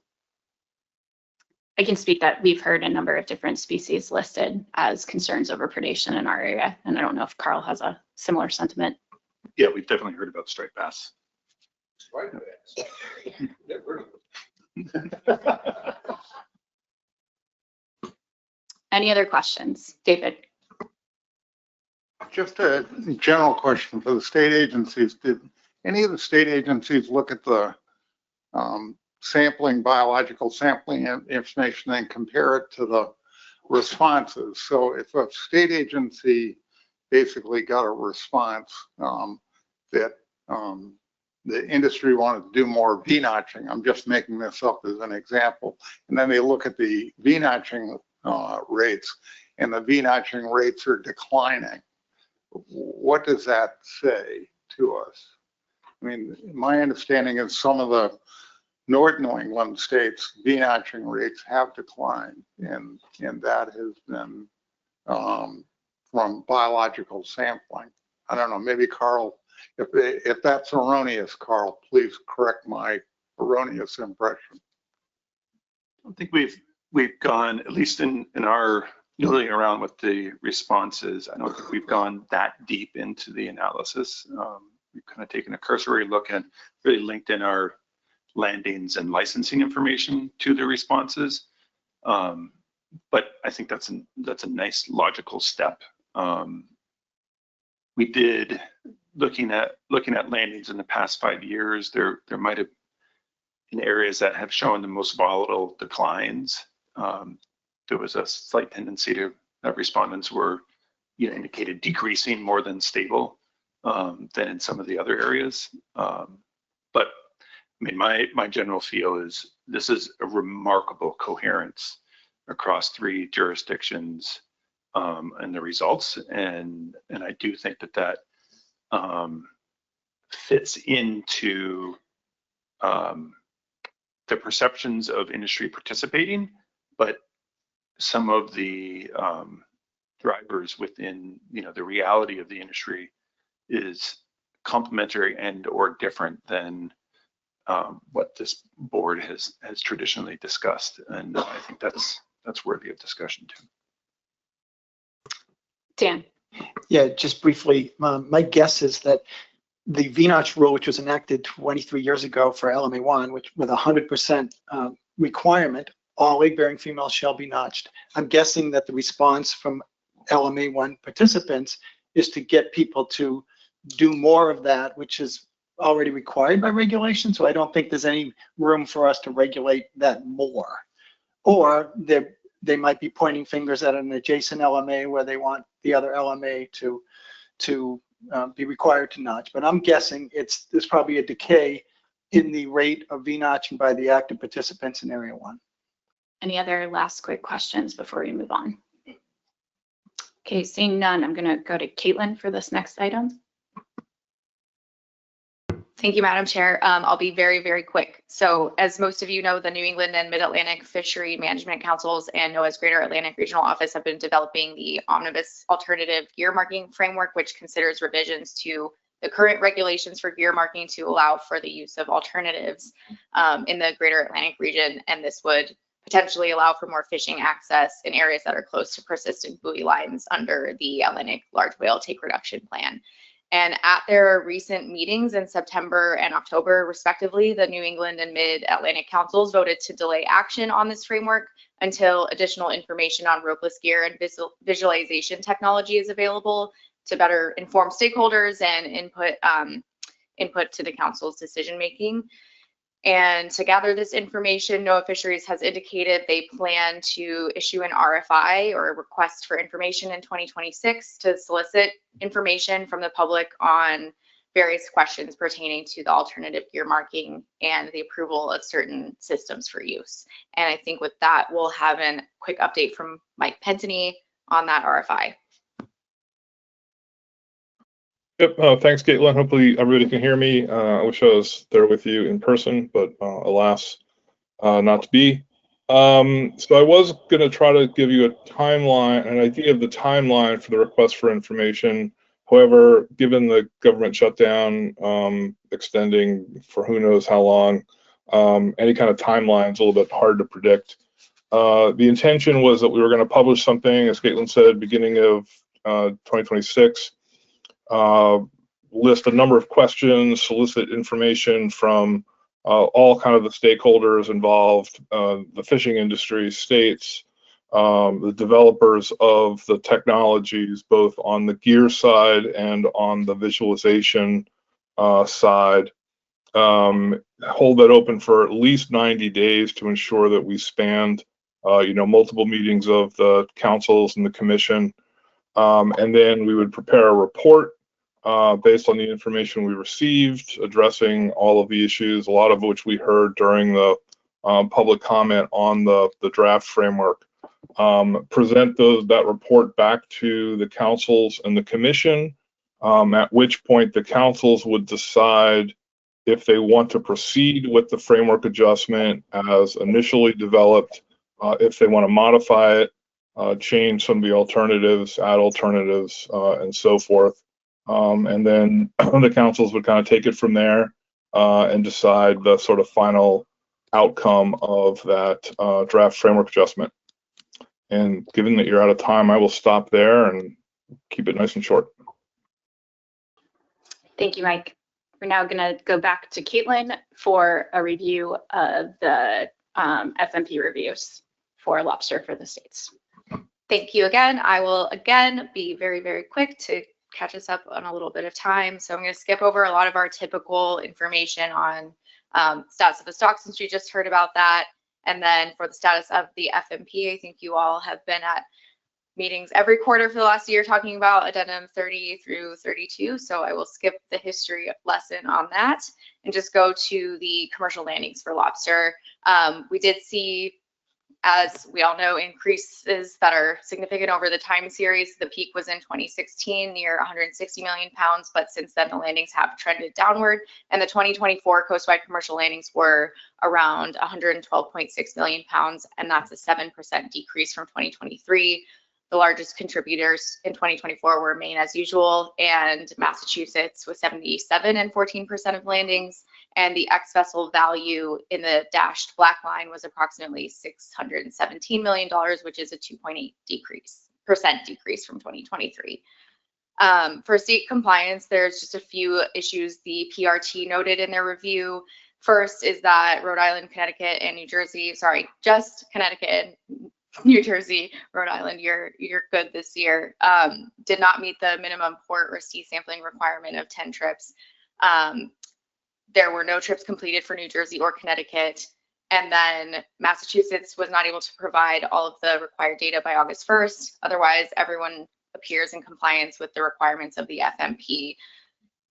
I can speak that we've heard a number of different species listed as concerns over predation in our area. And I don't know if Carl has a similar sentiment. Yeah, we've definitely heard about striped bass. Striped bass. Any other questions? David? Just a general question for the state agencies. Did any of the state agencies look at the biological sampling information and compare it to the responses? So if a state agency basically got a response that the industry wanted to do more V-notching, I'm just making this up as an example, and then they look at the V-notching rates, and the V-notching rates are declining. What does that say to us? I mean, my understanding is some of the North New England states, V-notching rates have declined, and that has been from biological sampling. I don't know, maybe Carl, if that's erroneous, Carl, please correct my erroneous impression. I think we've gone, at least in our noodling around with the responses, I don't think we've gone that deep into the analysis. We've kind of taken a cursory look and really linked in our landings and licensing information to the responses. But I think that's a nice logical step. We did, looking at landings in the past 5 years, there might have been areas that have shown the most volatile declines. There was a slight tendency that respondents were, indicated decreasing more than stable than in some of the other areas. But I mean, my general feel is this is a remarkable coherence across 3 jurisdictions and the results, and I do think that fits into the perceptions of industry participating, but some of the drivers within the reality of the industry is complementary and or different than what this board has traditionally discussed, and I think that's worthy of discussion too. Dan? Yeah, just briefly, my guess is that the V-notch rule, which was enacted 23 years ago for LMA1, which with 100% requirement, all egg-bearing females shall be notched. I'm guessing that the response from LMA1 participants is to get people to do more of that, which is already required by regulation. So I don't think there's any room for us to regulate that more. Or they might be pointing fingers at an adjacent LMA where they want the other LMA to be required to notch. But I'm guessing there's probably a decay in the rate of V-notching by the active participants in Area 1. Any other last quick questions before we move on? Okay, seeing none, I'm going to go to Caitlin for this next item. Thank you, Madam Chair. I'll be very, very quick. So as most of you know, the New England and Mid-Atlantic Fishery Management Councils and NOAA's Greater Atlantic Regional Office have been developing the Omnibus Alternative Gear Marking Framework, which considers revisions to the current regulations for gear marking to allow for the use of alternatives in the Greater Atlantic region. And this would potentially allow for more fishing access in areas that are close to persistent buoy lines under the Atlantic Large Whale Take Reduction Plan. And at their recent meetings in September and October, respectively, the New England and Mid-Atlantic Councils voted to delay action on this framework until additional information on ropeless gear and visualization technology is available to better inform stakeholders and input to the council's decision making. And to gather this information, NOAA Fisheries has indicated they plan to issue an RFI, or a request for information, in 2026 to solicit information from the public on various questions pertaining to the alternative gear marking and the approval of certain systems for use. And I think with that, we'll have a quick update from Mike Pentany on that RFI. Yep, thanks, Caitlin. Hopefully everybody can hear me. I wish I was there with you in person, but alas, not to be. So I was going to try to give you a timeline, an idea of the timeline for the request for information. However, given the government shutdown extending for who knows how long, any kind of timeline is a little bit hard to predict. The intention was that we were going to publish something, as Caitlin said, beginning of 2026. List a number of questions, solicit information from all kind of the stakeholders involved, the fishing industry, states, the developers of the technologies, both on the gear side and on the visualization side. Hold that open for at least 90 days to ensure that we spanned, multiple meetings of the councils and the commission. And then we would prepare a report based on the information we received, addressing all of the issues, a lot of which we heard during the public comment on the draft framework. Present that report back to the councils and the commission, at which point the councils would decide if they want to proceed with the framework adjustment as initially developed, if they want to modify it, change some of the alternatives, add alternatives, and so forth. And then the councils would kind of take it from there and decide the sort of final outcome of that draft framework adjustment. And given that you're out of time, I will stop there and keep it nice and short. Thank you, Mike. We're now going to go back to Caitlin for a review of the FMP reviews for Lobster for the states. Thank you again. I will again be very, very quick to catch us up on a little bit of time. So I'm going to skip over a lot of our typical information on status of the stock, since you just heard about that. And then for the status of the FMP, I think you all have been at meetings every quarter for the last year talking about addendum 30 through 32. So I will skip the history lesson on that and just go to the commercial landings for Lobster. We did see, as we all know, increases that are significant over the time series. The peak was in 2016, near 160 million pounds, but since then the landings have trended downward, and the 2024 coastwide commercial landings were around 112.6 million pounds, and that's a 7% decrease from 2023. The largest contributors in 2024 were Maine, as usual, and Massachusetts with 77 and 14% of landings. And the ex-vessel value in the dashed black line was approximately $617 million, which is a 2.8% decrease from 2023. For state compliance, there's just a few issues the PRT noted in their review. First is that Rhode Island, Connecticut, and New Jersey, sorry, just Connecticut and New Jersey, Rhode Island, you're good this year, did not meet the minimum port or sea sampling requirement of 10 trips. There were no trips completed for New Jersey or Connecticut. And then Massachusetts was not able to provide all of the required data by August 1st. Otherwise, everyone appears in compliance with the requirements of the FMP.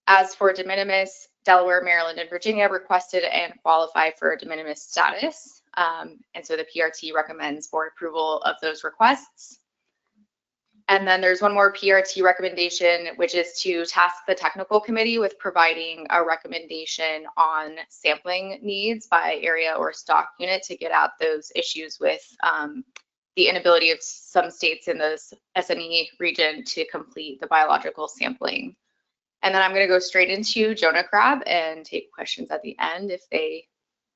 As for de minimis, Delaware, Maryland, and Virginia requested and qualify for de minimis status. And so the PRT recommends board approval of those requests. And then there's one more PRT recommendation, which is to task the technical committee with providing a recommendation on sampling needs by area or stock unit to get out those issues with the inability of some states in the SNE region to complete the biological sampling. And then I'm going to go straight into Jonah crab and take questions at the end if they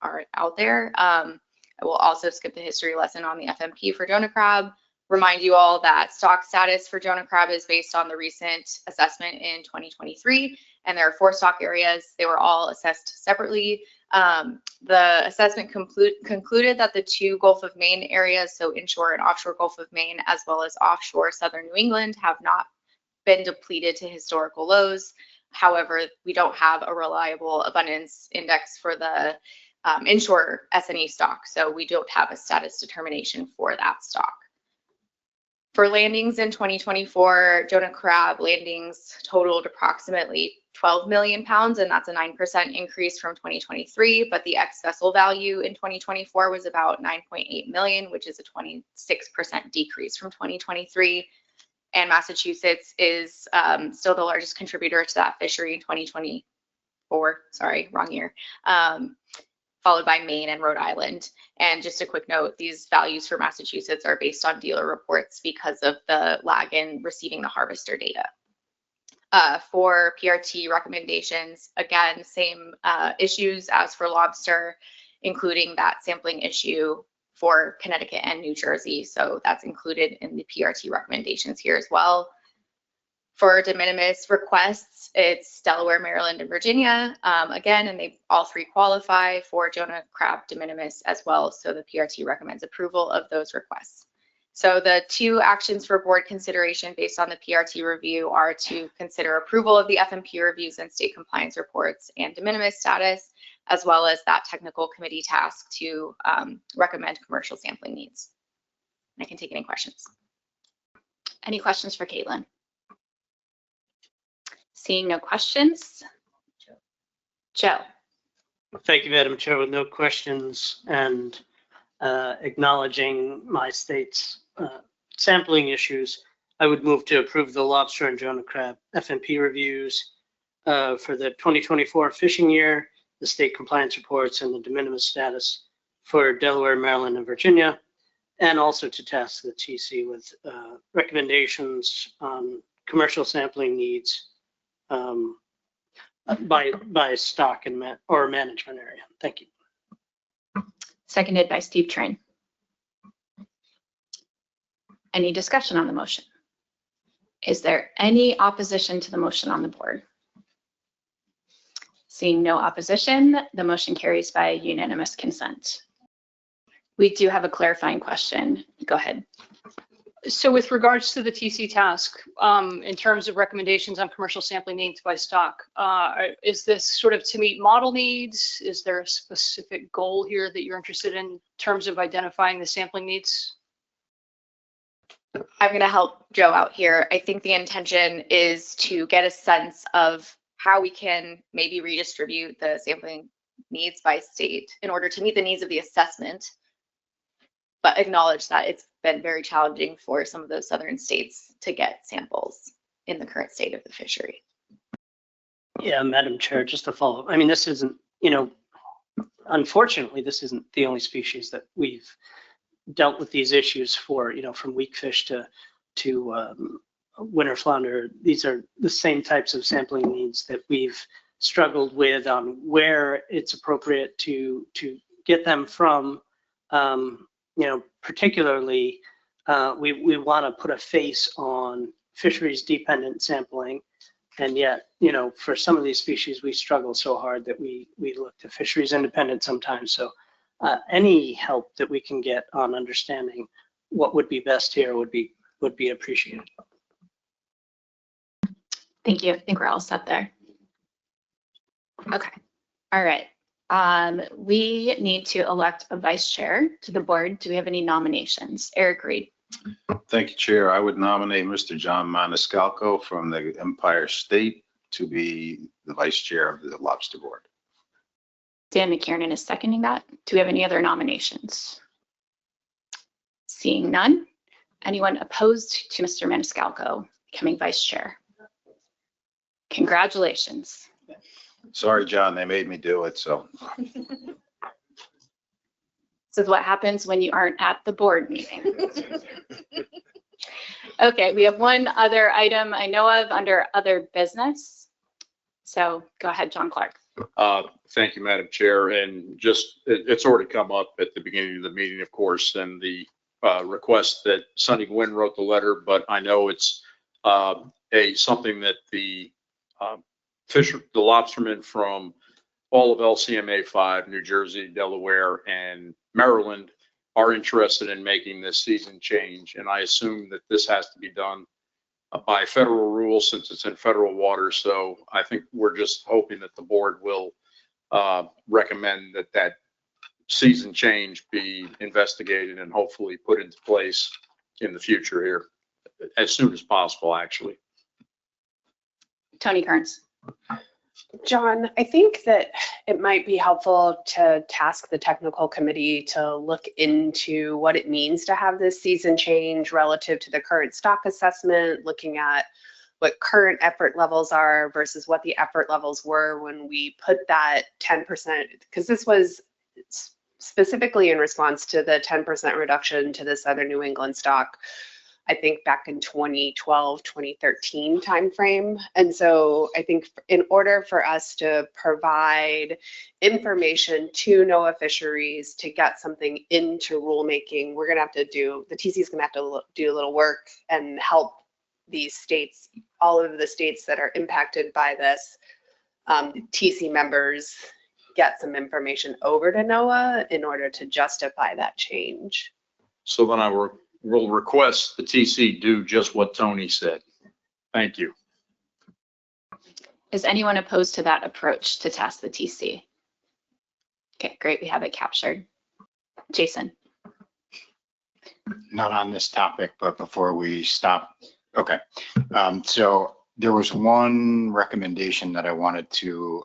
are out there. I will also skip the history lesson on the FMP for Jonah crab. Remind you all that stock status for Jonah Crab is based on the recent assessment in 2023, and there are 4 stock areas. They were all assessed separately. The assessment concluded that the 2 Gulf of Maine areas, so inshore and offshore Gulf of Maine, as well as offshore southern New England, have not been depleted to historical lows. However, we don't have a reliable abundance index for the inshore S&E stock, so we don't have a status determination for that stock. For landings in 2024, Jonah Crab landings totaled approximately 12 million pounds, and that's a 9% increase from 2023, but the ex-vessel value in 2024 was about 9.8 million, which is a 26% decrease from 2023. And Massachusetts is still the largest contributor to that fishery in 2024, sorry, wrong year, followed by Maine and Rhode Island. And just a quick note, these values for Massachusetts are based on dealer reports because of the lag in receiving the harvester data. For PRT recommendations, again, same issues as for lobster, including that sampling issue for Connecticut and New Jersey. So that's included in the PRT recommendations here as well. For de minimis requests, it's Delaware, Maryland, and Virginia. Again, and they all 3 qualify for Jonah Crab de minimis as well. So the PRT recommends approval of those requests. So the 2 actions for board consideration based on the PRT review are to consider approval of the FMP reviews and state compliance reports and de minimis status, as well as that technical committee task to recommend commercial sampling needs. I can take any questions. Any questions for Caitlin? Seeing no questions. Joe. Thank you, Madam Chair. With no questions and acknowledging my state's sampling issues, I would move to approve the lobster and Jonah Crab FMP reviews for the 2024 fishing year, the state compliance reports, and the de minimis status for Delaware, Maryland, and Virginia, and also to task the TC with recommendations on commercial sampling needs by stock and or management area. Thank you. Seconded by Steve Train. Any discussion on the motion? Is there any opposition to the motion on the board? Seeing no opposition, the motion carries by unanimous consent. We do have a clarifying question. Go ahead. So with regards to the TC task, in terms of recommendations on commercial sampling needs by stock, is this sort of to meet model needs? Is there a specific goal here that you're interested in terms of identifying the sampling needs? I'm going to help Joe out here. I think the intention is to get a sense of how we can maybe redistribute the sampling needs by state in order to meet the needs of the assessment, but acknowledge that it's been very challenging for some of those southern states to get samples in the current state of the fishery. Yeah, Madam Chair, just to follow up. I mean, this isn't, unfortunately, this isn't the only species that we've dealt with these issues for, from weak fish to winter flounder. These are the same types of sampling needs that we've struggled with on where it's appropriate to get them from. Particularly, we want to put a face on fisheries dependent sampling, and yet, for some of these species, we struggle so hard that we look to fisheries independent sometimes. So any help that we can get on understanding what would be best here would be appreciated. Thank you. I think we're all set there. Okay. All right. We need to elect a vice chair to the board. Do we have any nominations? Eric Reed. Thank you, Chair. I would nominate Mr. John Maniscalco from the Empire State to be the vice chair of the Lobster Board. Dan McKiernan is seconding that. Do we have any other nominations? Seeing none. Anyone opposed to Mr. Maniscalco becoming vice chair? Congratulations. Sorry, John, they made me do it, so. This is what happens when you aren't at the board meeting. Okay, we have one other item I know of under other business. So go ahead, John Clark. Thank you, Madam Chair. And just, it's already come up at the beginning of the meeting, of course, and the request that Sonny Gwynn wrote the letter, but I know it's something that the lobstermen from all of LCMA 5, New Jersey, Delaware, and Maryland are interested in making this season change. And I assume that this has to be done by federal rules since it's in federal water. So I think we're just hoping that the board will recommend that that season change be investigated and hopefully put into place in the future here as soon as possible, actually. Tony Kearns. John, I think that it might be helpful to task the technical committee to look into what it means to have this season change relative to the current stock assessment, looking at what current effort levels are versus what the effort levels were when we put that 10%, because this was specifically in response to the 10% reduction to the Southern New England stock, I think back in 2012, 2013 timeframe. And so I think in order for us to provide information to NOAA Fisheries to get something into rulemaking, we're gonna have to do, the TC is gonna have to do a little work and help these states, all of the states that are impacted by this, TC members get some information over to NOAA in order to justify that change. So then I will request the TC do just what Tony said. Thank you. Is anyone opposed to that approach to task the TC? Okay, great, we have it captured. Jason. Not on this topic, but before we stop, okay. So there was one recommendation that I wanted to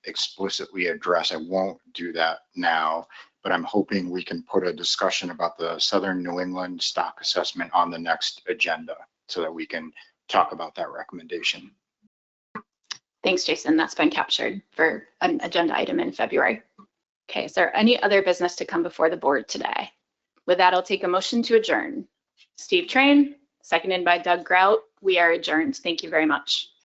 explicitly address. I won't do that now, but I'm hoping we can put a discussion about the Southern New England stock assessment on the next agenda so that we can talk about that recommendation. Thanks, Jason. That's been captured for an agenda item in February. Okay, is there any other business to come before the board today? With that, I'll take a motion to adjourn. Steve Train, seconded by Doug Grout. We are adjourned. Thank you very much.